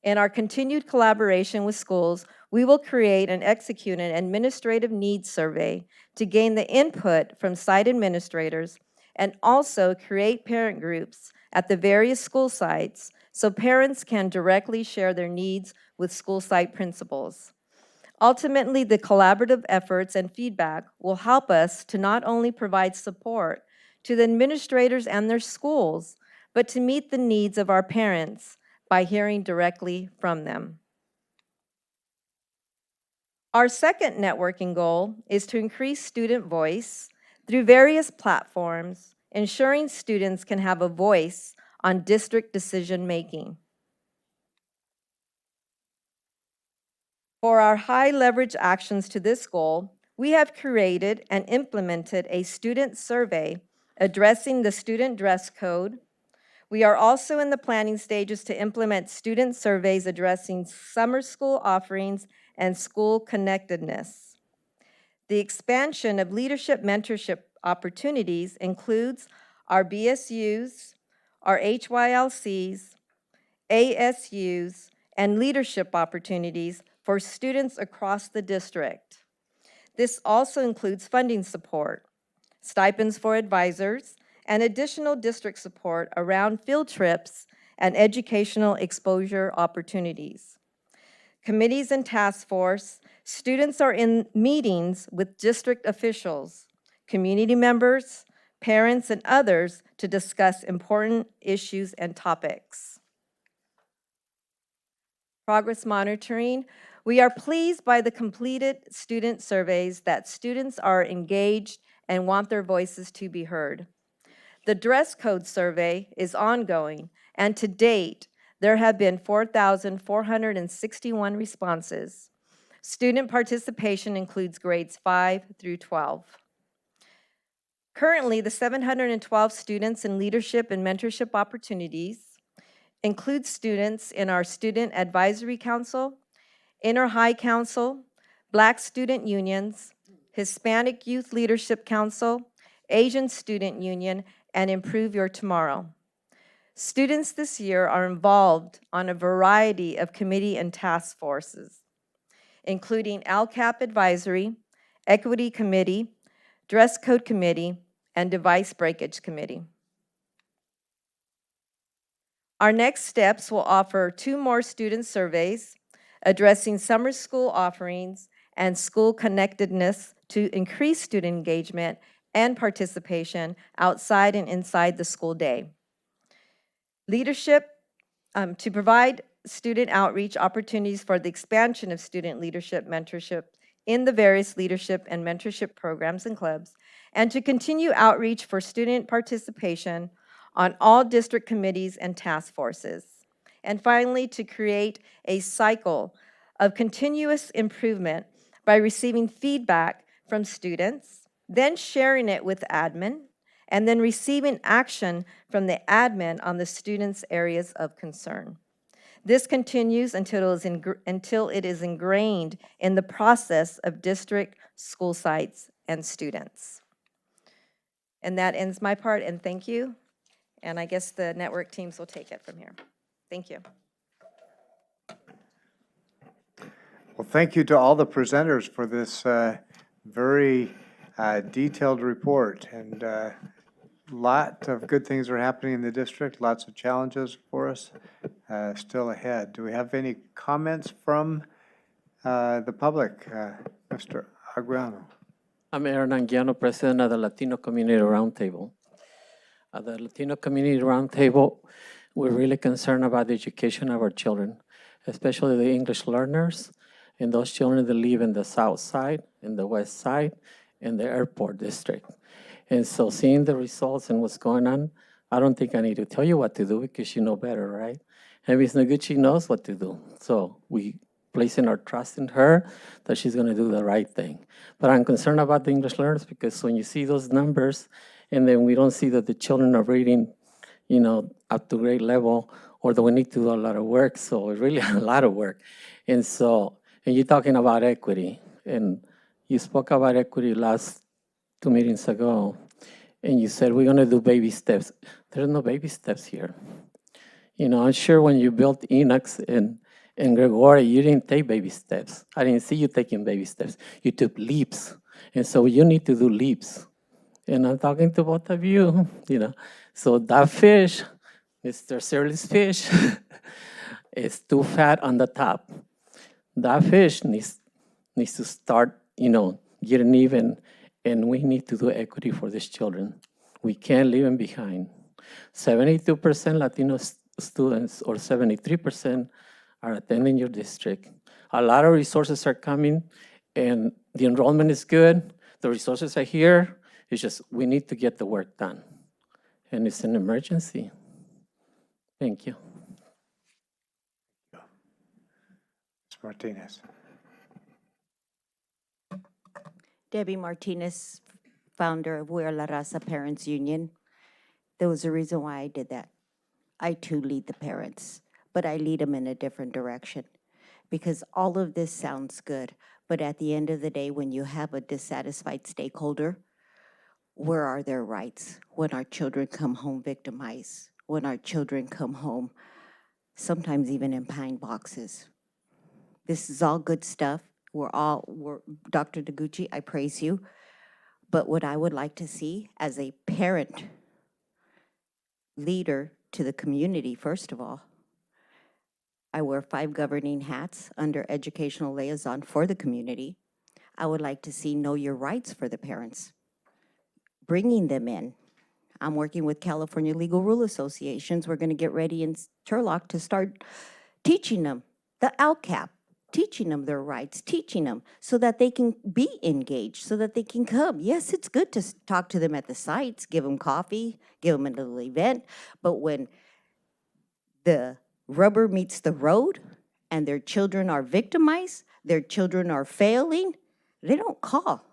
In our continued collaboration with schools, we will create and execute an administrative needs survey to gain the input from site administrators and also create parent groups at the various school sites so parents can directly share their needs with school site principals. Ultimately, the collaborative efforts and feedback will help us to not only provide support to the administrators and their schools, but to meet the needs of our parents by hearing directly from them. Our second networking goal is to increase student voice through various platforms, ensuring students can have a voice on district decision-making. For our high leverage actions to this goal, we have created and implemented a student survey addressing the student dress code. We are also in the planning stages to implement student surveys addressing summer school offerings and school connectedness. The expansion of leadership mentorship opportunities includes our BSUs, our HYLCs, ASUs, and leadership opportunities for students across the district. This also includes funding support, stipends for advisors, and additional district support around field trips and educational exposure opportunities. Committees and task force, students are in meetings with district officials, community members, parents, and others to discuss important issues and topics. Progress monitoring. We are pleased by the completed student surveys that students are engaged and want their voices to be heard. The dress code survey is ongoing, and to date, there have been 4,461 responses. Student participation includes grades 5 through 12. Currently, the 712 students in leadership and mentorship opportunities include students in our Student Advisory Council, Inner High Council, Black Student Unions, Hispanic Youth Leadership Council, Asian Student Union, and Improve Your Tomorrow. Students this year are involved on a variety of committee and task forces, including LCAP Advisory, Equity Committee, Dress Code Committee, and Device Breakage Committee. Our next steps will offer 2 more student surveys addressing summer school offerings and school connectedness to increase student engagement and participation outside and inside the school day. Leadership, to provide student outreach opportunities for the expansion of student leadership mentorship in the various leadership and mentorship programs and clubs, and to continue outreach for student participation on all district committees and task forces. And finally, to create a cycle of continuous improvement by receiving feedback from students, then sharing it with admin, and then receiving action from the admin on the students' areas of concern. This continues until it is ingrained in the process of district, school sites, and students. And that ends my part, and thank you. And I guess the network teams will take it from here. Thank you. Well, thank you to all the presenters for this very detailed report. And lot of good things are happening in the district, lots of challenges for us still ahead. Do we have any comments from the public? Mr. Aguiano. I'm Aaron Anguiano, president of the Latino Community Roundtable. At the Latino Community Roundtable, we're really concerned about the education of our children. especially the English learners and those children that live in the south side, in the west side, in the airport district. And so seeing the results and what's going on, I don't think I need to tell you what to do because you know better, right? And Ms. Noguchi knows what to do. So we placing our trust in her that she's gonna do the right thing. But I'm concerned about the English learners because when you see those numbers and then we don't see that the children are reading, you know, up to grade level, or that we need to do a lot of work. So it's really a lot of work. And so, and you're talking about equity, and you spoke about equity last 2 meetings ago, and you said we're gonna do baby steps. There's no baby steps here. You know, I'm sure when you built Enox and Gregory, you didn't take baby steps. I didn't see you taking baby steps. You took leaps. And so you need to do leaps. And I'm talking to both of you, you know. So that fish, Mr. Shirley's fish, is too fat on the top. That fish needs to start, you know, getting even, and we need to do equity for these children. We can't leave them behind. 72% Latino students or 73% are attending your district. A lot of resources are coming, and the enrollment is good. The resources are here. It's just we need to get the work done, and it's an emergency. Thank you. Ms. Martinez. Debbie Martinez, founder of We're La Raza Parents Union. There was a reason why I did that. I too lead the parents, but I lead them in a different direction because all of this sounds good, but at the end of the day, when you have a dissatisfied stakeholder, where are their rights when our children come home victimized, when our children come home, sometimes even in pine boxes? This is all good stuff. Dr. Noguchi, I praise you. But what I would like to see as a parent leader to the community, first of all, I wear 5 governing hats under educational liaison for the community. I would like to see know your rights for the parents, bringing them in. I'm working with California Legal Rule Associations. We're going to get ready in Turlock to start teaching them the LCAP, teaching them their rights, teaching them so that they can be engaged, so that they can come. Yes, it's good to talk to them at the sites, give them coffee, give them a little event, but when the rubber meets the road and their children are victimized, their children are failing, they don't call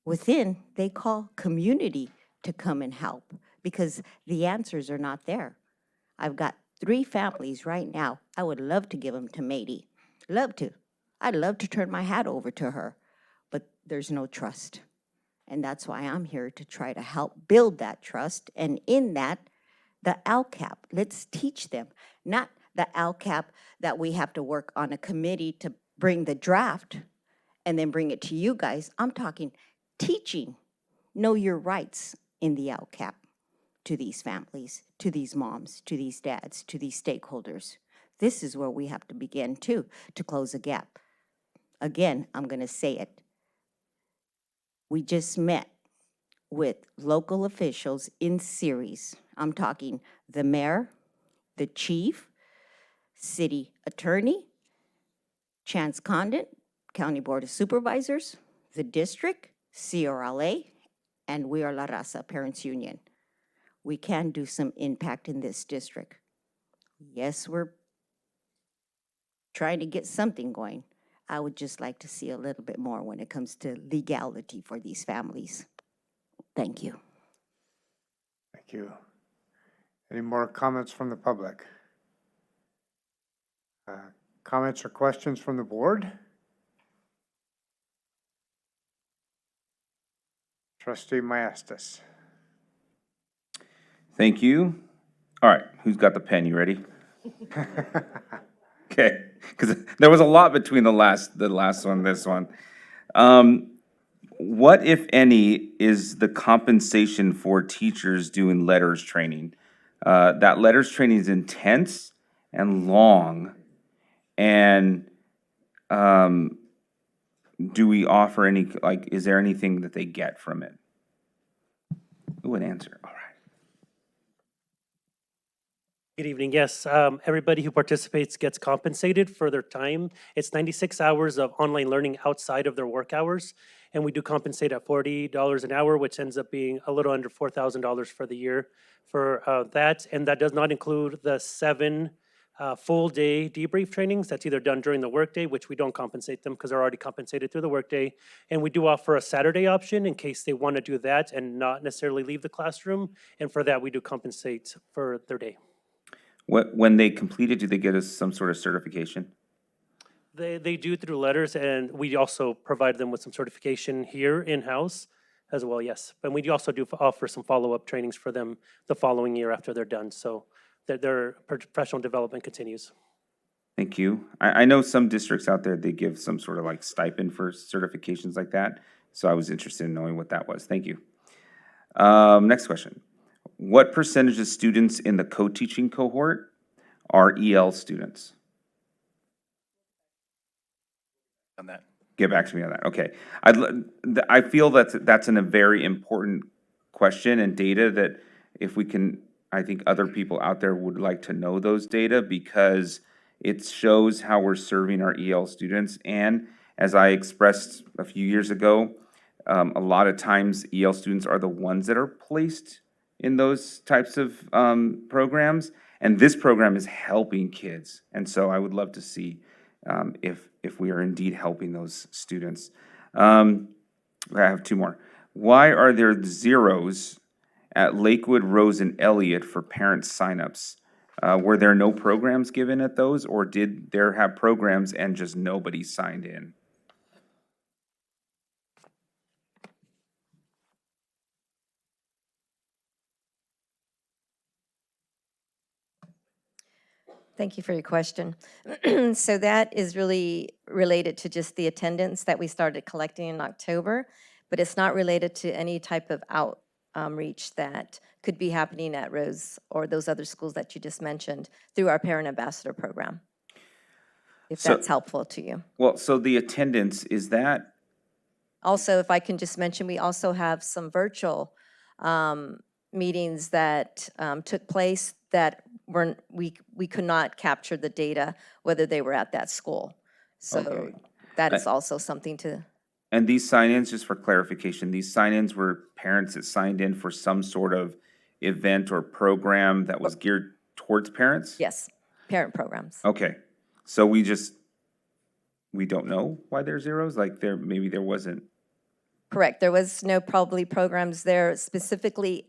within, they call community to come and help because the answers are not there. I've got 3 families right now. I would love to give them to Mady. Love to. I'd love to turn my hat over to her, but there's no trust. And that's why I'm here to try to help build that trust. And in that, the LCAP, let's teach them, not the LCAP that we have to work on a committee to bring the draft and then bring it to you guys. I'm talking teaching, know your rights in the LCAP to these families, to these moms, to these dads, to these stakeholders. This is where we have to begin too, to close a gap. Again, I'm gonna say it. We just met with local officials in series. I'm talking the mayor, the chief, city attorney, Chance Condon, County Board of Supervisors, the district, CRLA, and We Are La Raza Parents Union. We can do some impact in this district. Yes, we're trying to get something going. I would just like to see a little bit more when it comes to legality for these families. Thank you. Thank you. Any more comments from the public? Comments or questions from the board? Trustee Maestas. Thank you. All right, who's got the pen? You ready? Okay, because there was a lot between the last one and this one. What, if any, is the compensation for teachers doing letters training? That letters training is intense and long, and do we offer any, like, is there anything that they get from it? Who would answer? All right. Good evening. Yes, everybody who participates gets compensated for their time. It's 96 hours of online learning outside of their work hours, and we do compensate at $40 an hour, which ends up being a little under $4,000 for the year for that. And that does not include the 7 full-day debrief trainings that's either done during the workday, which we don't compensate them because they're already compensated through the workday. And we do offer a Saturday option in case they want to do that and not necessarily leave the classroom. And for that, we do compensate for their day. When they complete it, do they get us some sort of certification? They do through letters, and we also provide them with some certification here in-house as well, yes. And we also do offer some follow-up trainings for them the following year after they're done, so that their professional development continues. Thank you. I know some districts out there, they give some sort of like stipend for certifications like that, so I was interested in knowing what that was. Thank you. Next question. What percentage of students in the co-teaching cohort are EL students? On that. Get back to me on that. Okay. I feel that's a very important question and data that if we can, I think other people out there would like to know those data because it shows how we're serving our EL students. And as I expressed a few years ago, a lot of times EL students are the ones that are placed in those types of programs. And this program is helping kids. And so I would love to see if we are indeed helping those students. I have 2 more. Why are there zeros at Lakewood, Rose, and Elliott for parent signups? Were there no programs given at those, or did there have programs and just nobody signed in? Thank you for your question. So that is really related to just the attendance that we started collecting in October, but it's not related to any type of outreach that could be happening at Rose or those other schools that you just mentioned through our Parent Ambassador program, if that's helpful to you. Well, so the attendance, is that? Also, if I can just mention, we also have some virtual meetings that took place that we could not capture the data, whether they were at that school. So Okay. that is also something to, And these sign-ins, just for clarification, these sign-ins were parents that signed in for some sort of event or program that was geared towards parents? yes, parent programs. Okay, so we don't know why there's zeros? Like maybe there wasn't? Correct. There was no probably programs there specifically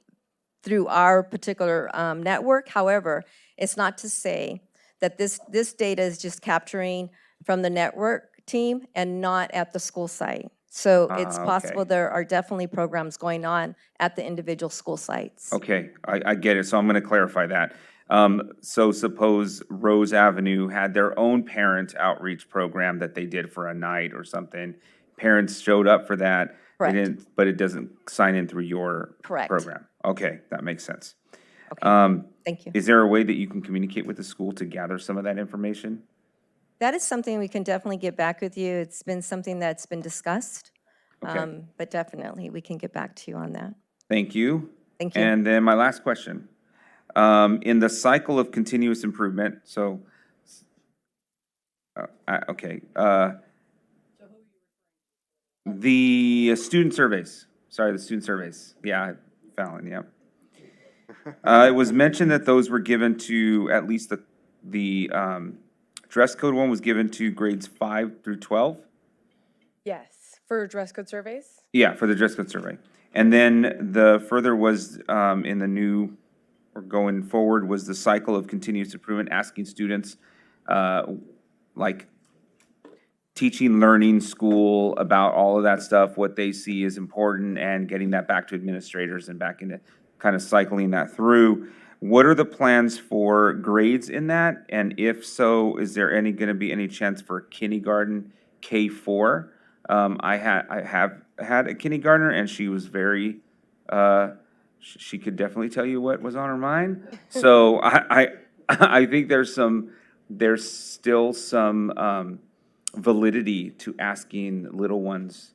through our particular network. However, it's not to say that this data is just capturing from the network team and not at the school site. So it's possible okay. there are definitely programs going on at the individual school sites. Okay, I get it, so I'm gonna clarify that. So suppose Rose Avenue had their own parent outreach program that they did for a night or something. Parents showed up for that. They Correct. didn't, but it doesn't sign in through your Correct. program. Okay, that makes sense. Thank you. Is there a way that you can communicate with the school to gather some of that information? That is something we can definitely get back with you. It's been something that's been discussed. Okay. But definitely, we can get back to you on that. Thank you. Thank you. And then my last question. In the cycle of continuous improvement, so, the student surveys, sorry, the student surveys. Yeah, Fallon, yeah. It was mentioned that those were given to, at least the dress code one was given to grades 5 through 12? Yes, for dress code surveys? Yeah, for the dress code survey. And then the further was in the new, or going forward, was the cycle of continuous improvement, asking students, like teaching, learning, school, about all of that stuff, what they see is important, and getting that back to administrators and back into kind of cycling that through. What are the plans for grades in that? And if so, is there gonna be any chance for kindergarten K4? I have had a kindergartner, and she was very, she could definitely tell you what was on her mind. So I think there's still some validity to asking little ones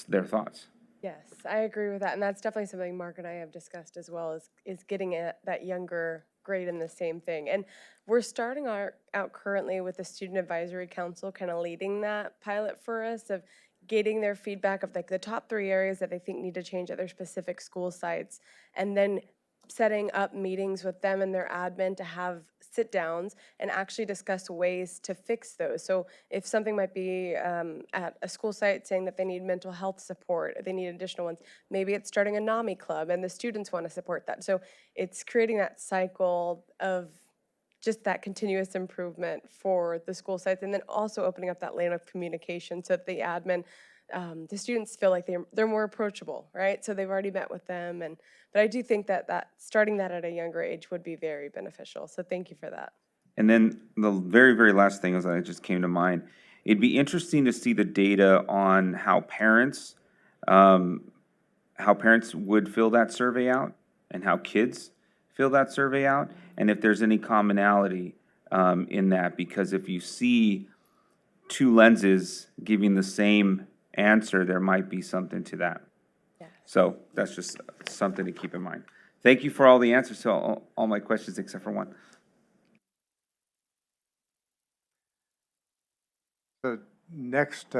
their thoughts. Yes, I agree with that, and that's definitely something Mark and I have discussed as well, is getting at that younger great in the same thing. And we're starting out currently with the Student Advisory Council kind of leading that pilot for us of getting their feedback of like the top 3 areas that they think need to change at their specific school sites, and then setting up meetings with them and their admin to have sit downs and actually discuss ways to fix those. So if something might be at a school site saying that they need mental health support, they need additional ones, maybe it's starting a NAMI club and the students want to support that. So it's creating that cycle of just that continuous improvement for the school sites, and then also opening up that lane of communication so that the admin, the students feel like they're more approachable, right? So they've already met with them, but I do think that starting that at a younger age would be very beneficial. So thank you for that. And then the very, very last thing that just came to mind, it'd be interesting to see the data on how parents would fill that survey out and how kids fill that survey out, and if there's any commonality in that, because if you see 2 lenses giving the same answer, there might be something to that. So that's just something to keep in mind. Thank you for all the answers to all my questions except for one. So next,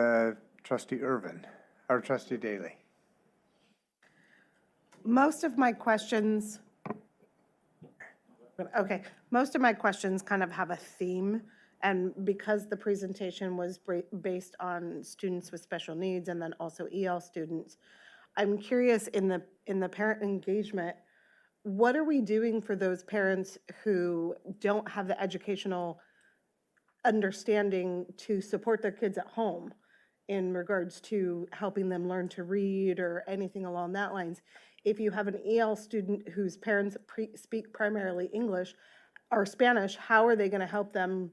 trustee Irvin, or trustee Daly. Most of my questions kind of have a theme, and because the presentation was based on students with special needs and then also EL students, I'm curious in the parent engagement, what are we doing for those parents who don't have the educational understanding to support their kids at home in regards to helping them learn to read or anything along that lines? If you have an EL student whose parents speak primarily English or Spanish, how are they going to help them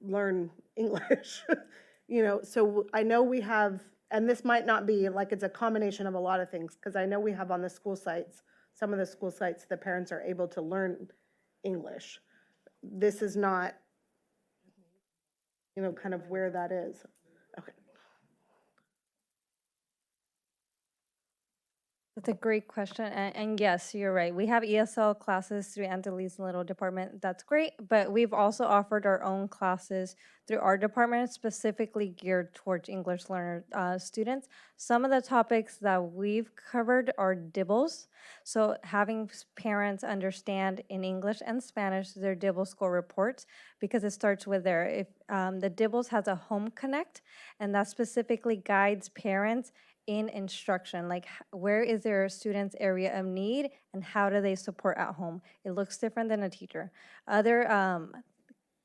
learn English? So I know we have, and this might not be like it's a combination of a lot of things, because I know we have on the school sites, some of the school sites, the parents are able to learn English. This is not, kind of where that is. Okay. That's a great question, and yes, you're right. We have ESL classes through Anteli's little department. That's great, but we've also offered our own classes through our department, specifically geared towards English learner students. Some of the topics that we've covered are DIBELS, so having parents understand in English and Spanish their DIBELS score reports, because it starts with there. If the DIBELS has a home connect, and that specifically guides parents in instruction, like where is their student's area of need and how do they support at home. It looks different than a teacher. Other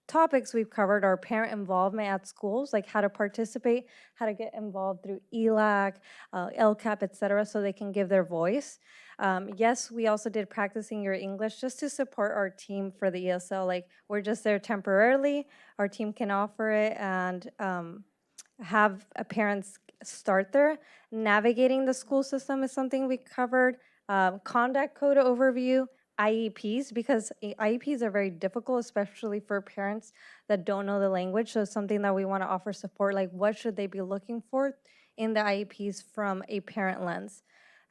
topics we've covered are parent involvement at schools, like how to participate, how to get involved through ELAC, LCAP, etc., so they can give their voice. Yes, we also did practicing your English just to support our team for the ESL. Like we're just there temporarily, our team can offer it and have parents start there. Navigating the school system is something we covered. Conduct code overview, IEPs, because IEPs are very difficult, especially for parents that don't know the language. So it's something that we want to offer support, like what should they be looking for in the IEPs from a parent lens.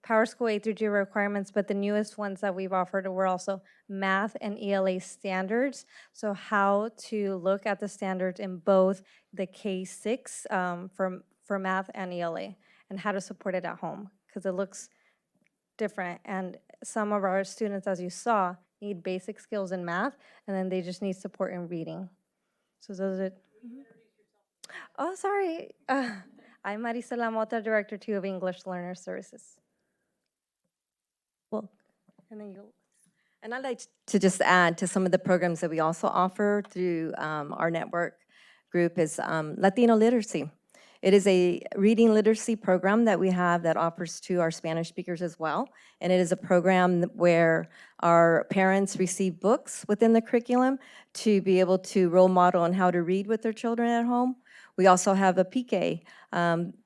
PowerSchool A through G requirements, but the newest ones that we've offered were also math and ELA standards. So how to look at the standards in both the K-6 for math and ELA, and how to support it at home, because it looks different. And some of our students, as you saw, need basic skills in math, and then they just need support in reading. So those are. Oh, sorry. I'm Marisela Mota, Director 2 of English Learner Services. Well, and then you'll. And I'd like to just add to some of the programs that we also offer through our network group is Latino literacy. It is a reading literacy program that we have that offers to our Spanish speakers as well. And it is a program where our parents receive books within the curriculum to be able to role model on how to read with their children at home. We also have a PK,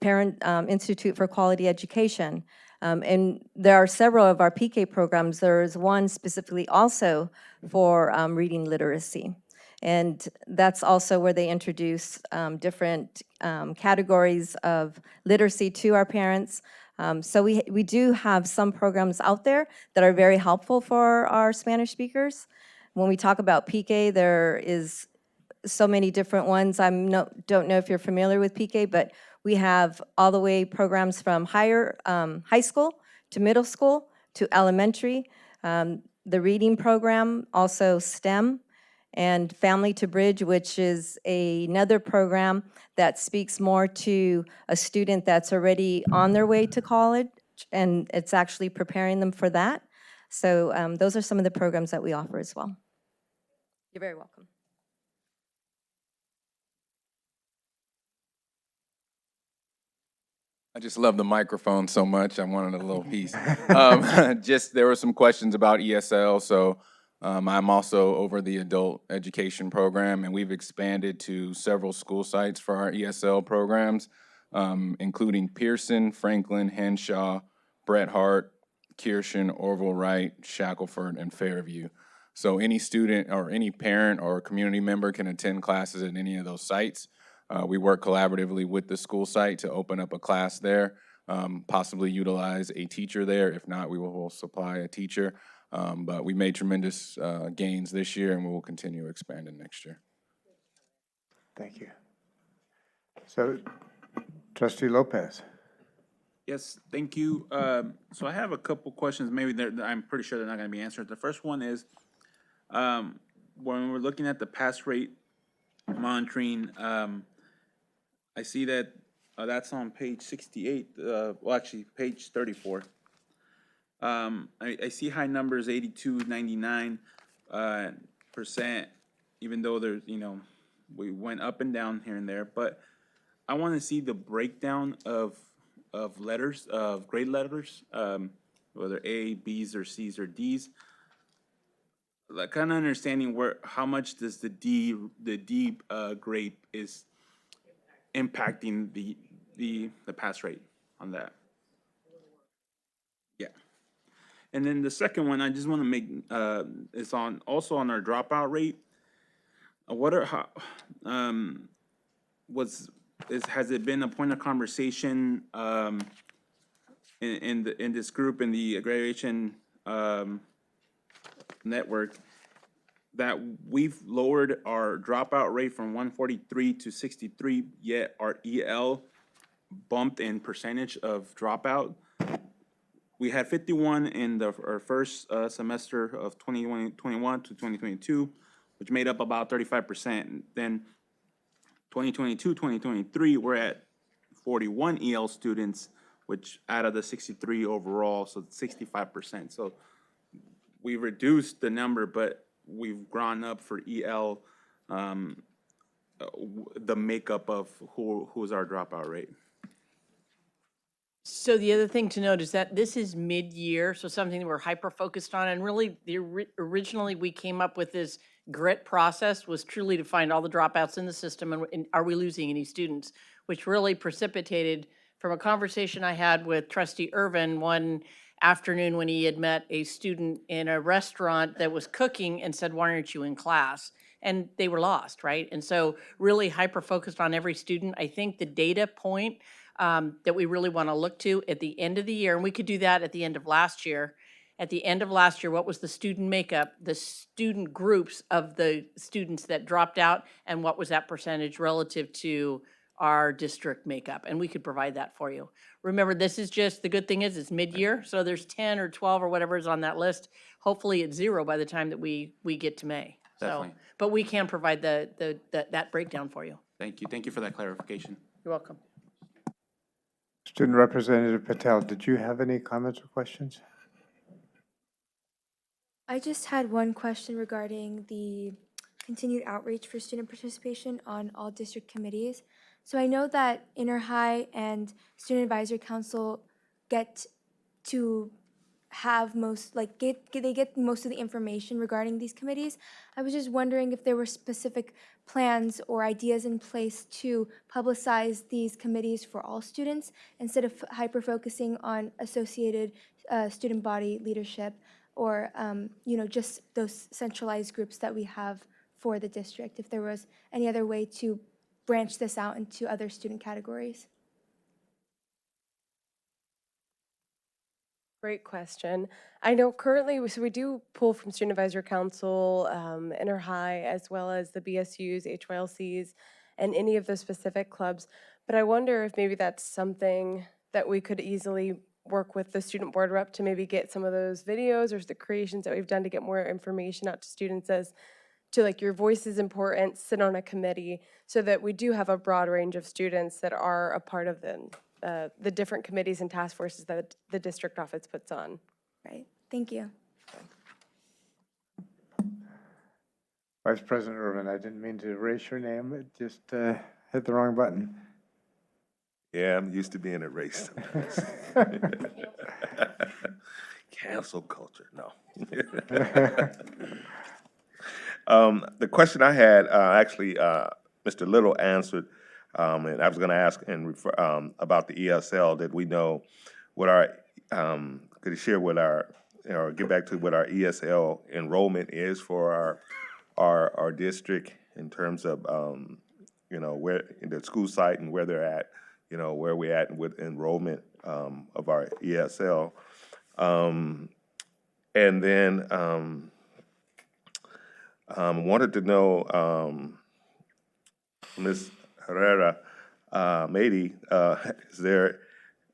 Parent Institute for Quality Education. And there are several of our PK programs. There is one specifically also for reading literacy. And that's also where they introduce different categories of literacy to our parents. So we do have some programs out there that are very helpful for our Spanish speakers. When we talk about PK, there is so many different ones. Don't know if you're familiar with PK, but we have all the way programs from high school to middle school to elementary. The reading program, also STEM, and Family to Bridge, which is another program that speaks more to a student that's already on their way to college, and it's actually preparing them for that. So those are some of the programs that we offer as well. You're very welcome. I just love the microphone so much. I wanted a little piece. There were some questions about ESL. So I'm also over the adult education program, and we've expanded to several school sites for our ESL programs, including Pearson, Franklin, Henshaw, Bret Harte, Kirschen, Orville Wright, Shackelford, and Fairview. So any student or any parent or community member can attend classes at any of those sites. We work collaboratively with the school site to open up a class there, possibly utilize a teacher there. If not, we will supply a teacher. But we made tremendous gains this year, and we will continue expanding next year. Thank you. So, Trustee Lopez. Yes, thank you. So I have a couple questions. Maybe I'm pretty sure they're not going to be answered. The first one is, when we're looking at the pass rate monitoring, I see that that's on page 68, well, actually, page 34. I see high numbers, 82, 99%, even though there's, we went up and down here and there, but I want to see the breakdown of letters, of grade letters, whether A, B's, or C's, or D's. Like kind of understanding how much does the D grade is impacting the pass rate on that. Yeah. And then the second one, I just want to make is also on our dropout rate. Has it been a point of conversation in this group, in the graduation network, that we've lowered our dropout rate from 143 to 63, yet our EL bumped in percentage of dropout? We had 51 in our first semester of 2021 to 2022, which made up about 35%. Then 2022, 2023, we're at 41 EL students, which out of the 63 overall, so 65%. So we reduced the number, but we've gone up for EL, the makeup of who's our dropout rate. So the other thing to note is that this is mid-year, so something that we're hyper-focused on, and really, originally we came up with this GRIT process was truly to find all the dropouts in the system and are we losing any students, which really precipitated from a conversation I had with Trustee Irvin one afternoon when he had met a student in a restaurant that was cooking and said, "Why aren't you in class?" And they were lost, right? And so really hyper-focused on every student. I think the data point that we really want to look to at the end of the year, and we could do that at the end of last year. At the end of last year, what was the student makeup, the student groups of the students that dropped out, and what was that percentage relative to our district makeup? And we could provide that for you. Remember, this is just, the good thing is it's mid-year, so there's 10 or 12 or whatever is on that list. Hopefully it's 0 by the time that we get to May. So, Definitely. but we can provide that breakdown for you. Thank you. Thank you for that clarification. You're welcome. Student Representative Patel, did you have any comments or questions? I just had one question regarding the continued outreach for student participation on all district committees. So I know that Inner High and Student Advisory Council get to have most, like, they get most of the information regarding these committees. I was just wondering if there were specific plans or ideas in place to publicize these committees for all students instead of hyper-focusing on associated student body leadership or, just those centralized groups that we have for the district, if there was any other way to branch this out into other student categories. Great question. I know currently, so we do pull from Student Advisory Council, Inter High, as well as the BSUs, HYLCs, and any of the specific clubs. But I wonder if maybe that's something that we could easily work with the student board rep to maybe get some of those videos or the creations that we've done to get more information out to students as to like your voice is important, sit on a committee, so that we do have a broad range of students that are a part of the different committees and task forces that the district office puts on. Right. Thank you. Vice President Irvin, I didn't mean to erase your name, it just hit the wrong button. Yeah, I'm used to being erased sometimes. Cancel culture, no. The question I had, actually, Mr. Little answered, and I was going to ask and refer, about the ESL. Did we know what our, could you share what our, or get back to what our ESL enrollment is for our district in terms of, you know, where in the school site and where they're at, you know, where we're at with enrollment of our ESL. And then wanted to know, Ms. Herrera Mady, is there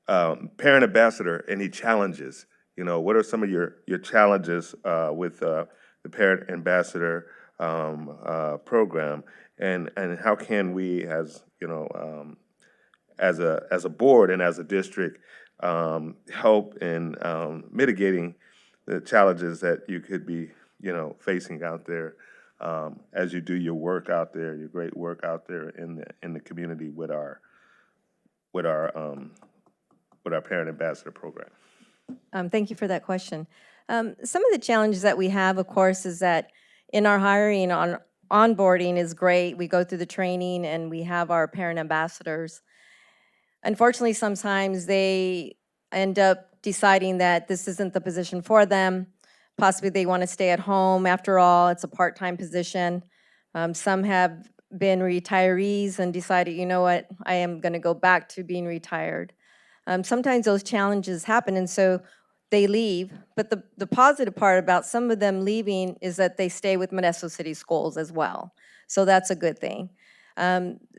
parent ambassador, any challenges? You know, what are some of your challenges with the parent ambassador program, and how can we, as you know, as a board and as a district, help in mitigating the challenges that you could be, you know, facing out there as you do your work out there, your great work out there in the community with our parent ambassador program. Thank you for that question. Some of the challenges that we have, of course, is that in our hiring on onboarding is great. We go through the training and we have our parent ambassadors. Unfortunately, sometimes they end up deciding that this isn't the position for them. Possibly they want to stay at home. After all, it's a part-time position. Some have been retirees and decided, you know what, I am going to go back to being retired. Sometimes those challenges happen, and so they leave. But the positive part about some of them leaving is that they stay with Modesto City Schools as well. So that's a good thing.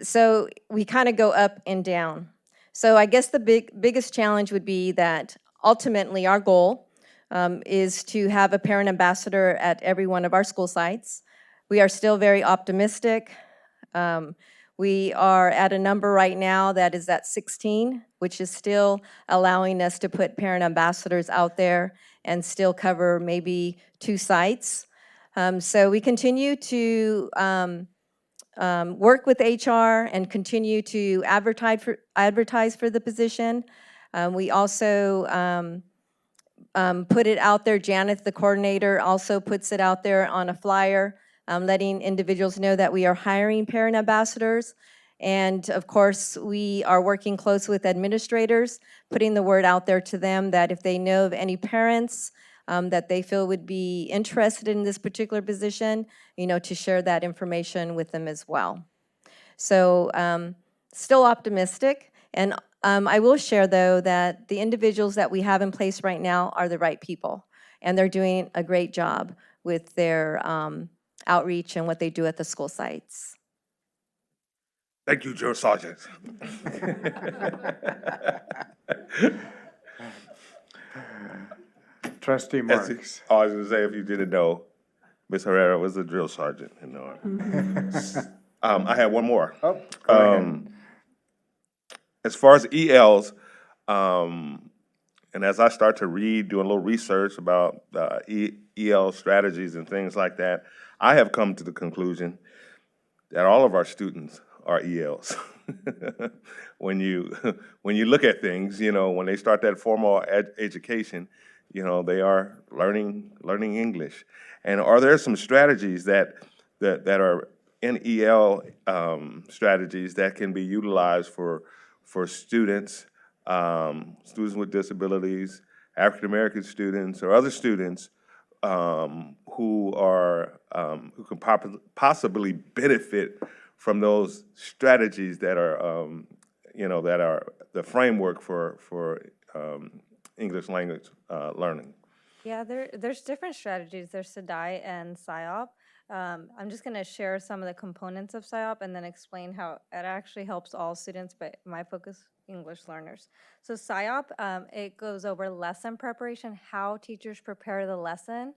So we kind of go up and down. So I guess the biggest challenge would be that ultimately our goal is to have a parent ambassador at every one of our school sites. We are still very optimistic. We are at a number right now that is at 16, which is still allowing us to put parent ambassadors out there and still cover maybe 2 sites. So we continue to work with HR and continue to advertise for the position. We also put it out there. Janet, the coordinator, also puts it out there on a flyer, letting individuals know that we are hiring parent ambassadors. And of course, we are working close with administrators, putting the word out there to them that if they know of any parents that they feel would be interested in this particular position, you know, to share that information with them as well. So still optimistic. And I will share, though, that the individuals that we have in place right now are the right people. And they're doing a great job with their outreach and what they do at the school sites. Thank you, Joe Sargent. Trustee Marks. I was going to say, if you didn't know, Ms. Herrera was a drill sergeant. You know. I had one more. Oh, go ahead. As far as ELs, and as I start to read, doing a little research about EL strategies and things like that, I have come to the conclusion that all of our students are ELs. When you look at things, you know, when they start that formal education, you know, they are learning English. And are there some strategies that are in EL strategies that can be utilized for students, students with disabilities, African American students, or other students who can possibly benefit from those strategies that are, you know, that are the framework for English English language learning? Yeah, there's different strategies. There's SEDI and SIOP. I'm just going to share some of the components of SIOP and then explain how it actually helps all students, but my focus, English learners. So SIOP, it goes over lesson preparation, how teachers prepare the lesson,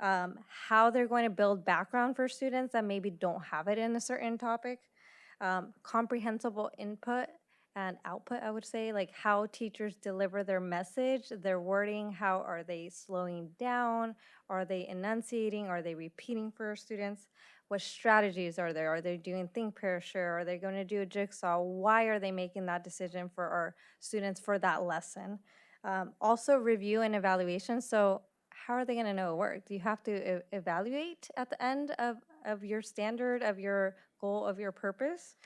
how they're going to build background for students that maybe don't have it in a certain topic, comprehensible input and output, I would say, like how teachers deliver their message, their wording, how are they slowing down, are they enunciating, are they repeating for students, what strategies are there, are they doing think, pair, share, are they going to do a jigsaw, why are they making that decision for our students for that lesson. Also review and evaluation, so how are they going to know it worked? You have to evaluate at the end of your standard, of your goal, of your purpose.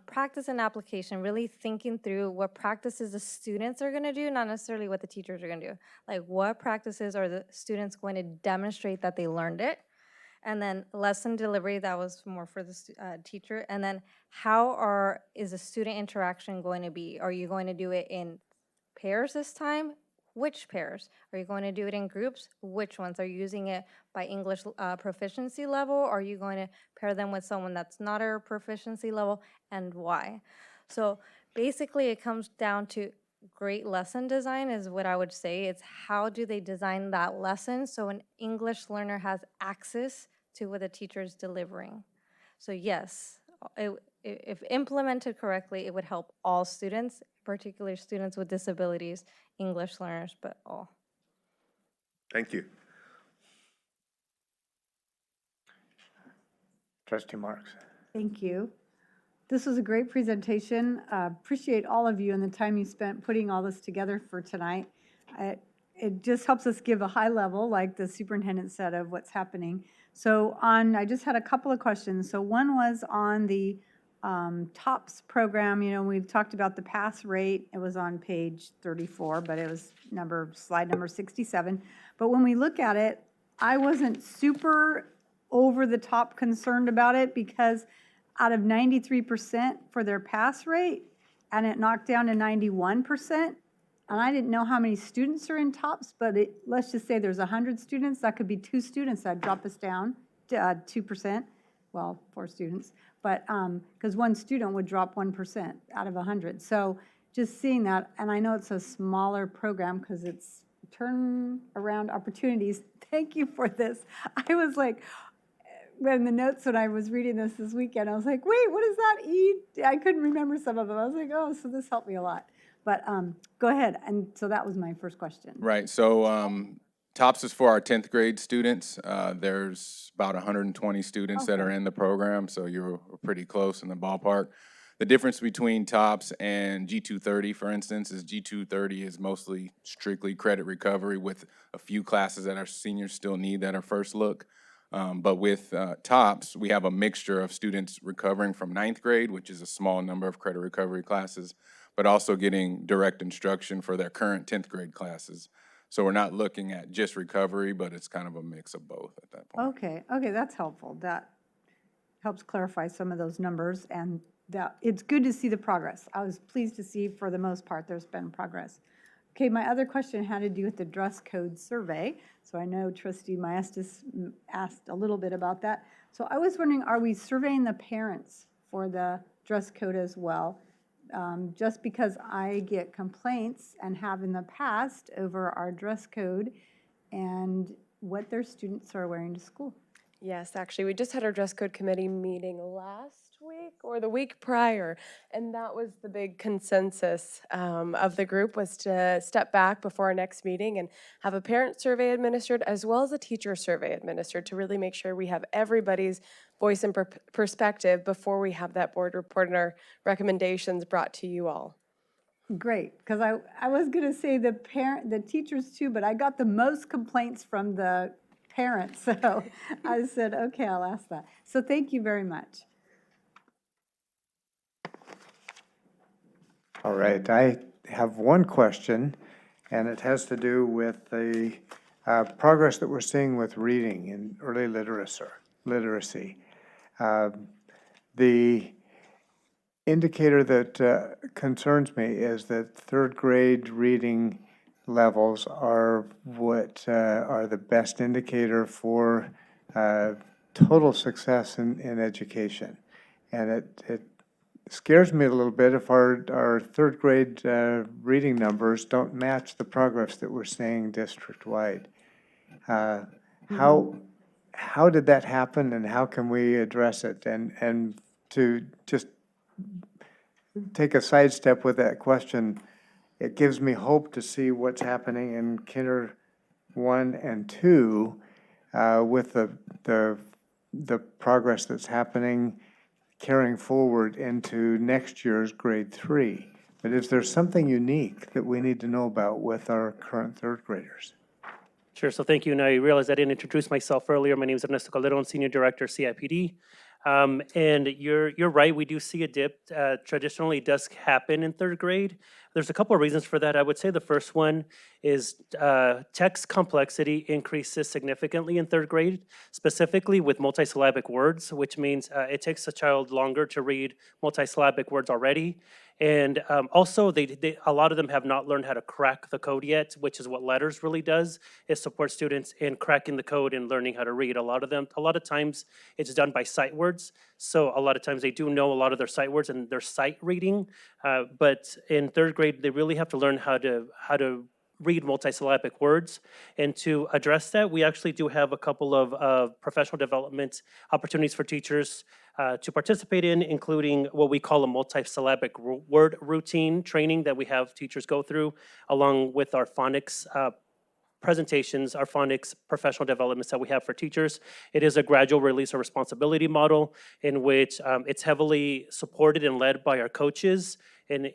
Practice and application, really thinking through what practices the students are going to do, not necessarily what the teachers are going to do. Like what practices are the students going to demonstrate that they learned it? And then lesson delivery, that was more for the teacher. And then how is the student interaction going to be? Are you going to do it in pairs this time? Which pairs? Are you going to do it in groups? Which ones? Are you using it by English proficiency level? Are you going to pair them with someone that's not a proficiency level, and why? So basically it comes down to great lesson design is what I would say. It's how do they design that lesson so an English learner has access to what the teacher is delivering. So yes, if implemented correctly, it would help all students, particularly students with disabilities, English learners, but all. Thank you. Trustee Marks. Thank you. This was a great presentation. Appreciate all of you and the time you spent putting all this together for tonight. It just helps us give a high level, like the superintendent said, of what's happening. So I just had a couple of questions. So one was on the TOPS program. You know, we've talked about the pass rate. It was on page 34, but it was slide number 67. But when we look at it, I wasn't super over the top concerned about it because out of 93% for their pass rate, and it knocked down to 91%, and I didn't know how many students are in TOPS, but let's just say there's 100 students, that could be 2 students that'd drop us down to 2%, well, 4 students, but because 1 student would drop 1% out of 100. So just seeing that, and I know it's a smaller program because it's turnaround opportunities. Thank you for this. I was like, when the notes when I was reading this weekend, I was like, wait, what does that E? I couldn't remember some of them. I was like, oh, so this helped me a lot. But go ahead. And so that was my first question. Right, so TOPS is for our 10th grade students. There's about 120 students that are in the program, so you're pretty close in the ballpark. The difference between TOPS and G230, for instance, is G230 is mostly strictly credit recovery with a few classes that our seniors still need that are first look. But with TOPS, we have a mixture of students recovering from 9th grade, which is a small number of credit recovery classes, but also getting direct instruction for their current 10th grade classes. So we're not looking at just recovery, but it's kind of a mix of both at that point. Okay, that's helpful. That helps clarify some of those numbers, and that it's good to see the progress. I was pleased to see, for the most part, there's been progress. Okay, my other question had to do with the dress code survey. So I know Trustee Maestas asked a little bit about that. So I was wondering, are we surveying the parents for the dress code as well? Just because I get complaints and have in the past over our dress code and what their students are wearing to school. Yes, actually, we just had our dress code committee meeting last week or the week prior, and that was the big consensus of the group, was to step back before our next meeting and have a parent survey administered as well as a teacher survey administered to really make sure we have everybody's voice and perspective before we have that board report and our recommendations brought to you all. Great, because I was going to say the teachers too, but I got the most complaints from the parents, so I said, okay, I'll ask that. So thank you very much. All right, I have one question, and it has to do with the progress that we're seeing with reading and early literacy. The indicator that concerns me is that 3rd grade reading levels are what are the best indicator for total success in education. And it scares me a little bit if our third grade reading numbers don't match the progress that we're seeing district-wide. How did that happen, and how can we address it? And to just take a sidestep with that question, it gives me hope to see what's happening in Kinder 1 and 2 with the progress that's happening carrying forward into next year's grade 3. But is there something unique that we need to know about with our current third graders? Sure, so thank you, and I realized I didn't introduce myself earlier. My name is Ernesto Calderon, Senior Director, CIPD. And you're right, we do see a dip. Traditionally, it does happen in third grade. There's a couple of reasons for that. I would say the first one is text complexity increases significantly in third grade, specifically with multisyllabic words, which means it takes a child longer to read multisyllabic words already. And also, a lot of them have not learned how to crack the code yet, which is what Letters really does, is support students in cracking the code and learning how to read. A lot of times, it's done by sight words. So a lot of times they do know a lot of their sight words and their sight reading, but in third grade, they really have to learn how to read multisyllabic words. And to address that, we actually do have a couple of professional development opportunities for teachers to participate in, including what we call a multisyllabic word routine training that we have teachers go through, along with our phonics presentations, our phonics professional developments that we have for teachers. It is a gradual release of responsibility model in which it's heavily supported and led by our coaches in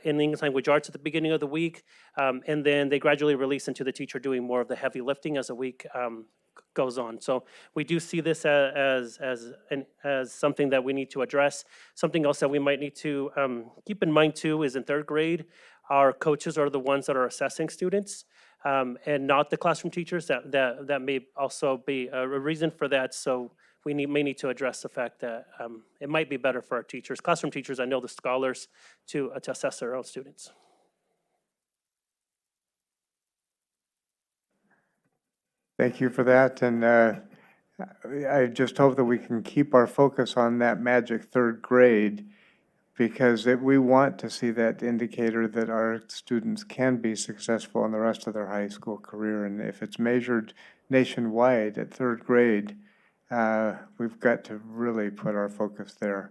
English language arts at the beginning of the week, and then they gradually release into the teacher doing more of the heavy lifting as the week goes on. So we do see this as something that we need to address. Something else that we might need to keep in mind too is in third grade, our coaches are the ones that are assessing students, and not the classroom teachers. That may also be a reason for that. So we may need to address the fact that it might be better for our teachers, classroom teachers, I know the scholars, to assess their own students. Thank you for that, and I just hope that we can keep our focus on that magic third grade, because we want to see that indicator that our students can be successful in the rest of their high school career. And if it's measured nationwide at third grade, we've got to really put our focus there.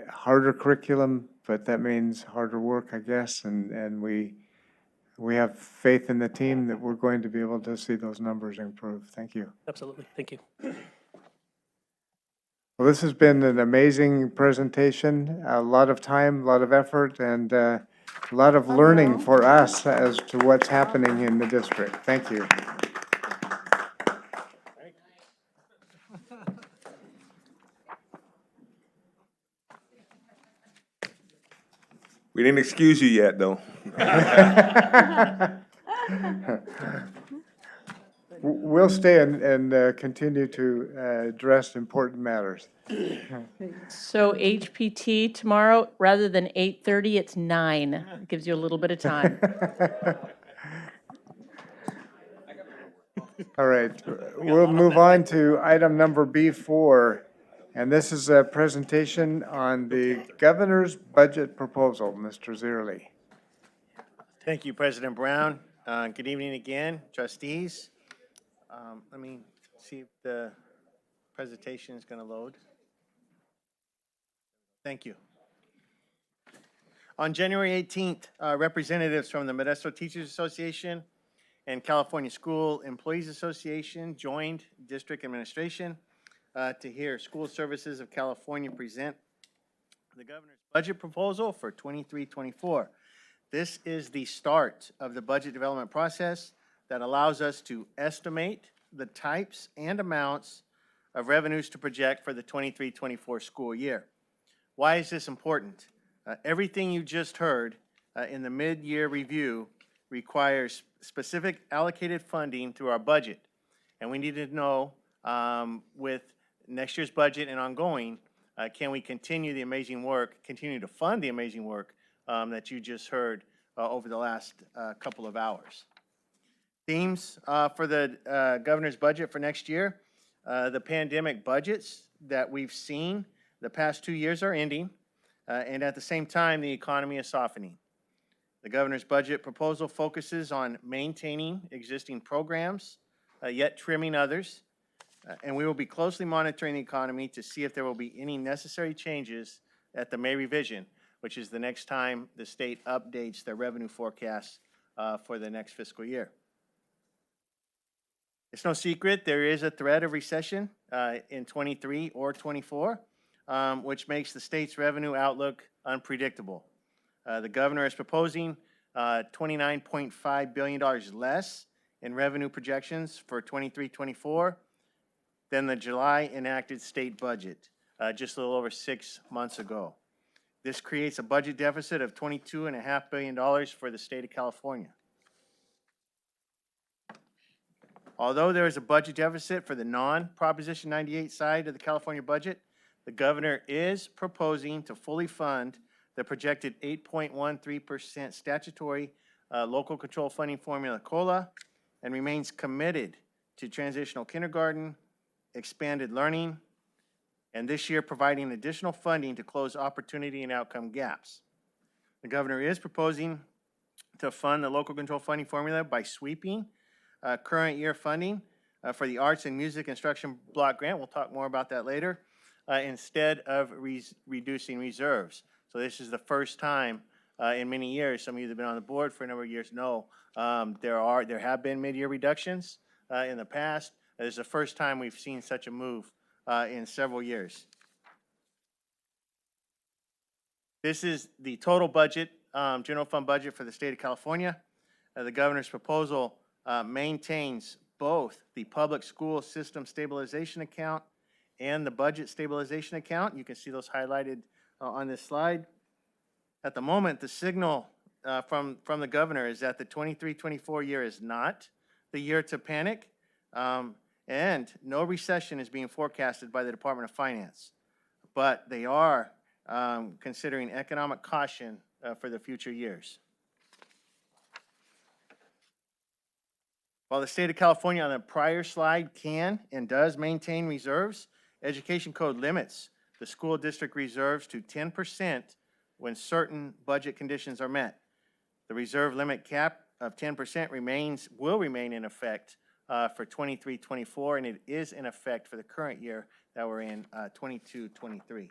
Harder curriculum, but that means harder work, I guess, and we have faith in the team that we're going to be able to see those numbers improve. Thank you. Absolutely, thank you. Well, this has been an amazing presentation, a lot of time, a lot of effort, and a lot of learning for us as to what's happening in the district. Thank you. We didn't excuse you yet, though. We'll stay and continue to address important matters. So HPT tomorrow, rather than 8:30, it's 9. It gives you a little bit of time. All right, we'll move on to item number B4, and this is a presentation on the governor's budget proposal. Mr. Zierli. Thank you, President Brown. Good evening again, trustees. Let me see if the presentation is going to load. Thank you. On January 18th, representatives from the Modesto Teachers Association and California School Employees Association joined district administration to hear School Services of California present the governor's budget proposal for 23-24. This is the start of the budget development process that allows us to estimate the types and amounts of revenues to project for the 23-24 school year. Why is this important? Everything you just heard in the mid-year review requires specific allocated funding through our budget. And we need to know with next year's budget and ongoing, can we continue the amazing work, continue to fund the amazing work that you just heard over the last couple of hours. Themes for the governor's budget for next year. The pandemic budgets that we've seen the past 2 years are ending, and at the same time, the economy is softening. The governor's budget proposal focuses on maintaining existing programs, yet trimming others, and we will be closely monitoring the economy to see if there will be any necessary changes at the May revision, which is the next time the state updates their revenue forecasts for the next fiscal year. It's no secret there is a threat of recession in 23 or 24, which makes the state's revenue outlook unpredictable. The governor is proposing $29.5 billion less in revenue projections for 23-24 than the July enacted state budget just a little over 6 months ago. This creates a budget deficit of $22.5 billion for the state of California. Although there is a budget deficit for the non-Proposition 98 side of the California budget, the governor is proposing to fully fund the projected 8.13% statutory local control funding formula COLA and remains committed to transitional kindergarten, expanded learning, and this year providing additional funding to close opportunity and outcome gaps. The governor is proposing to fund the local control funding formula by sweeping current year funding for the Arts and Music Instruction Block Grant. We'll talk more about that later, instead of reducing reserves. So this is the first time in many years, some of you that have been on the board for a number of years know, there have been mid-year reductions in the past. This is the first time we've seen such a move in several years. This is the total budget, general fund budget for the state of California. The governor's proposal maintains both the public school system stabilization account and the budget stabilization account. You can see those highlighted on this slide. At the moment, the signal from the governor is that the 23-24 year is not the year to panic, and no recession is being forecasted by the Department of Finance. But they are considering economic caution for the future years. While the state of California on the prior slide can and does maintain reserves, Education Code limits the school district reserves to 10% when certain budget conditions are met. The reserve limit cap of 10% will remain in effect for 23-24, and it is in effect for the current year that we're in, 22-23.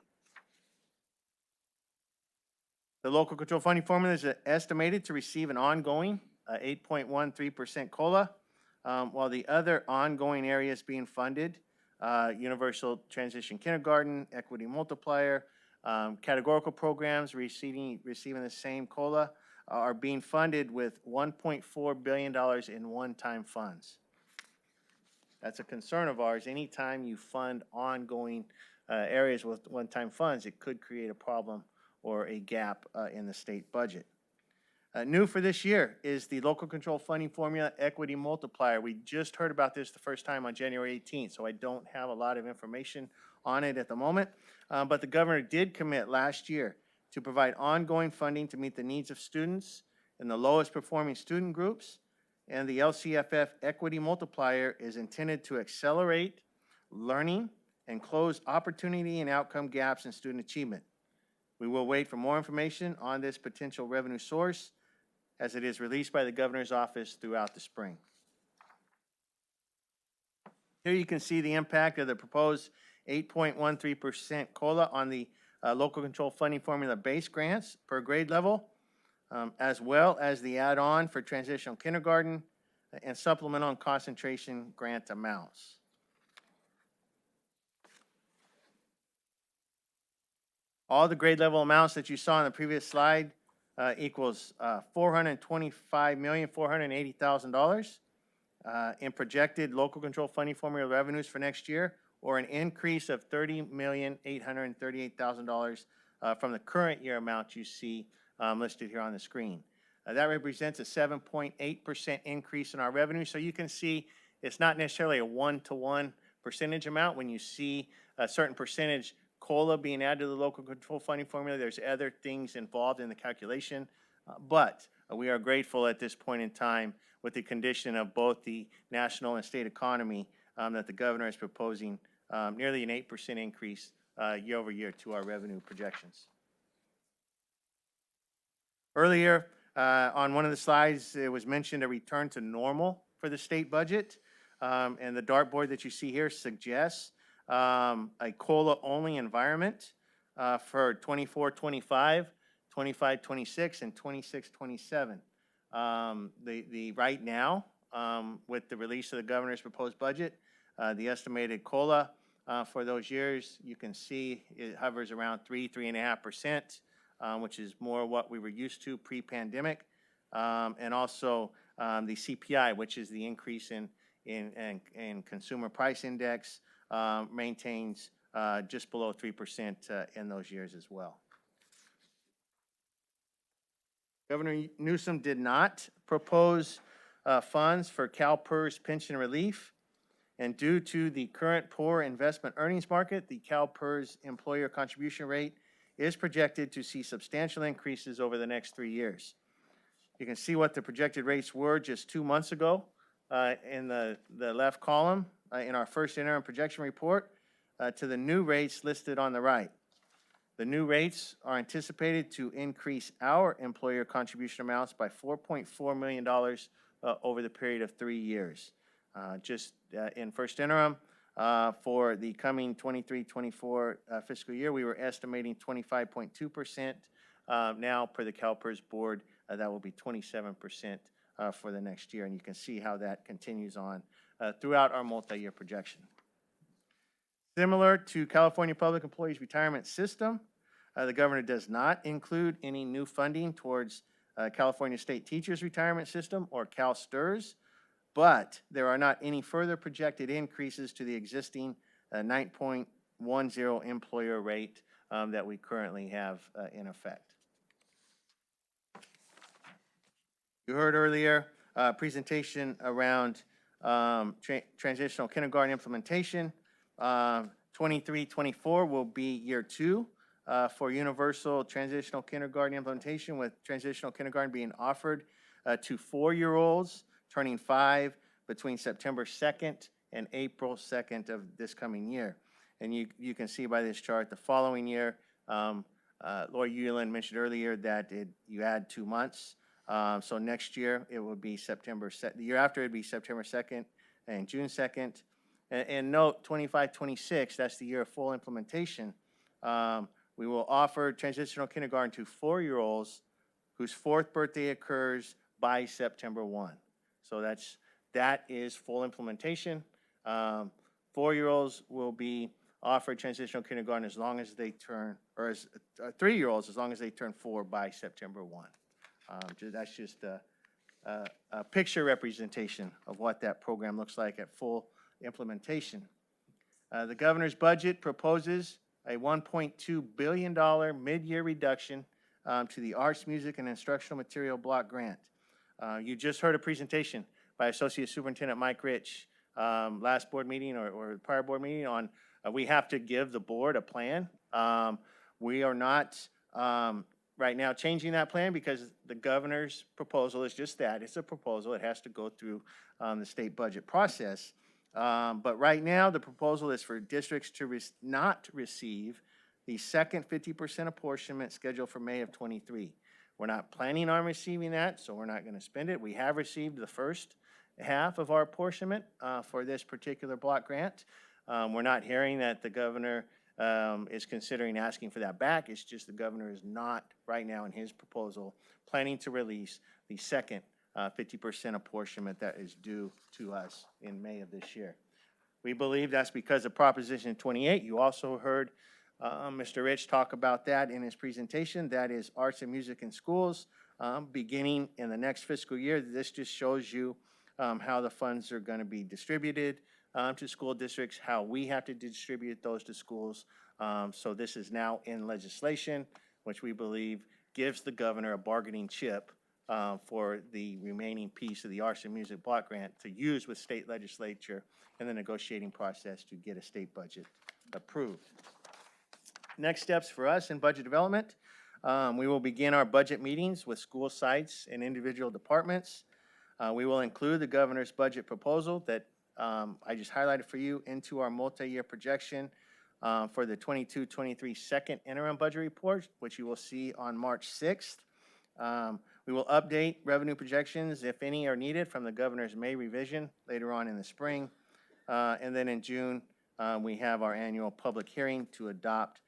The local control funding formula is estimated to receive an ongoing 8.13% COLA, while the other ongoing areas being funded, Universal Transition Kindergarten, Equity Multiplier, categorical programs receiving the same COLA, are being funded with $1.4 billion in one-time funds. That's a concern of ours. Anytime you fund ongoing areas with one-time funds, it could create a problem or a gap in the state budget. New for this year is the local control funding formula equity multiplier. We just heard about this the first time on January 18th, so I don't have a lot of information on it at the moment. But the governor did commit last year to provide ongoing funding to meet the needs of students in the lowest performing student groups, and the LCFF equity multiplier is intended to accelerate learning and close opportunity and outcome gaps in student achievement. We will wait for more information on this potential revenue source as it is released by the governor's office throughout the spring. Here you can see the impact of the proposed 8.13% COLA on the local control funding formula base grants per grade level, as well as the add-on for transitional kindergarten and supplemental and concentration grant amounts. All the grade level amounts that you saw on the previous slide equals $425,480,000 in projected local control funding formula revenues for next year, or an increase of $30,838,000 from the current year amount you see listed here on the screen. That represents a 7.8% increase in our revenue. So you can see it's not necessarily a one-to-one percentage amount. When you see a certain percentage COLA being added to the local control funding formula, there's other things involved in the calculation. But We are grateful at this point in time with the condition of both the national and state economy that the governor is proposing nearly an 8% increase year over year to our revenue projections. Earlier, on one of the slides, it was mentioned a return to normal for the state budget. And the dartboard that you see here suggests a COLA-only environment for 24-25, 25-26, and 26-27. Right now, with the release of the governor's proposed budget, the estimated COLA for those years, you can see it hovers around 3.5%, which is more what we were used to pre-pandemic. And also the CPI, which is the increase in consumer price index, maintains just below 3% in those years as well. Governor Newsom did not propose funds for CalPERS pension relief, and due to the current poor investment earnings market, the CalPERS employer contribution rate is projected to see substantial increases over the next 3 years. You can see what the projected rates were just 2 months ago in the left column in our first interim projection report to the new rates listed on the right. The new rates are anticipated to increase our employer contribution amounts by $4.4 million over the period of 3 years. Just in first interim, for the coming 23-24 fiscal year, we were estimating 25.2%. Now, per the CalPERS board, that will be 27% for the next year. And you can see how that continues on throughout our multi-year projection. Similar to California Public Employees Retirement System, the governor does not include any new funding towards California State Teachers Retirement System or CalSTRS, but there are not any further projected increases to the existing 9.10 employer rate that we currently have in effect. You heard earlier a presentation around transitional kindergarten implementation. 23-24 will be year 2 for universal transitional kindergarten implementation, with transitional kindergarten being offered to 4-year-olds turning 5 between September 2nd and April 2nd of this coming year. And you can see by this chart the following year, Laura Ueland mentioned earlier that you add 2 months. So next year it will be September 2nd. The year after it would be September 2nd and June 2nd. And note 25-26, that's the year of full implementation. We will offer transitional kindergarten to 4-year-olds whose 4th birthday occurs by September 1. So that is full implementation. 4-year-olds will be offered transitional kindergarten as long as they turn, or as 3-year-olds as long as they turn 4 by September 1. That's just a picture representation of what that program looks like at full implementation. The governor's budget proposes a $1.2 billion mid-year reduction to the Arts, Music, and Instructional Material Block Grant. You just heard a presentation by Associate Superintendent Mike Rich last board meeting or prior board meeting on we have to give the board a plan. We are not right now changing that plan because the governor's proposal is just that. It's a proposal. It has to go through the state budget process. But right now, the proposal is for districts to not receive the second 50% apportionment scheduled for May of 23. We're not planning on receiving that, so we're not going to spend it. We have received the first half of our apportionment for this particular block grant. We're not hearing that the governor is considering asking for that back. It's just the governor is not right now in his proposal planning to release the second 50% apportionment that is due to us in May of this year. We believe that's because of Proposition 28. You also heard Mr. Rich talk about that in his presentation. That is arts and music in schools beginning in the next fiscal year. This just shows you how the funds are going to be distributed to school districts, how we have to distribute those to schools. So this is now in legislation, which we believe gives the governor a bargaining chip for the remaining piece of the Arts and Music Block Grant to use with state legislature in the negotiating process to get a state budget approved. Next steps for us in budget development. We will begin our budget meetings with school sites and individual departments. We will include the governor's budget proposal that I just highlighted for you into our multi-year projection for the 22-23 second interim budget report, which you will see on March 6th. We will update revenue projections, if any are needed, from the governor's May revision later on in the spring. And then in June, we have our annual public hearing to adopt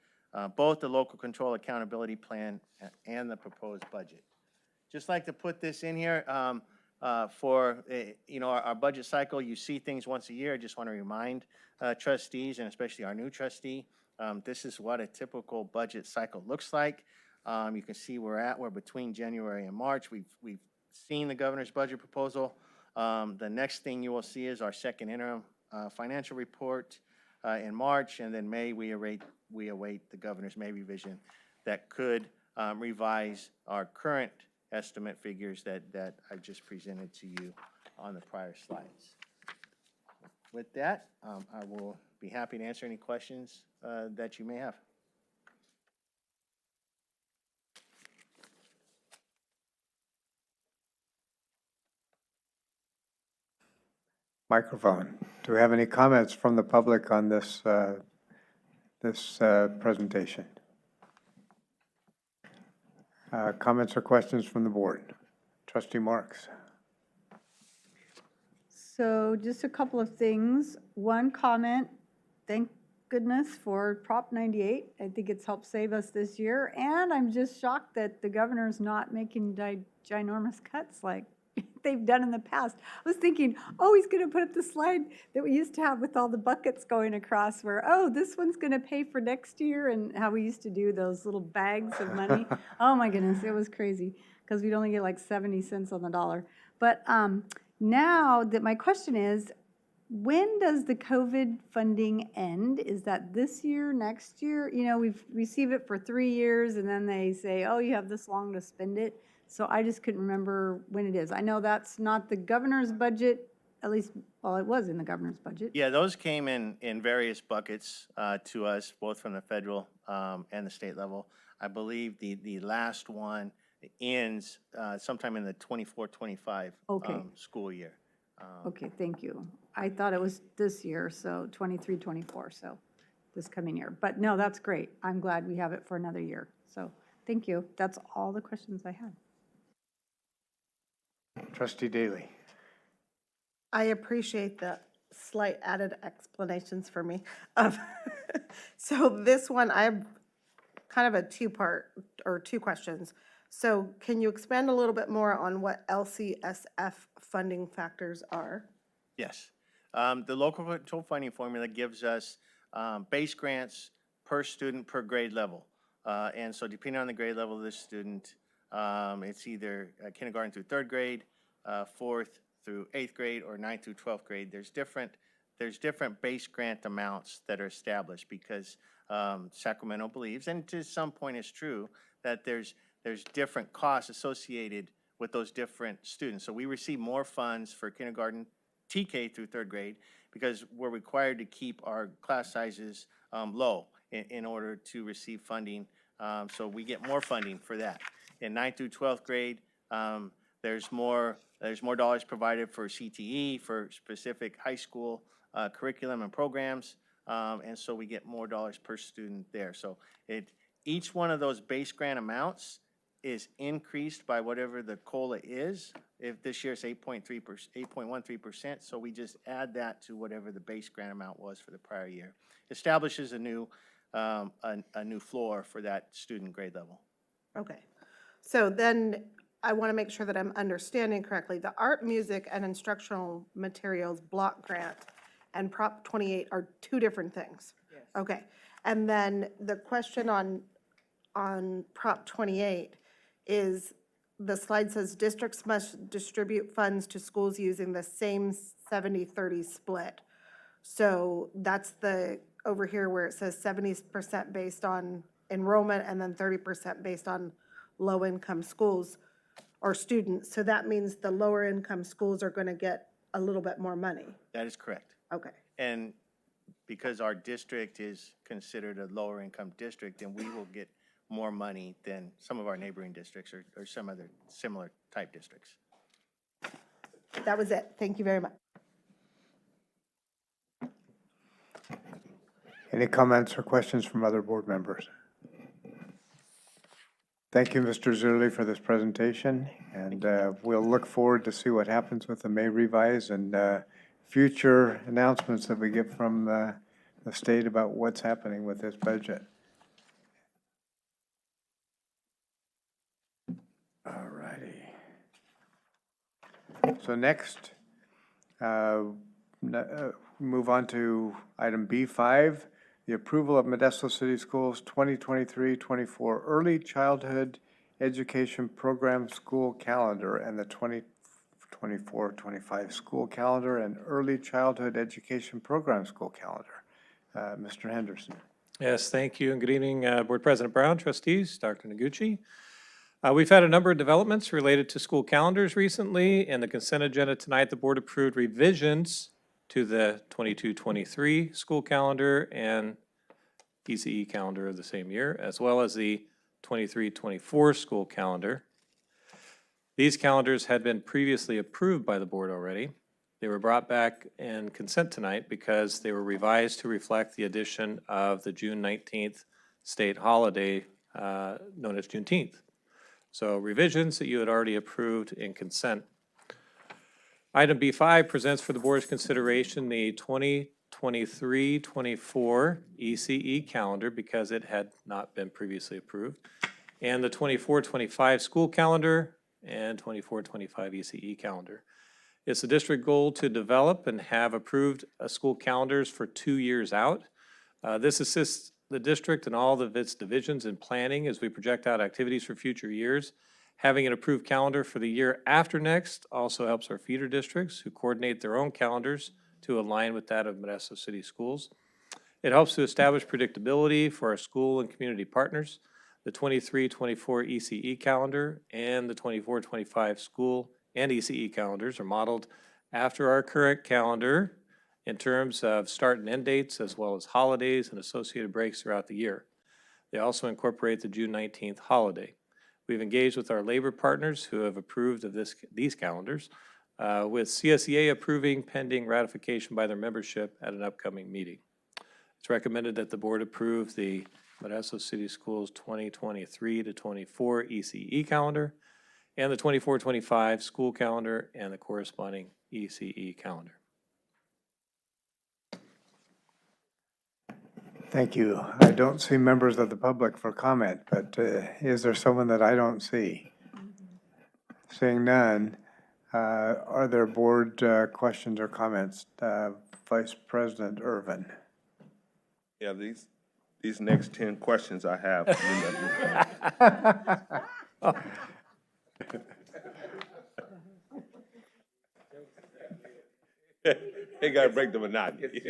both the local control accountability plan and the proposed budget. Just like to put this in here for our budget cycle. You see things once a year. I just want to remind trustees, and especially our new trustee, this is what a typical budget cycle looks like. You can see we're between January and March. We've seen the governor's budget proposal. The next thing you will see is our second interim financial report in March, and then May we await the governor's May revision that could revise our current estimate figures that I just presented to you on the prior slides. With that, I will be happy to answer any questions that you may have. Microphone. Do we have any comments from the public on this presentation? Comments or questions from the board? Trustee Marks. So just a couple of things. One comment, thank goodness for Prop 98. I think it's helped save us this year. And I'm just shocked that the governor's not making ginormous cuts like they've done in the past. I was thinking, oh, he's going to put up the slide that we used to have with all the buckets going across where, oh, this one's going to pay for next year, and how we used to do those little bags of money. Oh my goodness, it was crazy because we'd only get like 70 cents on the dollar. But now that my question is, when does the COVID funding end? Is that this year, next year? You know, we've received it for 3 years and then they say, oh, you have this long to spend it. So I just couldn't remember when it is. I know that's not the governor's budget, at least, well, it was in the governor's budget. Yeah, those came in various buckets to us, both from the federal and the state level. I believe the last one ends sometime in the 24-25 school year. Okay, thank you. I thought it was this year, so 23-24, so this coming year. But no, that's great. I'm glad we have it for another year. So thank you. That's all the questions I had. Trustee Daly. I appreciate the slight added explanations for me. So this one, I have kind of a two-part, or two questions. So can you expand a little bit more on what LCSF funding factors are? Yes. The local control funding formula gives us base grants per student per grade level. And so depending on the grade level of the student, it's either kindergarten through third grade, fourth through eighth grade, or ninth through 12th grade. There's different base grant amounts that are established because Sacramento believes, and to some point it's true, that there's different costs associated with those different students. So we receive more funds for kindergarten, TK through third grade, because we're required to keep our class sizes low in order to receive funding. So we get more funding for that. In 9th through 12th grade, there's more dollars provided for CTE, for specific high school curriculum and programs, and so we get more dollars per student there. So each one of those base grant amounts is increased by whatever the COLA is. If this year it's 8.13%, so we just add that to whatever the base grant amount was for the prior year. Establishes a new floor for that student grade level. Okay. So then I want to make sure that I'm understanding correctly. The art, music, and instructional materials block grant and Prop 28 are two different things? Yes. Okay. And then the question on Prop 28 is, the slide says districts must distribute funds to schools using the same 70-30 split. So that's over here where it says 70% based on enrollment and then 30% based on low-income schools or students. So that means the lower-income schools are going to get a little bit more money. That is correct. Okay. And because our district is considered a lower income district, then we will get more money than some of our neighboring districts or some other similar type districts. That was it. Thank you very much. Any comments or questions from other board members? Thank you, Mr. Zerly, for this presentation, and we'll look forward to see what happens with the May revise and future announcements that we get from the state about what's happening with this budget. All righty. So next, move on to item B5, the approval of Modesto City Schools 2023-24 Early Childhood Education Program School Calendar and the 2024-25 School Calendar and Early Childhood Education Program School Calendar. Mr. Henderson. Yes, thank you, and good evening, Board President Brown, trustees, Dr. Noguchi. We've had a number of developments related to school calendars recently. In the consent agenda tonight, the board approved revisions to the 22-23 school calendar and ECE calendar of the same year, as well as the 23-24 school calendar. These calendars had been previously approved by the board already. They were brought back in consent tonight because they were revised to reflect the addition of the June 19th state holiday known as Juneteenth. So revisions that you had already approved in consent. Item B5 presents for the board's consideration the 2023-24 ECE calendar because it had not been previously approved, and the 24-25 school calendar and 24-25 ECE calendar. It's the district goal to develop and have approved school calendars for 2 years out. This assists the district and all of its divisions in planning as we project out activities for future years. Having an approved calendar for the year after next also helps our feeder districts who coordinate their own calendars to align with that of Modesto City Schools. It helps to establish predictability for our school and community partners. The 23-24 ECE calendar and the 24-25 school and ECE calendars are modeled after our current calendar in terms of start and end dates, as well as holidays and associated breaks throughout the year. They also incorporate the June 19th holiday. We've engaged with our labor partners who have approved of these calendars, with CSEA approving pending ratification by their membership at an upcoming meeting. It's recommended that the board approve the Modesto City Schools 2023-24 ECE calendar and the 24-25 school calendar and the corresponding ECE calendar. Thank you. I don't see members of the public for comment, but is there someone that I don't see? Seeing none, are there board questions or comments? Vice President Irvin. Yeah, these next 10 questions I have. They got to break the monotony.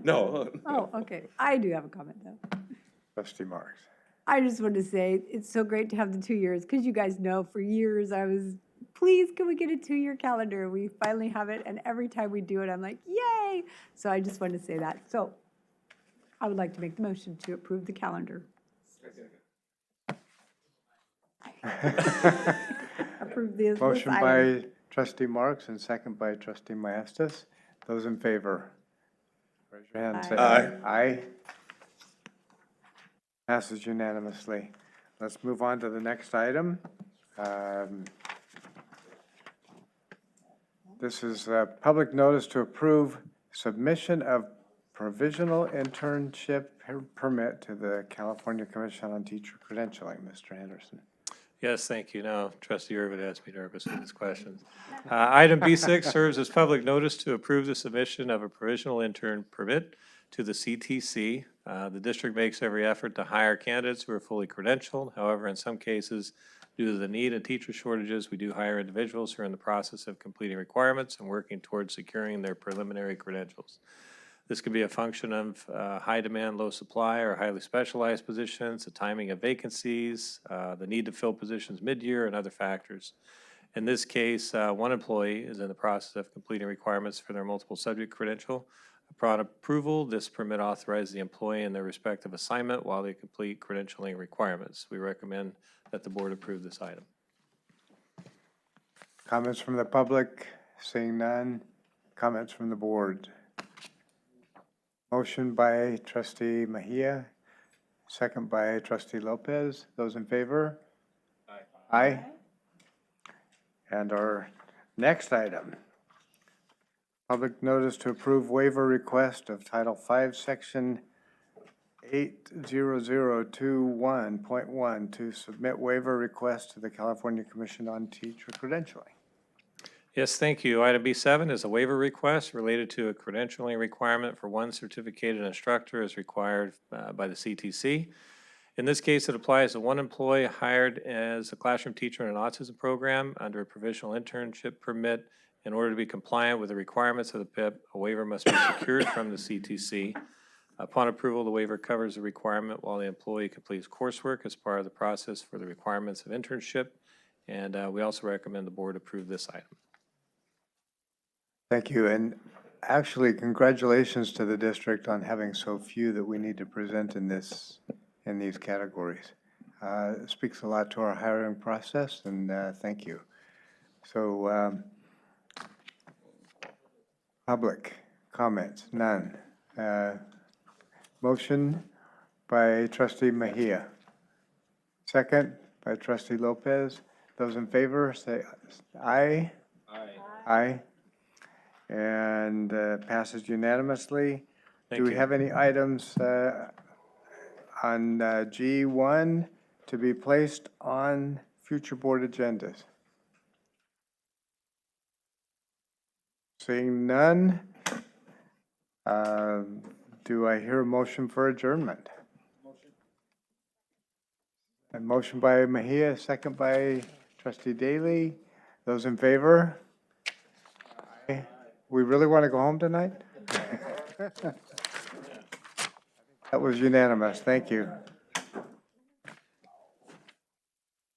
No. Oh, okay. I do have a comment, though. Trustee Marks. I just want to say, it's so great to have the 2 years, because you guys know, for years, I was, please, can we get a 2-year calendar? We finally have it, and every time we do it, I'm like, yay! So I just wanted to say that. So I would like to make the motion to approve the calendar. Approve this Motion item. by Trustee Marks and second by Trustee Maestas. Those in favor? Raise your hand and say aye. Aye. Passes unanimously. Let's move on to the next item. This is a public notice to approve submission of provisional internship permit to the California Commission on Teacher Credentialing. Mr. Henderson. Yes, thank you. Now, Trustee Irvin has me nervous with his questions. Item B6 serves as public notice to approve the submission of a provisional intern permit to the CTC. The district makes every effort to hire candidates who are fully credentialed. However, in some cases, due to the need and teacher shortages, we do hire individuals who are in the process of completing requirements and working towards securing their preliminary credentials. This could be a function of high demand, low supply, or highly specialized positions, the timing of vacancies, the need to fill positions mid-year, and other factors. In this case, one employee is in the process of completing requirements for their multiple subject credential. A Upon approval, this permit authorizes the employee in their respective assignment while they complete credentialing requirements. We recommend that the board approve this item. Comments from the public? Seeing none. Comments from the board? Motion by trustee Mejia, second by trustee Lopez. Those in favor? Aye. And our next item, public notice to approve waiver request of Title V, Section 80021.1 to submit waiver request to the California Commission on Teacher Credentialing. Yes, thank you. Item B7 is a waiver request related to a credentialing requirement for one certificated instructor as required by the CTC. In this case, it applies to one employee hired as a classroom teacher in an autism program under a provisional internship permit. In order to be compliant with the requirements of the PIP, a waiver must be secured from the CTC. Upon approval, the waiver covers the requirement while the employee completes coursework as part of the process for the requirements of internship. And we also recommend the board approve this item. Thank you, and actually, congratulations to the district on having so few that we need to present in these categories. It speaks a lot to our hiring process, and thank you. So, public comments, none. Motion by trustee Mejia. Second by trustee Lopez. Those in favor, say aye. Aye. Aye. And passes unanimously. Do we have any items on G1 to be placed on future board agendas? Seeing none, do I hear a motion for adjournment? A motion by Mejia, second by trustee Daly. Those in favor? Aye. We really want to go home tonight? That was unanimous. Thank you.